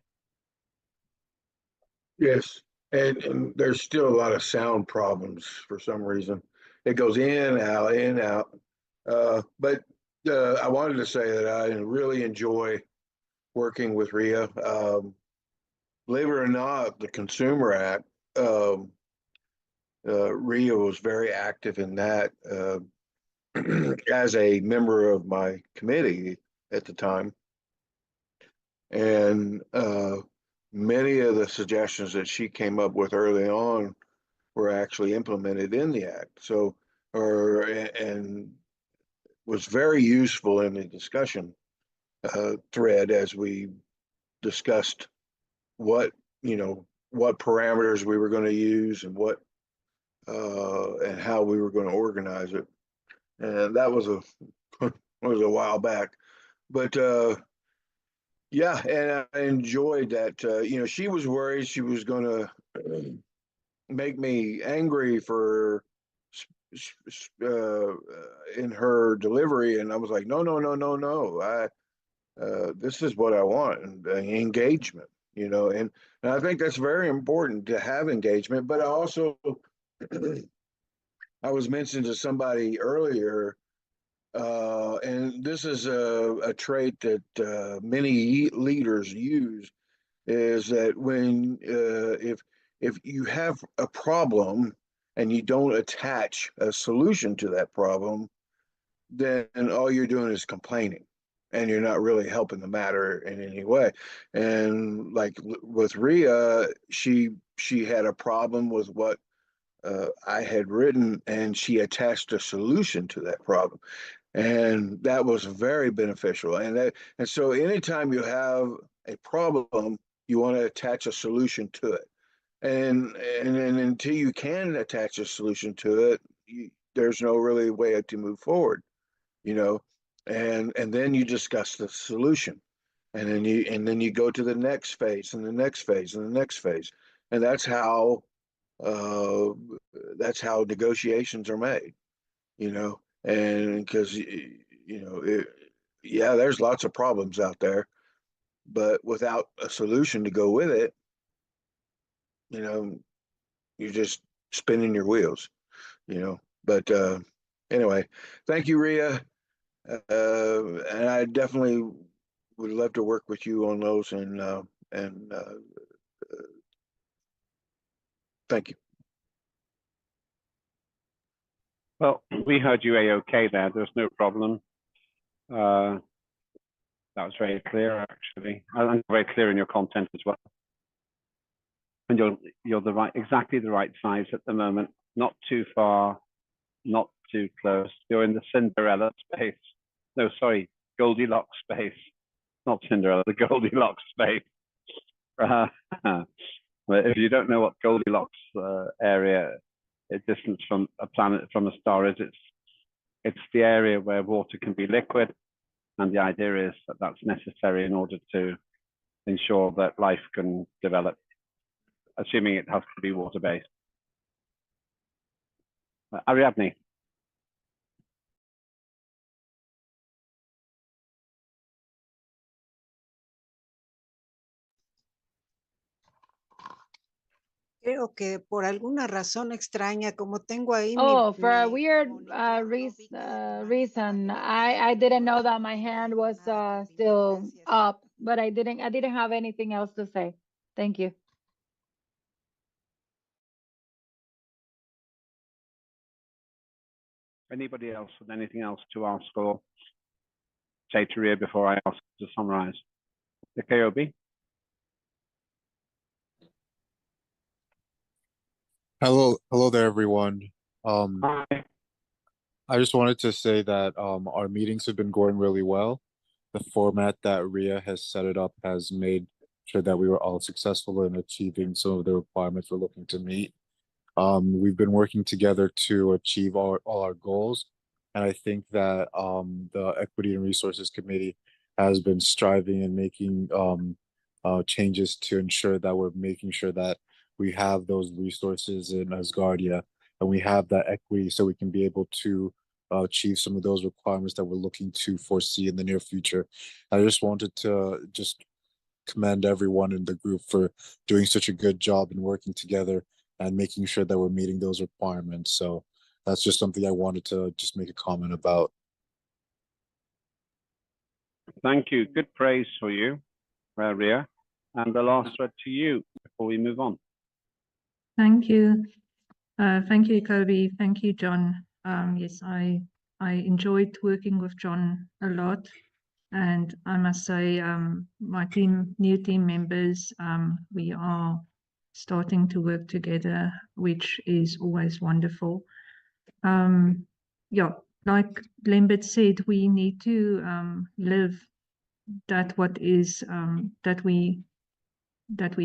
Yes, and there's still a lot of sound problems for some reason. It goes in, out, in, out. But I wanted to say that I really enjoy working with Ria. Believe it or not, the Consumer Act, Ria was very active in that as a member of my committee at the time. And many of the suggestions that she came up with early on were actually implemented in the act. So, and was very useful in the discussion thread as we discussed what parameters we were going to use and what and how we were going to organize it. And that was a was a while back, but yeah, and I enjoyed that. She was worried she was going to make me angry for in her delivery, and I was like, no. This is what I want, and engagement. And I think that's very important to have engagement. But I also, I was mentioned to somebody earlier, and this is a trait that many leaders use, is that when if you have a problem and you don't attach a solution to that problem, then all you're doing is complaining, and you're not really helping the matter in any way. And like with Ria, she had a problem with what I had written, and she attached a solution to that problem, and that was very beneficial. And so anytime you have a problem, you want to attach a solution to it, and until you can attach a solution to it, there's no really way to move forward. And then you discuss the solution, and then you go to the next phase, and the next phase, and the next phase, and that's how negotiations are made. And because yeah, there's lots of problems out there, but without a solution to go with it, you're just spinning your wheels. But anyway, thank you, Ria. And I definitely would love to work with you on those, and thank you. Well, we heard you A-OK there. There's no problem. That was very clear, actually, and very clear in your content as well. And you're exactly the right size at the moment. Not too far, not too close. You're in the Cinderella space. No, sorry, Goldilocks space. Not Cinderella, the Goldilocks space. If you don't know what Goldilocks area, distance from a planet, from a star is, it's the area where water can be liquid, and the idea is that that's necessary in order to ensure that life can develop, assuming it has to be water-based. Ariadne. Creo que por alguna razón extraña, como tengo ahí Oh, for a weird reason, I didn't know that my hand was still up, but I didn't have anything else to say. Thank you. Anybody else with anything else to ask or say to Ria before I ask to summarize? The KOB? Hello there, everyone. Hi. I just wanted to say that our meetings have been going really well. The format that Ria has set it up has made sure that we were all successful in achieving some of the requirements we're looking to meet. We've been working together to achieve all our goals, and I think that the Equity and Resources Committee has been striving and making changes to ensure that we're making sure that we have those resources in Asgardia and we have that equity so we can be able to achieve some of those requirements that we're looking to foresee in the near future. I just wanted to commend everyone in the group for doing such a good job and working together and making sure that we're meeting those requirements. So that's just something I wanted to just make a comment about. Thank you. Good praise for you, Ria. And the last word to you before we move on. Thank you. Thank you, Kobe. Thank you, John. Yes, I enjoyed working with John a lot. And I must say, my new team members, we are starting to work together, which is always wonderful. Yeah, like Lambert said, we need to live that what is that we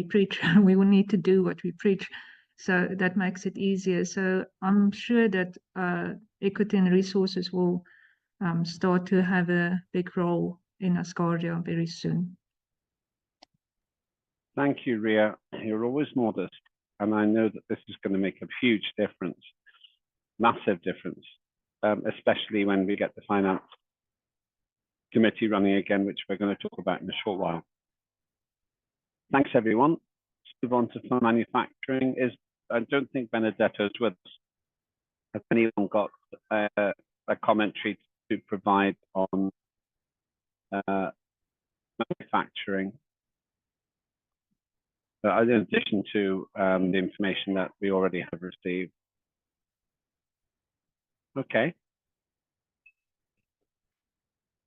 preach. We will need to do what we preach, so that makes it easier. So I'm sure that Equity and Resources will start to have a big role in Asgardia very soon. Thank you, Ria. You're always modest, and I know that this is going to make a huge difference, massive difference, especially when we get the Finance Committee running again, which we're going to talk about in a short while. Thanks, everyone. Let's move on to fund manufacturing. I don't think Benedetto's with us. Has anyone got a commentary to provide on manufacturing? In addition to the information that we already have received. Okay.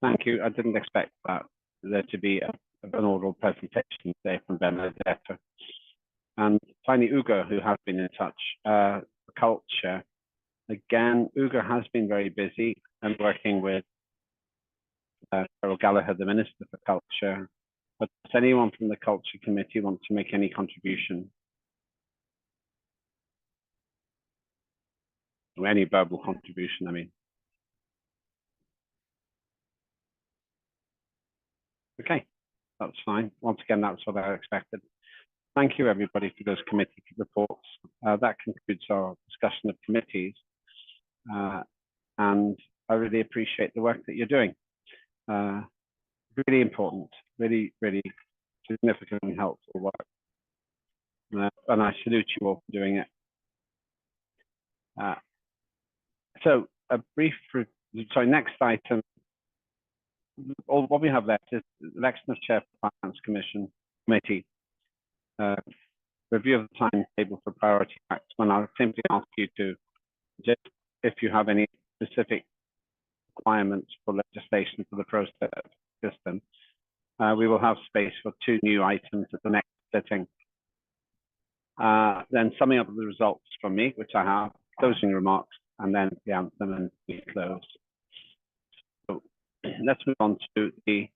Thank you. I didn't expect there to be an oral presentation today from Benedetto. And finally, Ugo, who has been in touch, culture. Again, Ugo has been very busy and working with Carol Gallagher, the Minister for Culture. But does anyone from the Culture Committee want to make any contribution? Or any verbal contribution, I mean. Okay, that's fine. Once again, that's what I expected. Thank you, everybody, for those committee reports. That concludes our discussion of committees. And I really appreciate the work that you're doing. Really important, really, really significant and helpful work. And I salute you all for doing it. So a brief, next item. All what we have left is election of Chair for Finance Committee, review of the timetable for priority acts. When I'll simply ask you to just, if you have any specific requirements for legislation for the process system. We will have space for 2 new items at the next sitting. Then summing up the results from me, which I have, closing remarks, and then the anthem, and we close. So let's move on to the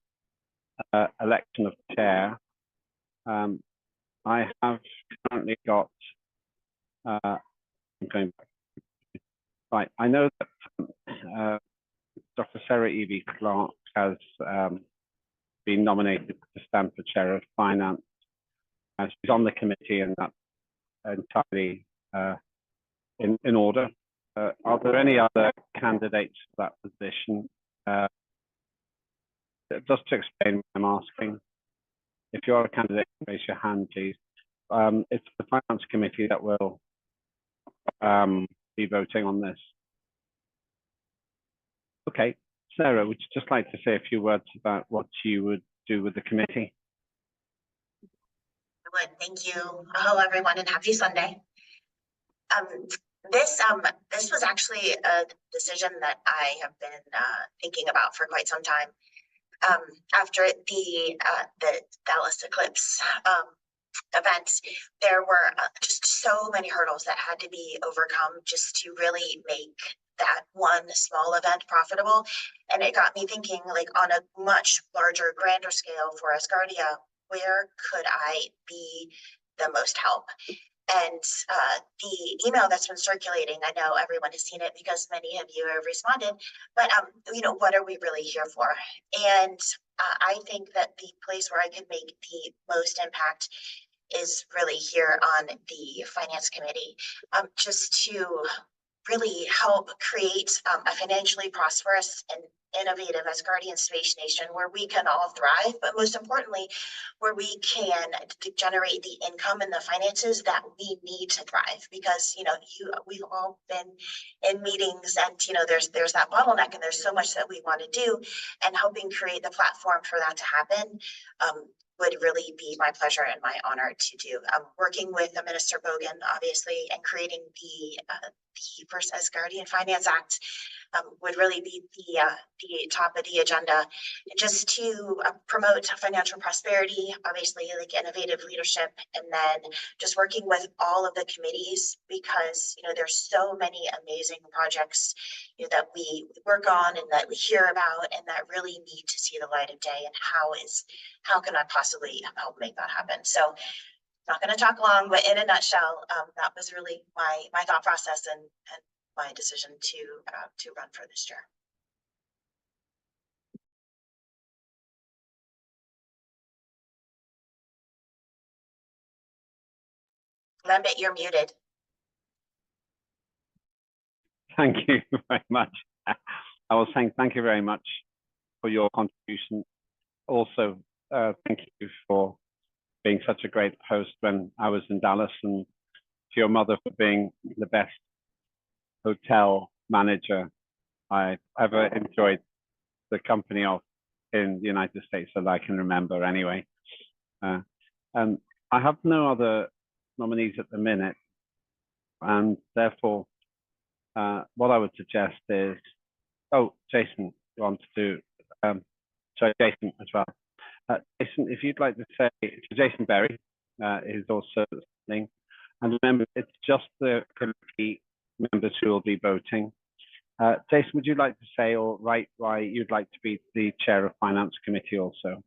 election of chair. I have currently got, I'm going back. Right, I know that Dr. Sarah Evie Clark has been nominated to stand for chair of finance. She's on the committee, and that's entirely in order. Are there any other candidates for that position? Just to explain what I'm asking, if you're a candidate, raise your hand, please. It's the finance committee that will be voting on this. Okay, Sarah, would you just like to say a few words about what you would do with the committee? I would. Thank you. Hello, everyone, and happy Sunday. This was actually a decision that I have been thinking about for quite some time. After the Dallas eclipse event, there were just so many hurdles that had to be overcome just to really make that one small event profitable. And it got me thinking, like, on a much larger, grander scale for Asgardia, where could I be the most help? And the email that's been circulating, I know everyone has seen it because many of you have responded, but what are we really here for? And I think that the place where I could make the most impact is really here on the finance committee, just to really help create a financially prosperous and innovative Asgardian space nation where we can all thrive, but most importantly, where we can generate the income and the finances that we need to thrive. Because we've all been in meetings, and there's that bottleneck, and there's so much that we want to do, and helping create the platform for that to happen would really be my pleasure and my honor to do. Working with Minister Bogan, obviously, and creating the first Asgardian Finance Act would really be the top of the agenda, and just to promote financial prosperity, obviously, like innovative leadership, and then just working with all of the committees, because there's so many amazing projects that we work on and that we hear about and that really need to see the light of day. And how can I possibly help make that happen? So, not going to talk long, but in a nutshell, that was really my thought process and my decision to run for this chair. Lambert, you're muted. Thank you very much. I was saying thank you very much for your contribution. Also, thank you for being such a great host when I was in Dallas, and to your mother for being the best hotel manager I ever enjoyed the company of in the United States that I can remember anyway. And I have no other nominees at the minute, and therefore what I would suggest is, Jason wants to, sorry, Jason as well. Jason, if you'd like to say, Jason Berry is also listening, and remember, it's just the committee members who will be voting. Jason, would you like to say or write why you'd like to be the chair of Finance Committee also?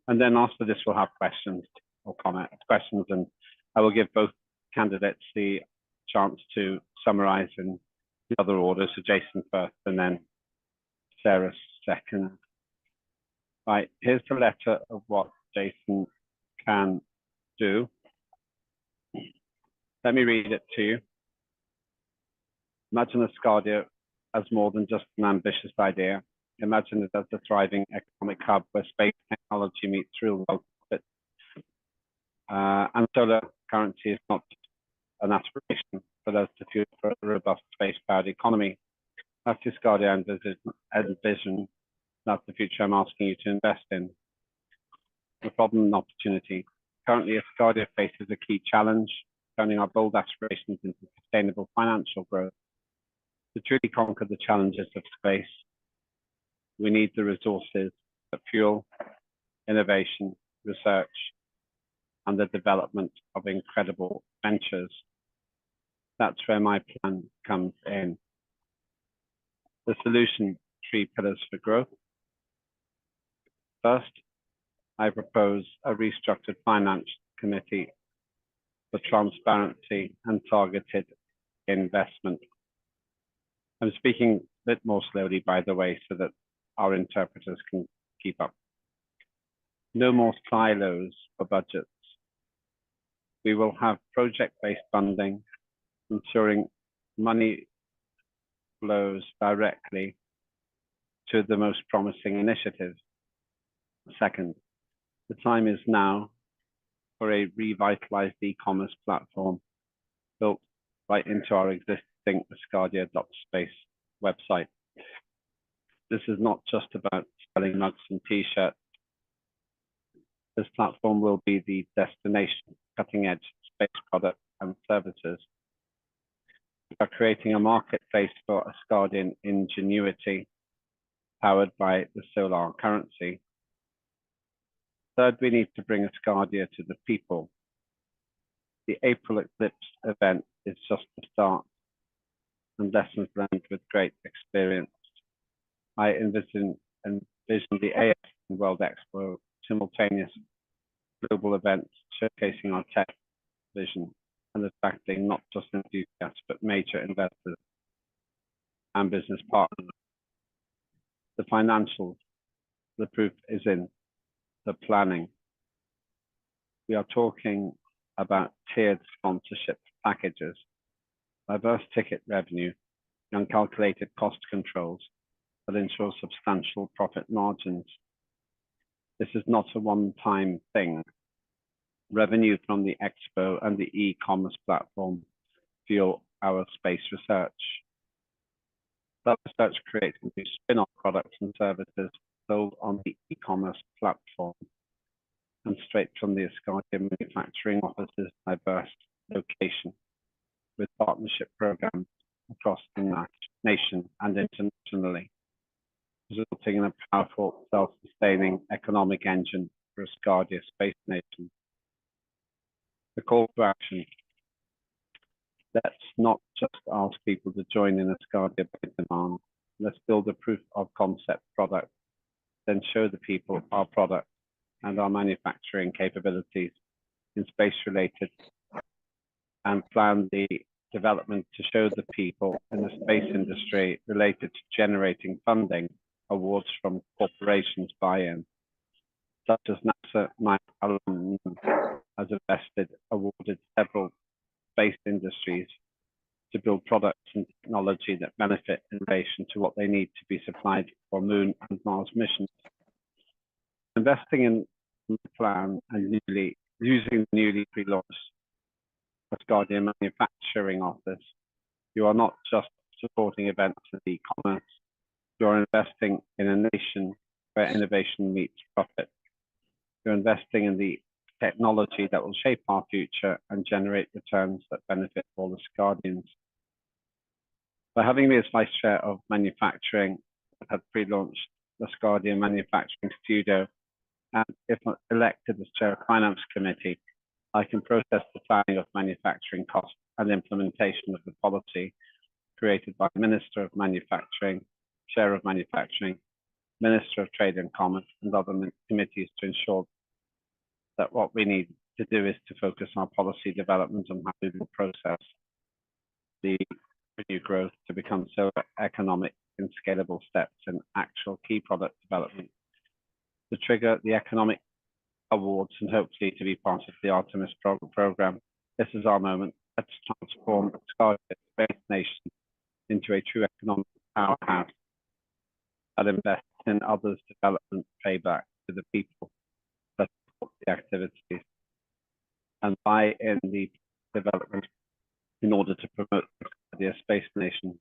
And then after this, we'll have questions or questions, and I will give both candidates the chance to summarize in the other order. So Jason first, and then Sarah second. Right, here's the letter of what Jason can do. Let me read it to you. Imagine Asgardia as more than just an ambitious idea. Imagine it as a thriving economic hub where space technology meets real world profit. And solar currency is not an aspiration, but as the future for a robust space-powered economy. That's Asgardia envision. That's the future I'm asking you to invest in. The problem and opportunity. Currently, Asgardia faces a key challenge. turning our bold aspirations into sustainable financial growth. To truly conquer the challenges of space, we need the resources that fuel innovation, research, and the development of incredible ventures. That's where my plan comes in. The solution, 3 pillars for growth. First, I propose a restructured finance committee for transparency and targeted investment. I'm speaking a bit more slowly, by the way, so that our interpreters can keep up. No more silos for budgets. We will have project-based funding, ensuring money flows directly to the most promising initiatives. Second, the time is now for a revitalized e-commerce platform built right into our existing Asgardia.space website. This is not just about selling mugs and t-shirts. This platform will be the destination, cutting-edge space products and services. We are creating a marketplace for Asgardian ingenuity, powered by the solar currency. Third, we need to bring Asgardia to the people. The April eclipse event is just the start, and lessons learned with great experience. I envision the AF and World Expo simultaneous global events showcasing our tech vision and attracting not just enthusiasts, but major investors and business partners. The financials, the proof is in the planning. We are talking about tiered sponsorship packages, diverse ticket revenue, and calculated cost controls that ensure substantial profit margins. This is not a one-time thing. Revenue from the expo and the e-commerce platform fuel our space research. That research creates new spin-off products and services sold on the e-commerce platform and straight from the Asgardia manufacturing office's diverse location, with partnership programs across the nation and internationally, resulting in a powerful, self-sustaining economic engine for Asgardia Space Nation. The call to action. Let's not just ask people to join in Asgardia by demand. Let's build a proof of concept product, then show the people our product and our manufacturing capabilities in space-related, and plan the development to show the people in the space industry related to generating funding, awards from corporations buy-in, such as NASA, Mike Allen has awarded several space industries to build products and technology that benefit in relation to what they need to be supplied for Moon and Mars missions. Investing in the plan and using the newly pre-launched Asgardia manufacturing office, you are not just supporting events and e-commerce, you are investing in a nation where innovation meets profit. You're investing in the technology that will shape our future and generate returns that benefit all Asgardians. By having me as Vice Chair of Manufacturing, I have pre-launched the Asgardia Manufacturing Studio, and if elected as Chair of Finance Committee, I can process the planning of manufacturing costs and implementation of the policy created by Minister of Manufacturing, Chair of Manufacturing, Minister of Trade and Commerce, and other committees to ensure that what we need to do is to focus our policy development on how we will process the revenue growth to become so economic in scalable steps and actual key product development to trigger the economic awards and hopefully to be part of the Artemis program. This is our moment. Let's transform Asgardia Space Nation into a true economic powerhouse that invests in others' development payback to the people that support the activities and buy in the development in order to promote the Space Nation.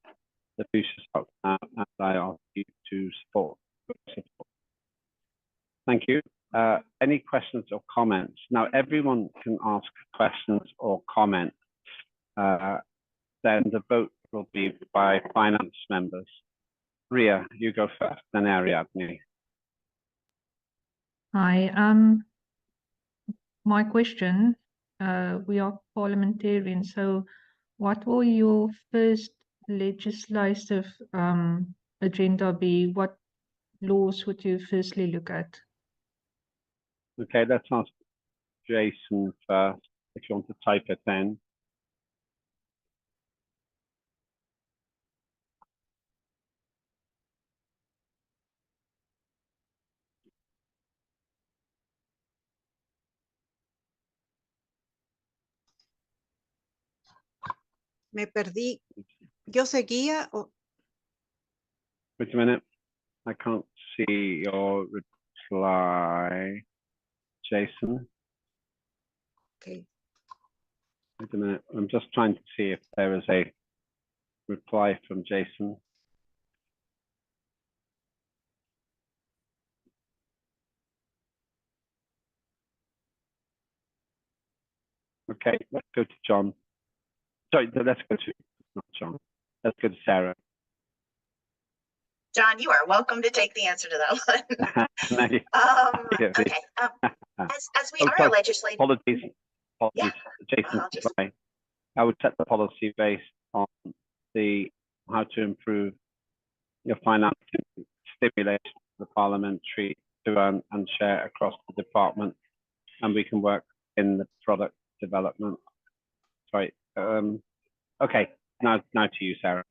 The future starts now, and I ask you to support. Thank you. Any questions or comments? Now, everyone can ask questions or comments then the vote will be by finance members. Ria, you go first, then Ariadne. Hi, my question, we are parliamentarians, so what will your first legislative agenda be? What laws would you firstly look at? Okay, let's ask Jason first, if you want to type it in. Me perdí. Yo seguía. Wait a minute. I can't see your reply, Jason. Okay. Wait a minute. I'm just trying to see if there is a reply from Jason. Okay, let's go to John. Sorry, let's go to, not John. Let's go to Sarah. John, you are welcome to take the answer to that one. Okay. As we are a legislative. Apologies. Yeah. Jason, I would set the policy based on the how to improve your financing, stimulation of the parliamentary to earn and share across the department, and we can work in the product development. Sorry. Okay. Now to you, Sarah.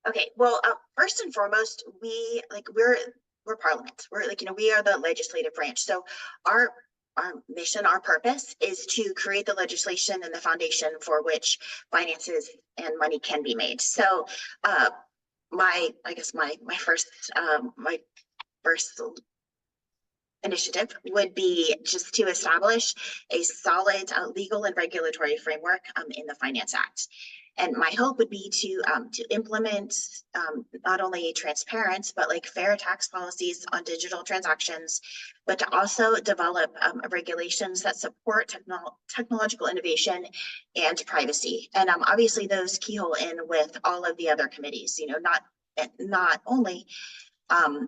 Okay, well, first and foremost, we're Parliament. We're we are the legislative branch. So our mission, our purpose is to create the legislation and the foundation for which finances and money can be made. So my first initiative would be just to establish a solid legal and regulatory framework in the Finance Act. And my hope would be to implement not only transparent, but like fair tax policies on digital transactions, but to also develop regulations that support technological innovation and privacy. And obviously those keyhole in with all of the other committees, not only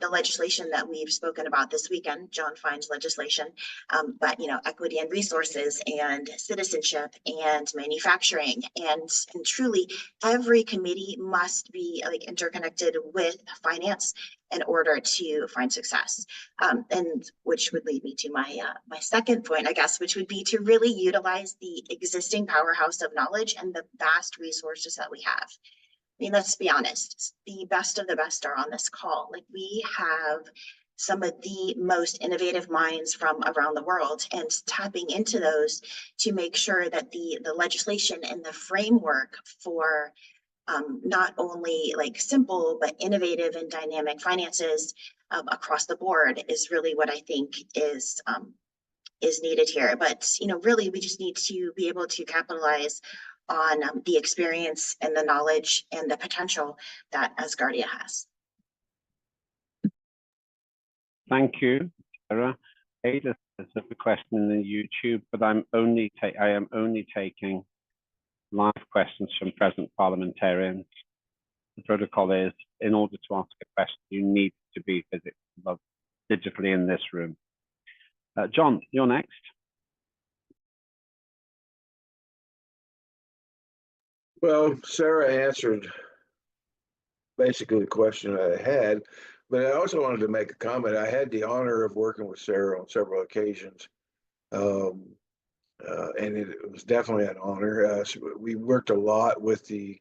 the legislation that we've spoken about this weekend, John Fine's legislation, but equity and resources and citizenship and manufacturing and truly every committee must be interconnected with finance in order to find success. And which would lead me to my second point, I guess, which would be to really utilize the existing powerhouse of knowledge and the vast resources that we have. I mean, let's be honest, the best of the best are on this call. We have some of the most innovative minds from around the world, and tapping into those to make sure that the legislation and the framework for not only simple, but innovative and dynamic finances across the board is really what I think is needed here. But, really, we just need to be able to capitalize on the experience and the knowledge and the potential that Asgardia has. Thank you, Sarah. Ada has a question in the YouTube, but I am only taking live questions from present parliamentarians. The protocol is, in order to ask a question, you need to be digitally in this room. John, you're next. Well, Sarah answered basically the question I had, but I also wanted to make a comment. I had the honor of working with Sarah on several occasions, and it was definitely an honor. So we worked a lot with the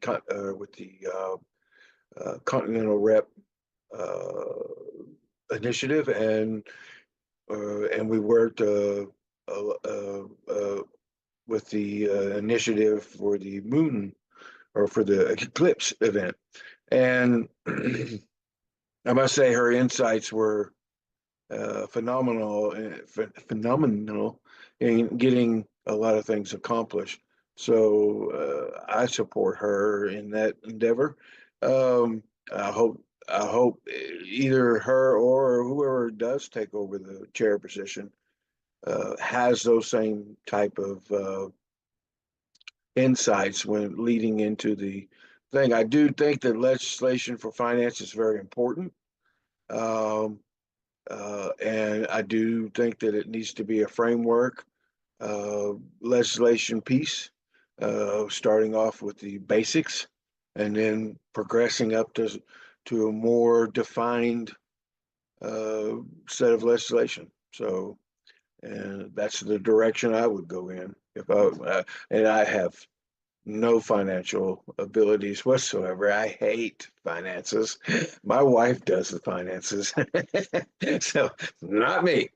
Continental Rep initiative, and we worked with the initiative for the moon or for the eclipse event. And I must say her insights were phenomenal in getting a lot of things accomplished. So I support her in that endeavor. I hope either her or whoever does take over the chair position has those same type of insights when leading into the thing. I do think that legislation for finance is very important. And I do think that it needs to be a framework legislation piece, starting off with the basics and then progressing up to a more defined set of legislation. So, and that's the direction I would go in if and I have no financial abilities whatsoever. I hate finances. My wife does the finances, so not me.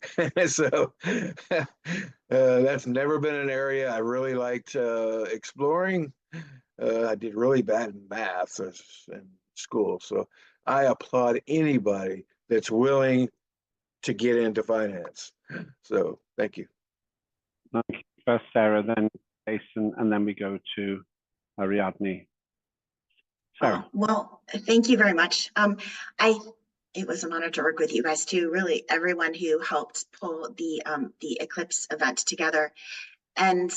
So that's never been an area I really liked exploring. I did really bad in math in school, so I applaud anybody that's willing to get into finance. So thank you. Thank you. First Sarah, then Jason, and then we go to Ariadne. Sarah. Well, thank you very much. It was an honor to work with you guys too. Really, everyone who helped pull the Eclipse event together, and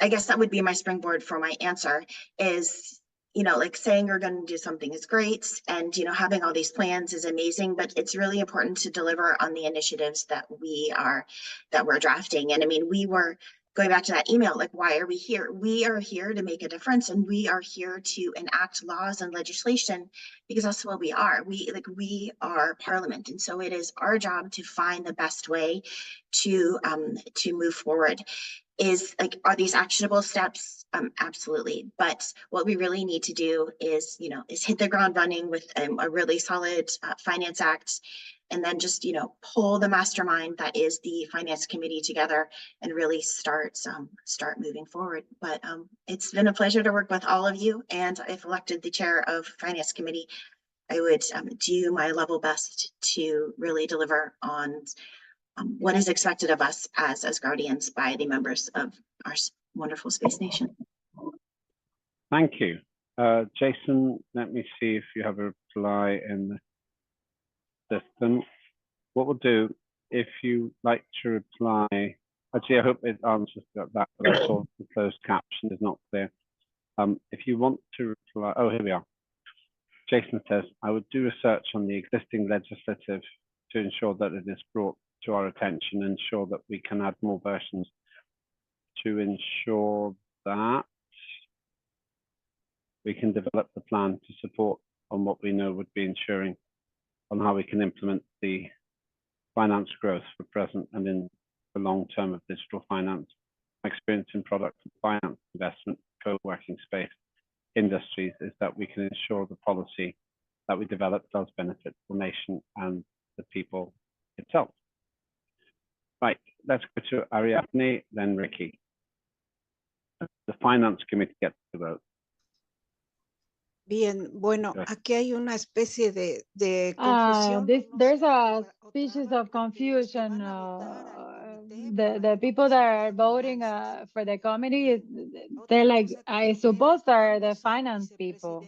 I guess that would be my springboard for my answer. Is like saying you're going to do something is great, and having all these plans is amazing, but it's really important to deliver on the initiatives that we're drafting. And I mean, we were going back to that email, like, why are we here? We are here to make a difference, and we are here to enact laws and legislation because that's what we are. We are Parliament, and so it is our job to find the best way to move forward. Are these actionable steps? Absolutely. But what we really need to do is hit the ground running with a really solid Finance Act, and then just, pull the mastermind that is the Finance Committee together and really start moving forward. But it's been a pleasure to work with all of you. And if elected the chair of Finance Committee, I would do my level best to really deliver on what is expected of us as guardians by the members of our wonderful space nation. Thank you. Jason, let me see if you have a reply in the system. What we'll do, if you like to reply, actually, I hope it answers that, but I saw the closed caption is not clear. If you want to reply, oh, here we are. Jason says, I would do research on the existing legislative to ensure that it is brought to our attention, ensure that we can add more versions to ensure that we can develop the plan to support on what we know would be ensuring on how we can implement the finance growth for present and in the long term of digital finance. My experience in product and finance investment, co-working space industries is that we can ensure the policy that we develop does benefit the nation and the people itself. Right, let's go to Ariadne, then Ricky. The Finance Committee gets the vote. Bien, bueno, aquí hay una especie de confusión. There's a species of confusion. The people that are voting for the committee, they're like, I suppose they're the finance people.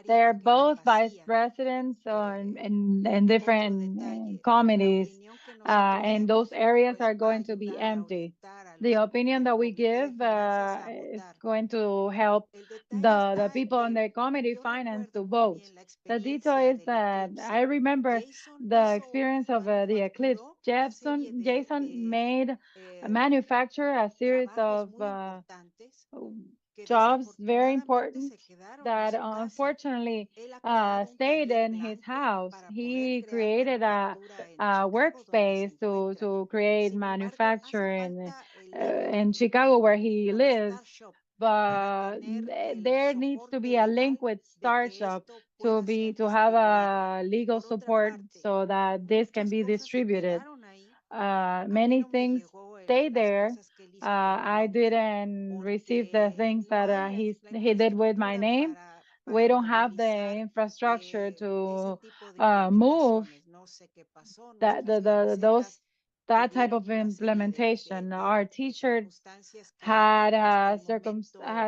They're both vice presidents in different committees, and those areas are going to be empty. The opinion that we give is going to help the people on the committee finance to vote. The detail is that I remember the experience of the eclipse. Jason made manufacture a series of jobs very important that unfortunately stayed in his house. He created a workspace to create manufacturing in Chicago where he lives, but there needs to be a link with startup to have a legal support so that this can be distributed. Many things stay there. I didn't receive the things that he did with my name. We don't have the infrastructure to move that type of implementation. Our teachers had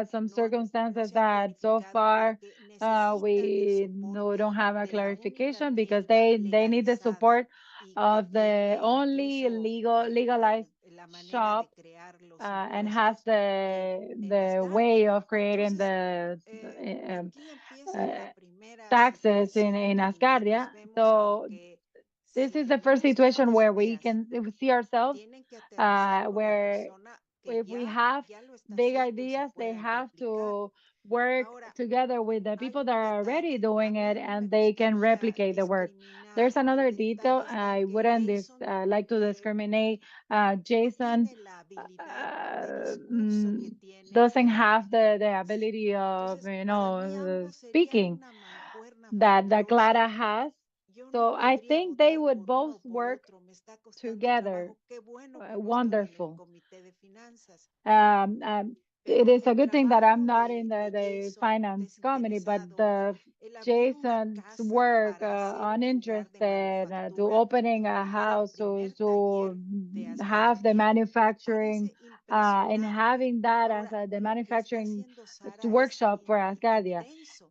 some circumstances that so far we don't have a clarification because they need the support of the only legalized shop and has the way of creating the taxes in Asgardia. So this is the first situation where we can see ourselves where if we have big ideas, they have to work together with the people that are already doing it and they can replicate the work. There's another detail. I wouldn't like to discriminate. Jason doesn't have the ability of, speaking that Clara has. So I think they would both work together. Wonderful. It is a good thing that I'm not in the finance committee, but Jason's work on interested to opening a house to have the manufacturing and having that as the manufacturing workshop for Asgardia.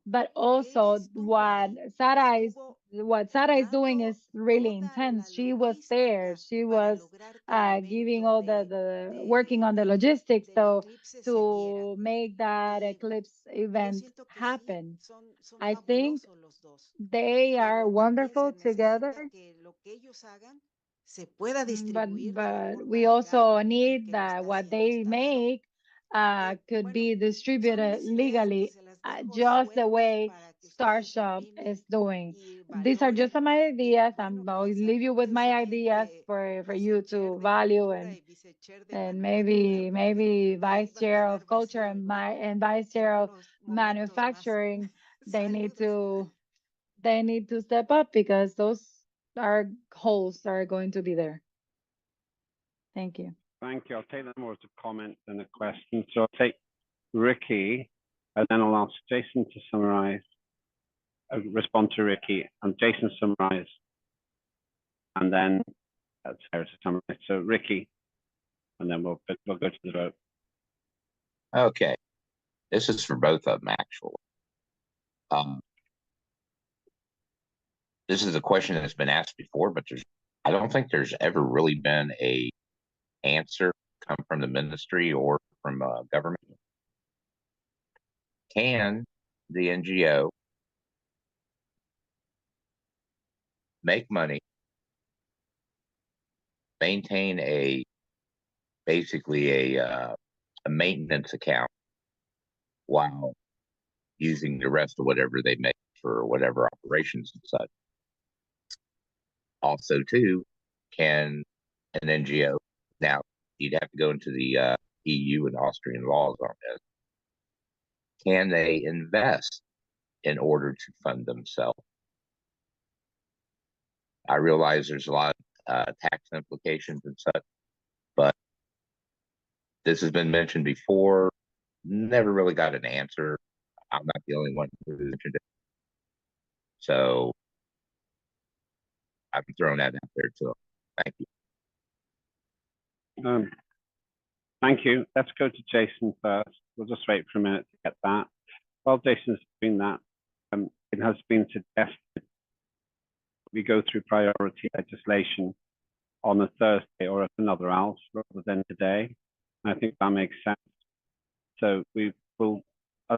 But also what Sarah is doing is really intense. She was there. She was giving all the working on the logistics so to make that eclipse event happen. I think they are wonderful together. But we also need that what they make could be distributed legally, just the way Starshop is doing. These are just some ideas. I'll leave you with my ideas for you to value and maybe vice chair of culture and vice chair of manufacturing. They need to step up because those are holes are going to be there. Thank you. Thank you. I'll take that more as a comment than a question. So I'll take Ricky, and then I'll ask Jason to summarize, respond to Ricky, and Jason summarize, and then Sarah to summarize. So Ricky, and then we'll go to the vote. Okay, this is for both of them actually. This is a question that's been asked before, but I don't think there's ever really been a answer come from the ministry or from government. Can the NGO make money, maintain basically a maintenance account while using the rest of whatever they make for whatever operations and such? Also, too, can an NGO, now you'd have to go into the EU and Austrian laws on this, can they invest in order to fund themselves? I realize there's a lot of tax implications and such, but this has been mentioned before, never really got an answer. I'm not the only one who mentioned it. So I'm throwing that out there too. Thank you. Thank you. Let's go to Jason first. We'll just wait for a minute to get that. While Jason's doing that, it has been suggested we go through priority legislation on a Thursday or at another else rather than today. I think that makes sense. So we will. I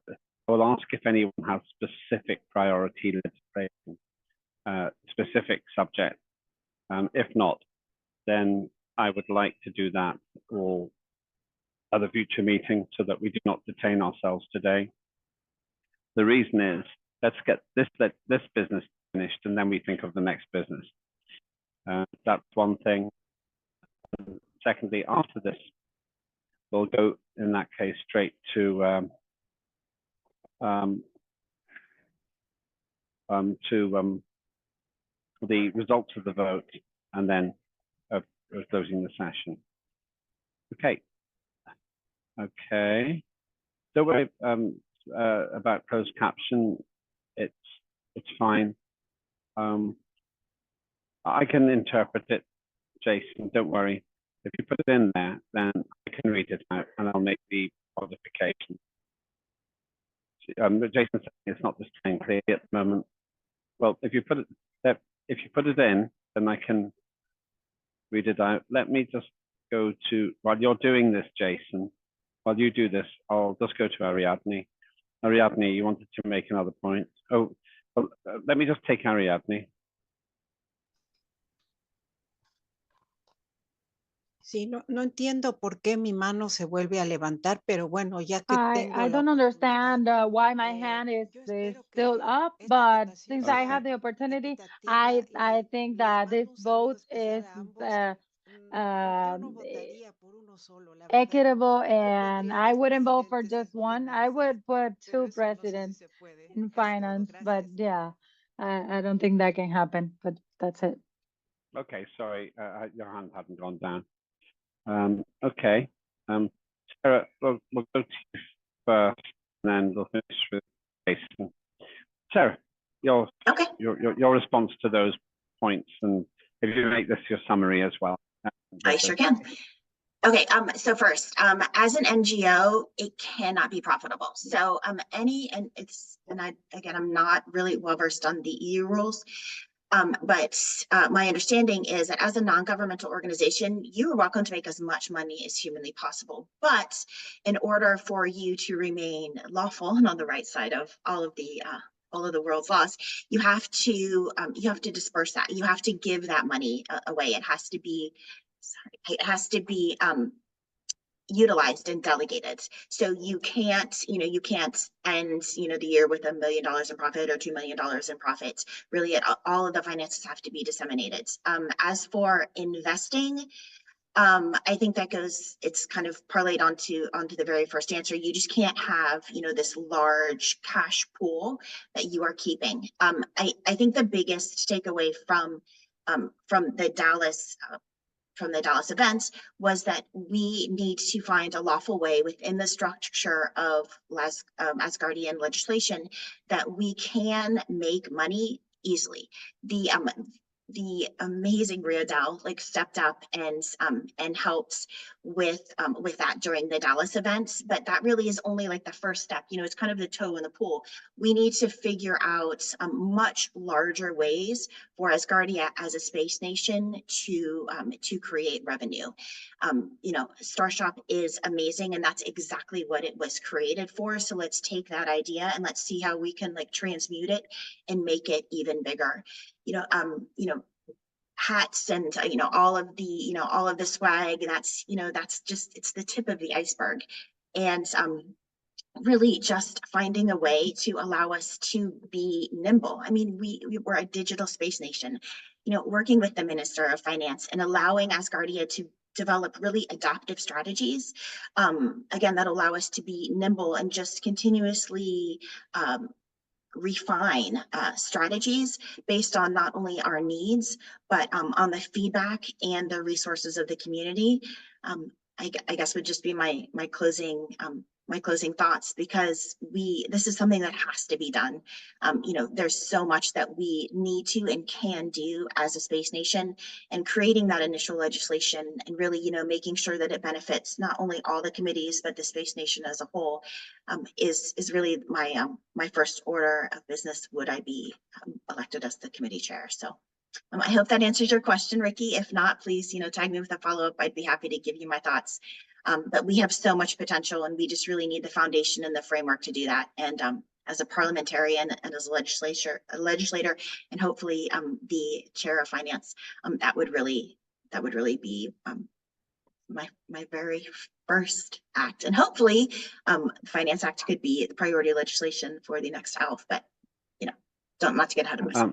will ask if anyone has specific priority legislation, specific subject. If not, then I would like to do that for other future meetings so that we do not detain ourselves today. The reason is, let's get this business finished and then we think of the next business. That's one thing. Secondly, after this, we'll go in that case straight to the results of the vote and then closing the session. Okay. Don't worry about closed caption. It's fine. I can interpret it, Jason. Don't worry. If you put it in there, then I can read it out and I'll make the modification. Jason said it's not displaying clearly at the moment. Well, if you put it in, then I can read it out. Let me just go to, while you're doing this, Jason, while you do this, I'll just go to Ariadne. Ariadne, you wanted to make another point. Oh, well, let me just take Ariadne. Sí, no entiendo por qué mi mano se vuelve a levantar, pero bueno, ya que tengo I la don't understand why my hand is still up, but since I have the opportunity, I think that this vote is equitable, and I wouldn't vote for just one. I would put two presidents in finance, but yeah, I don't think that can happen, but that's it. Okay, sorry, your hand hadn't gone down. Okay, Sarah, we'll go to you first, and then we'll finish with Jason. Sarah, your response to those points, and if you make this your summary as well. I sure can. Okay, so first, as an NGO, it cannot be profitable. So I'm not really well versed on the EU rules, but my understanding is that as a non-governmental organization, you are welcome to make as much money as humanly possible. But in order for you to remain lawful and on the right side of all of the world's laws, you have to disperse that. You have to give that money away. It has to be utilized and delegated. So you can't end the year with $1 million in profit or $2 million in profit. Really, all of the finances have to be disseminated. As for investing, I think that it's kind of parlayed onto the very first answer. You just can't have this large cash pool that you are keeping. I think the biggest takeaway from the Dallas events was that we need to find a lawful way within the structure of Asgardian legislation that we can make money easily. The amazing Rio Dell stepped up and helped with that during the Dallas events, but that really is only the first step. It's kind of the toe in the pool. We need to figure out much larger ways for Asgardia as a space nation to create revenue. Starshop is amazing, and that's exactly what it was created for. So let's take that idea and let's see how we can transmute it and make it even bigger. Hats and all of the swag, that's just, it's the tip of the iceberg. And really just finding a way to allow us to be nimble. I mean, we're a digital space nation, working with the Minister of Finance and allowing Asgardia to develop really adaptive strategies, again, that allow us to be nimble and just continuously refine strategies based on not only our needs, but on the feedback and the resources of the community. I guess would just be my closing thoughts, because this is something that has to be done. There's so much that we need to and can do as a space nation, and creating that initial legislation and really, making sure that it benefits not only all the committees, but the space nation as a whole, is really my first order of business would I be elected as the committee chair. So I hope that answers your question, Ricky. If not, please, tag me with a follow-up. I'd be happy to give you my thoughts. But we have so much potential, and we just really need the foundation and the framework to do that. And as a parliamentarian and as a legislator, and hopefully the chair of finance, that would really be my very first act. And hopefully the Finance Act could be the priority legislation for the next health, but not to get ahead of myself.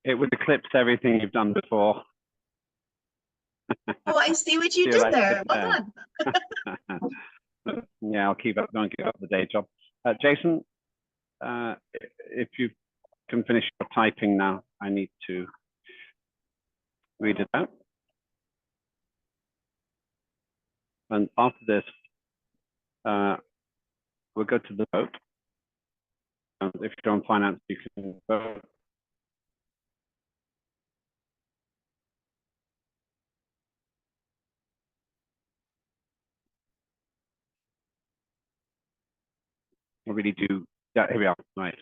It would eclipse everything you've done before. Oh, I see what you did there. Well done. Yeah, I'll don't give up the day job. Jason, if you can finish your typing now, I need to read it out. And after this, we'll go to the vote. And if you're on finance, you can vote. I really do. Yeah, here we are. Right.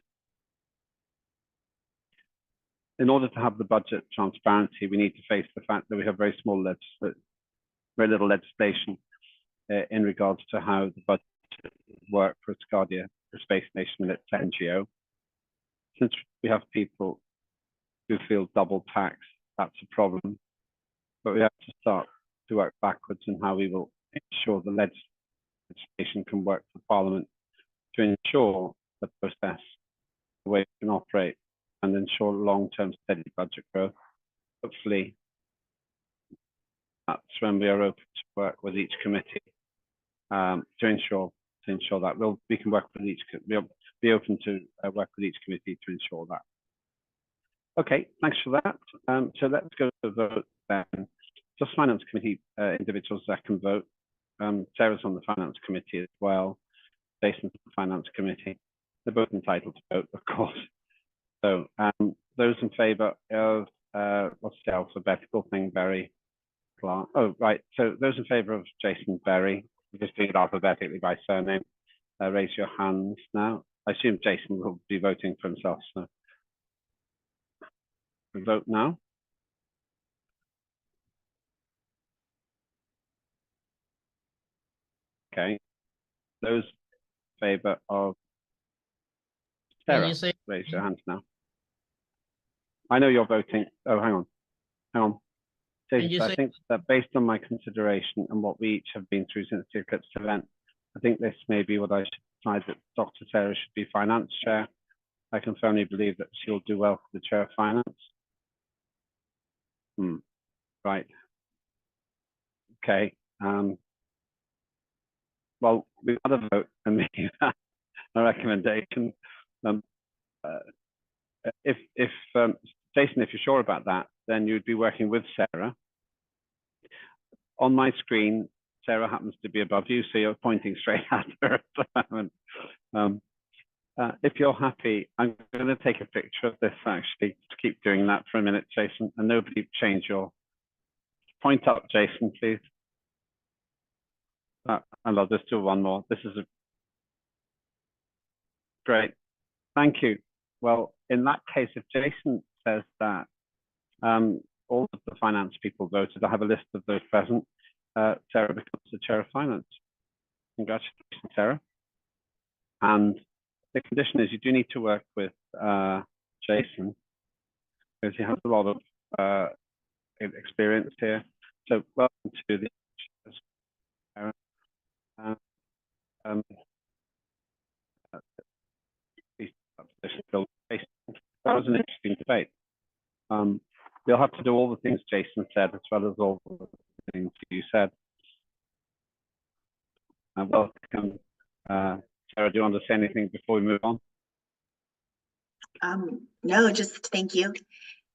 In order to have the budget transparency, we need to face the fact that we have very small very little legislation in regards to how the budget work for Asgardia, for Space Nation and its NGO. Since we have people who feel double taxed, that's a problem. But we have to start to work backwards in how we will ensure the legislation can work for Parliament to ensure the process, the way it can operate, and ensure long-term steady budget growth. Hopefully, that's when we are open to work with each committee to ensure that we can work with each. We'll be open to work with each committee to ensure that. Okay, thanks for that. So let's go to the vote then. Just Finance Committee individuals that can vote. Sarah's on the Finance Committee as well. Jason's on the Finance Committee. They're both entitled to vote, of course. So those in favour of, what's the alphabetical thing, Berry? Clark. Oh, right. So those in favour of Jason Berry, just doing it alphabetically by surname, raise your hands now. I assume Jason will be voting for himself, so vote now. Okay. Those in favour of Sarah, raise your hands now. I know you're voting. Oh, hang on. Jason, I think that based on my consideration and what we each have been through since the Eclipse event, I think this may be what I should decide, that Dr. Sarah should be Finance Chair. I can firmly believe that she'll do well for the Chair of Finance. Right. Okay. Well, we've had a vote and we have a recommendation. If Jason, if you're sure about that, then you'd be working with Sarah. On my screen, Sarah happens to be above you, so you're pointing straight at her at the moment. If you're happy, I'm going to take a picture of this actually. Just keep doing that for a minute, Jason, and nobody change your point up, Jason, please. And I'll just do one more. This is great. Thank you. Well, in that case, if Jason says that all of the finance people voted, I have a list of those present, Sarah becomes the Chair of Finance. Congratulations, Sarah. And the condition is you do need to work with Jason because he has a lot of experience here. So welcome to the Sarah. That was an interesting debate. You'll have to do all the things Jason said as well as all the things you said. Welcome. Sarah, do you want to say anything before we move on? No, just thank you.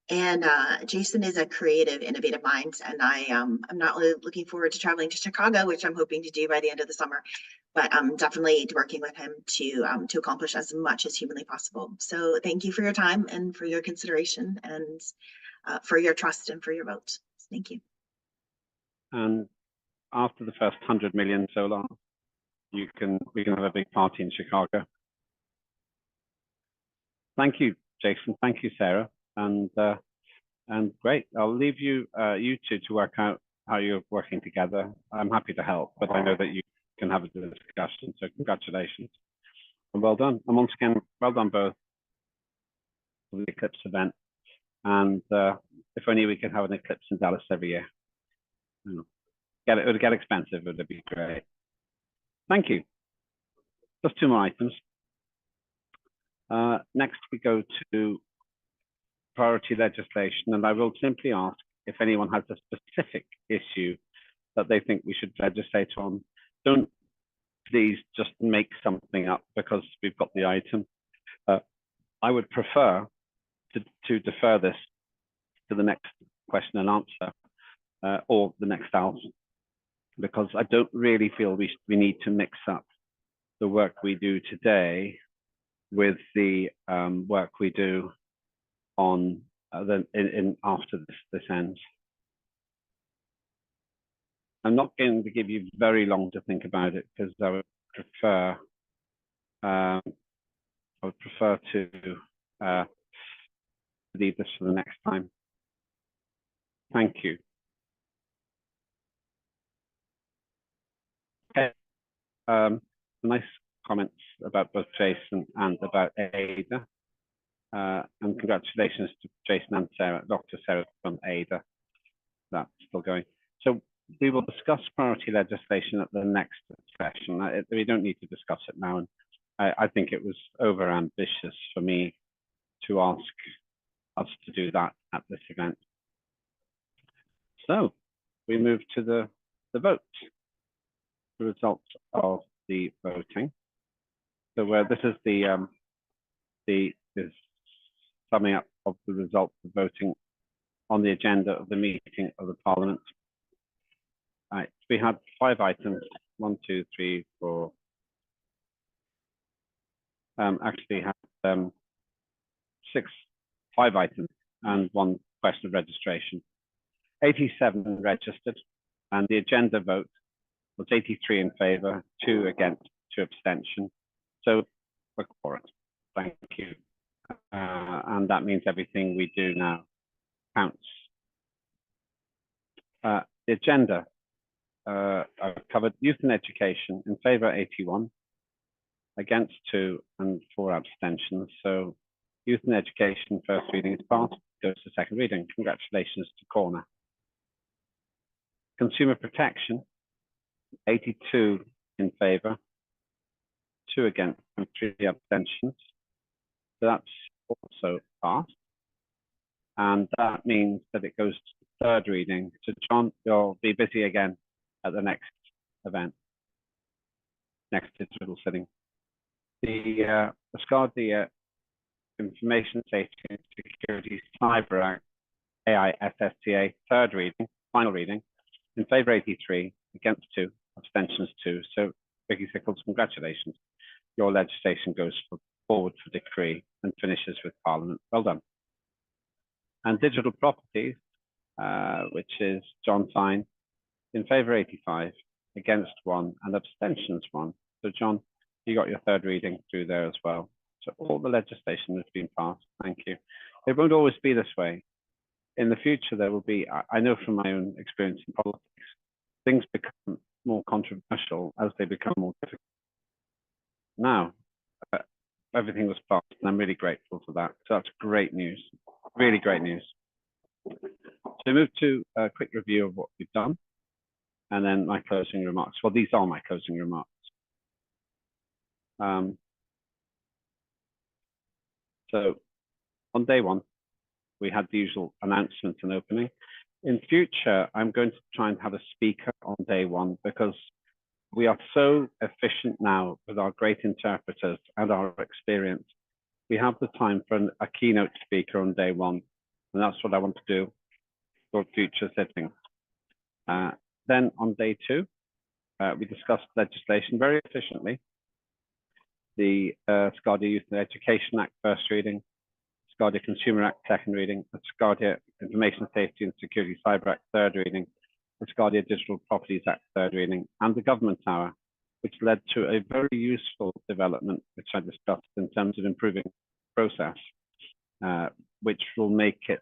And Jason is a creative, innovative mind, and I'm not only looking forward to traveling to Chicago, which I'm hoping to do by the end of the summer, but I'm definitely working with him to accomplish as much as humanly possible. So thank you for your time and for your consideration and for your trust and for your vote. Thank you. And after the first 100 million solar, we can have a big party in Chicago. Thank you, Jason. Thank you, Sarah. And great. I'll leave you you two to work out how you're working together. I'm happy to help, but I know that you can have a discussion. So congratulations and well done. And once again, well done both for the Eclipse event. And if only we could have an eclipse in Dallas every year. It would get expensive, but it'd be great. Thank you. Just two more items. Next, we go to priority legislation, and I will simply ask if anyone has a specific issue that they think we should legislate on. Don't please just make something up because we've got the item. I would prefer to defer this to the next question and answer or the next hour, because I don't really feel we need to mix up the work we do today with the work we do on after this ends. I'm not going to give you very long to think about it because I would prefer to leave this for the next time. Thank you. Nice comments about both Jason and about Ada. And congratulations to Jason and Sarah, Dr. Sarah from Ada. That's still going. So we will discuss priority legislation at the next session. We don't need to discuss it now. And I think it was over ambitious for me to ask us to do that at this event. So we move to the vote, the results of the voting. So this is the summing up of the results of voting on the agenda of the meeting of the Parliament. Right, we had 5 items, 1, 2, 3, 4. Actually had 5 items and 1 question of registration. 87 registered, and the agenda vote was 83 in favour, 2 against, 2 abstention. So we're for it. Thank you. And that means everything we do now counts. The agenda I've covered youth and education in favour 81, against 2 and 4 abstentions. So youth and education first reading is passed, goes to second reading. Congratulations to Corner. Consumer protection, 82 in favour, 2 against and 3 abstentions. So that's also passed. And that means that it goes to third reading. So John, you'll be busy again at the next event, next digital sitting. The Asgardia Information Safety and Security Cyber Act, AISSTA, third reading, final reading, in favour 83, against 2, abstentions 2. So Vicky Sickles, congratulations. Your legislation goes forward for decree and finishes with Parliament. Well done. And digital properties, which is John Fine, in favour 85, against 1, and abstentions 1. So John, you got your third reading through there as well. So all the legislation has been passed. Thank you. It won't always be this way. In the future, there will be, I know from my own experience in politics, things become more controversial as they become more difficult. Now, everything was passed, and I'm really grateful for that. So that's great news, really great news. So move to a quick review of what we've done, and then my closing remarks. Well, these are my closing remarks. So on day 1, we had the usual announcement and opening. In future, I'm going to try and have a speaker on day 1 because we are so efficient now with our great interpreters and our experience. We have the time for a keynote speaker on day 1, and that's what I want to do for future sittings. Then on day 2, we discussed legislation very efficiently. The Asgardia Youth and Education Act first reading, Asgardia Consumer Act second reading, Asgardia Information Safety and Security Cyber Act third reading, Asgardia Digital Properties Act third reading, and the Government Hour, which led to a very useful development, which I discussed in terms of improving the process, which will make it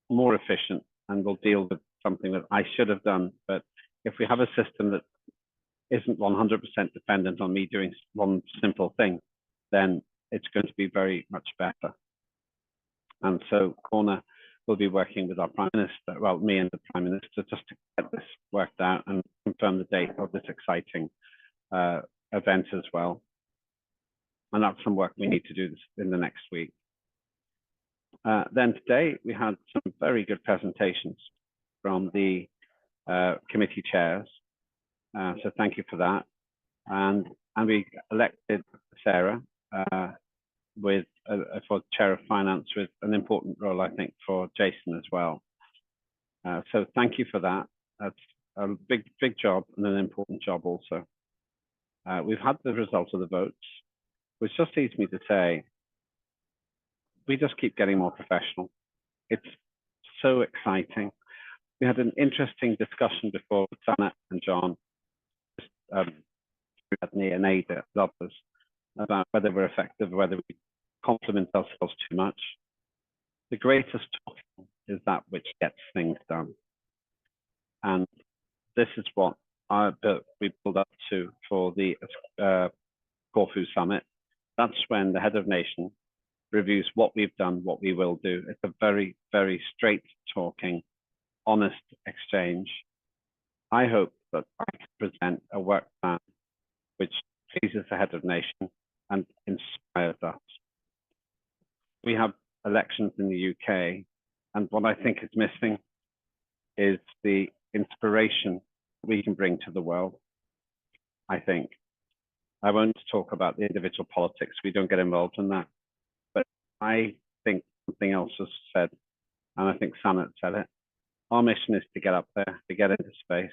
more efficient and will deal with something that I should have done. But if we have a system that isn't 100% dependent on me doing one simple thing, then it's going to be very much better. And so Corner will be working with our Prime Minister, well, me and the Prime Minister, just to get this worked out and confirm the date of this exciting event as well. And that's some work we need to do this in the next week. Then today we had some very good presentations from the committee chairs. So thank you for that. And we elected Sarah for Chair of Finance, with an important role, I think, for Jason as well. So thank you for that. That's a big job and an important job also. We've had the results of the votes, which just leads me to say, we just keep getting more professional. It's so exciting. We had an interesting discussion before with Sana and John, and Ada, and others, about whether we're effective, whether we compliment ourselves too much. The greatest talking is that which gets things done. And this is what that we pulled up to for the Corfu summit. That's when the head of nation reviews what we've done, what we will do. It's a very, very straight talking, honest exchange. I hope that I can present a work plan which pleases the head of nation and inspires us. We have elections in the UK, and what I think is missing is the inspiration we can bring to the world. I think I won't talk about the individual politics. We don't get involved in that. But I think something else was said, and I think Sanat said it. Our mission is to get up there, to get into space.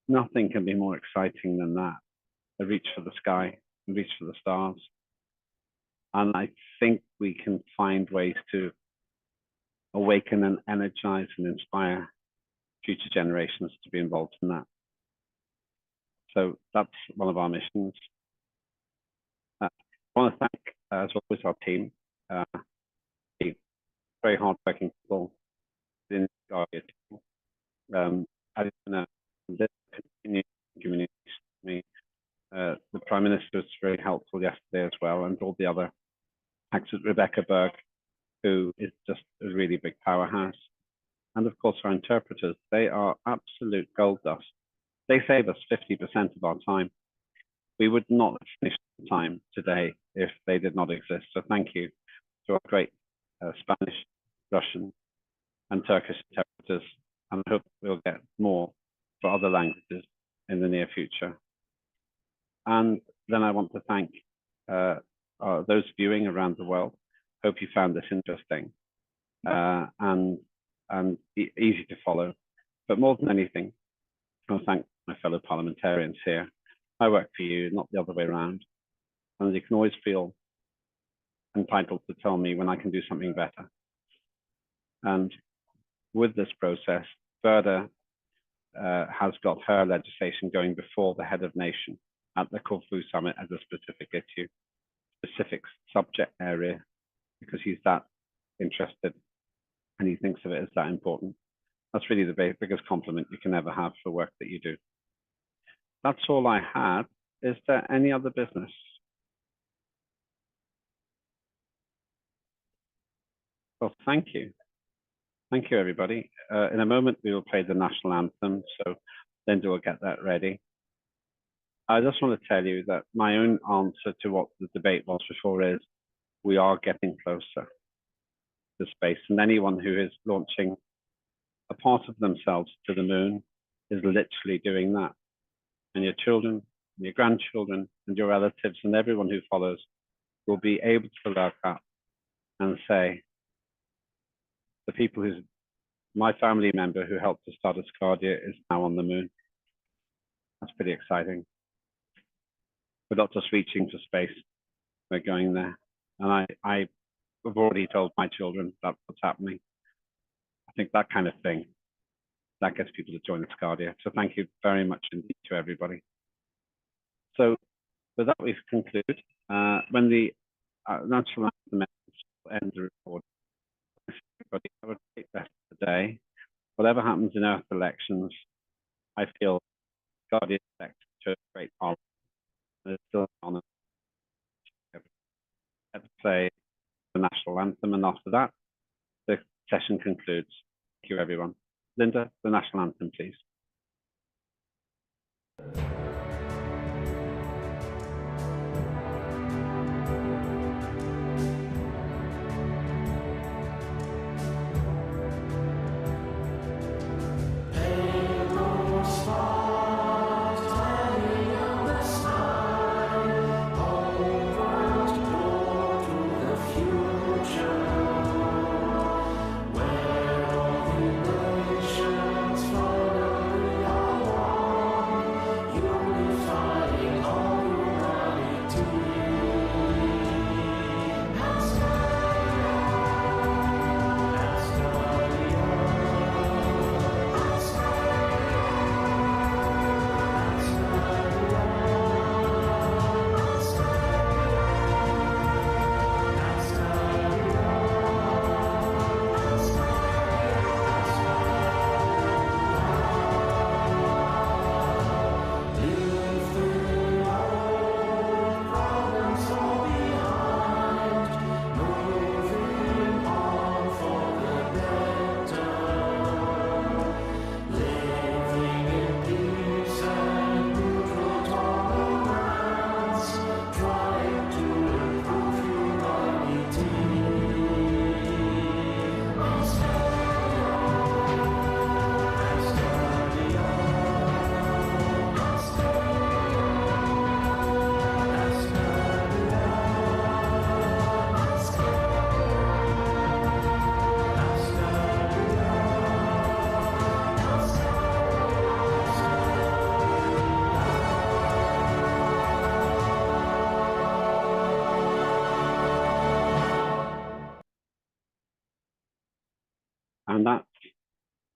Nothing can be more exciting than that. A reach for the sky, a reach for the stars. And I think we can find ways to awaken and energize and inspire future generations to be involved in that. So that's one of our missions. I want to thank, as always, our team, very hardworking people in the Asgardia team. I don't know, this continues communication with me. The Prime Minister was very helpful yesterday as well, and all the other. Thanks to Rebecca Berg, who is just a really big powerhouse. And of course, our interpreters, they are absolute gold dust. They save us 50% of our time. We would not have finished the time today if they did not exist. So thank you to our great Spanish, Russian, and Turkish interpreters. And I hope we'll get more for other languages in the near future. And then I want to thank those viewing around the world. Hope you found this interesting and easy to follow. But more than anything, I want to thank my fellow parliamentarians here. I work for you, not the other way around. And you can always feel entitled to tell me when I can do something better. And with this process, Verda has got her legislation going before the head of nation at the Corfu summit as a specific issue, specific subject area, because he's that interested and he thinks of it as that important. That's really the biggest compliment you can ever have for work that you do. That's all I had. Is there any other business? Well, thank you. Thank you, everybody. In a moment, we will play the national anthem, so Linda will get that ready. I just want to tell you that my own answer to what the debate was before is we are getting closer to space, and anyone who is launching a part of themselves to the moon is literally doing that. And your children, your grandchildren, and your relatives, and everyone who follows will be able to look up and say, the people who's my family member who helped to start Asgardia is now on the moon. That's pretty exciting. We're not just reaching for space, we're going there. And I've already told my children that's what's happening. I think that kind of thing, that gets people to join Asgardia. So thank you very much indeed to everybody. So with that, we conclude. When the national anthem ends the report, everybody have a great rest of the day. Whatever happens in Earth elections, I feel Asgardia is elected to a great parliament. It's still an honor. Let's say the national anthem, and after that, the session concludes. Thank you, everyone. Linda, the national anthem, please. You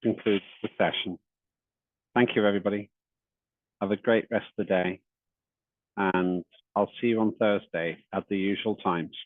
concludes the session. Thank you, everybody. Have a great rest of the day, and I'll see you on Thursday at the usual times.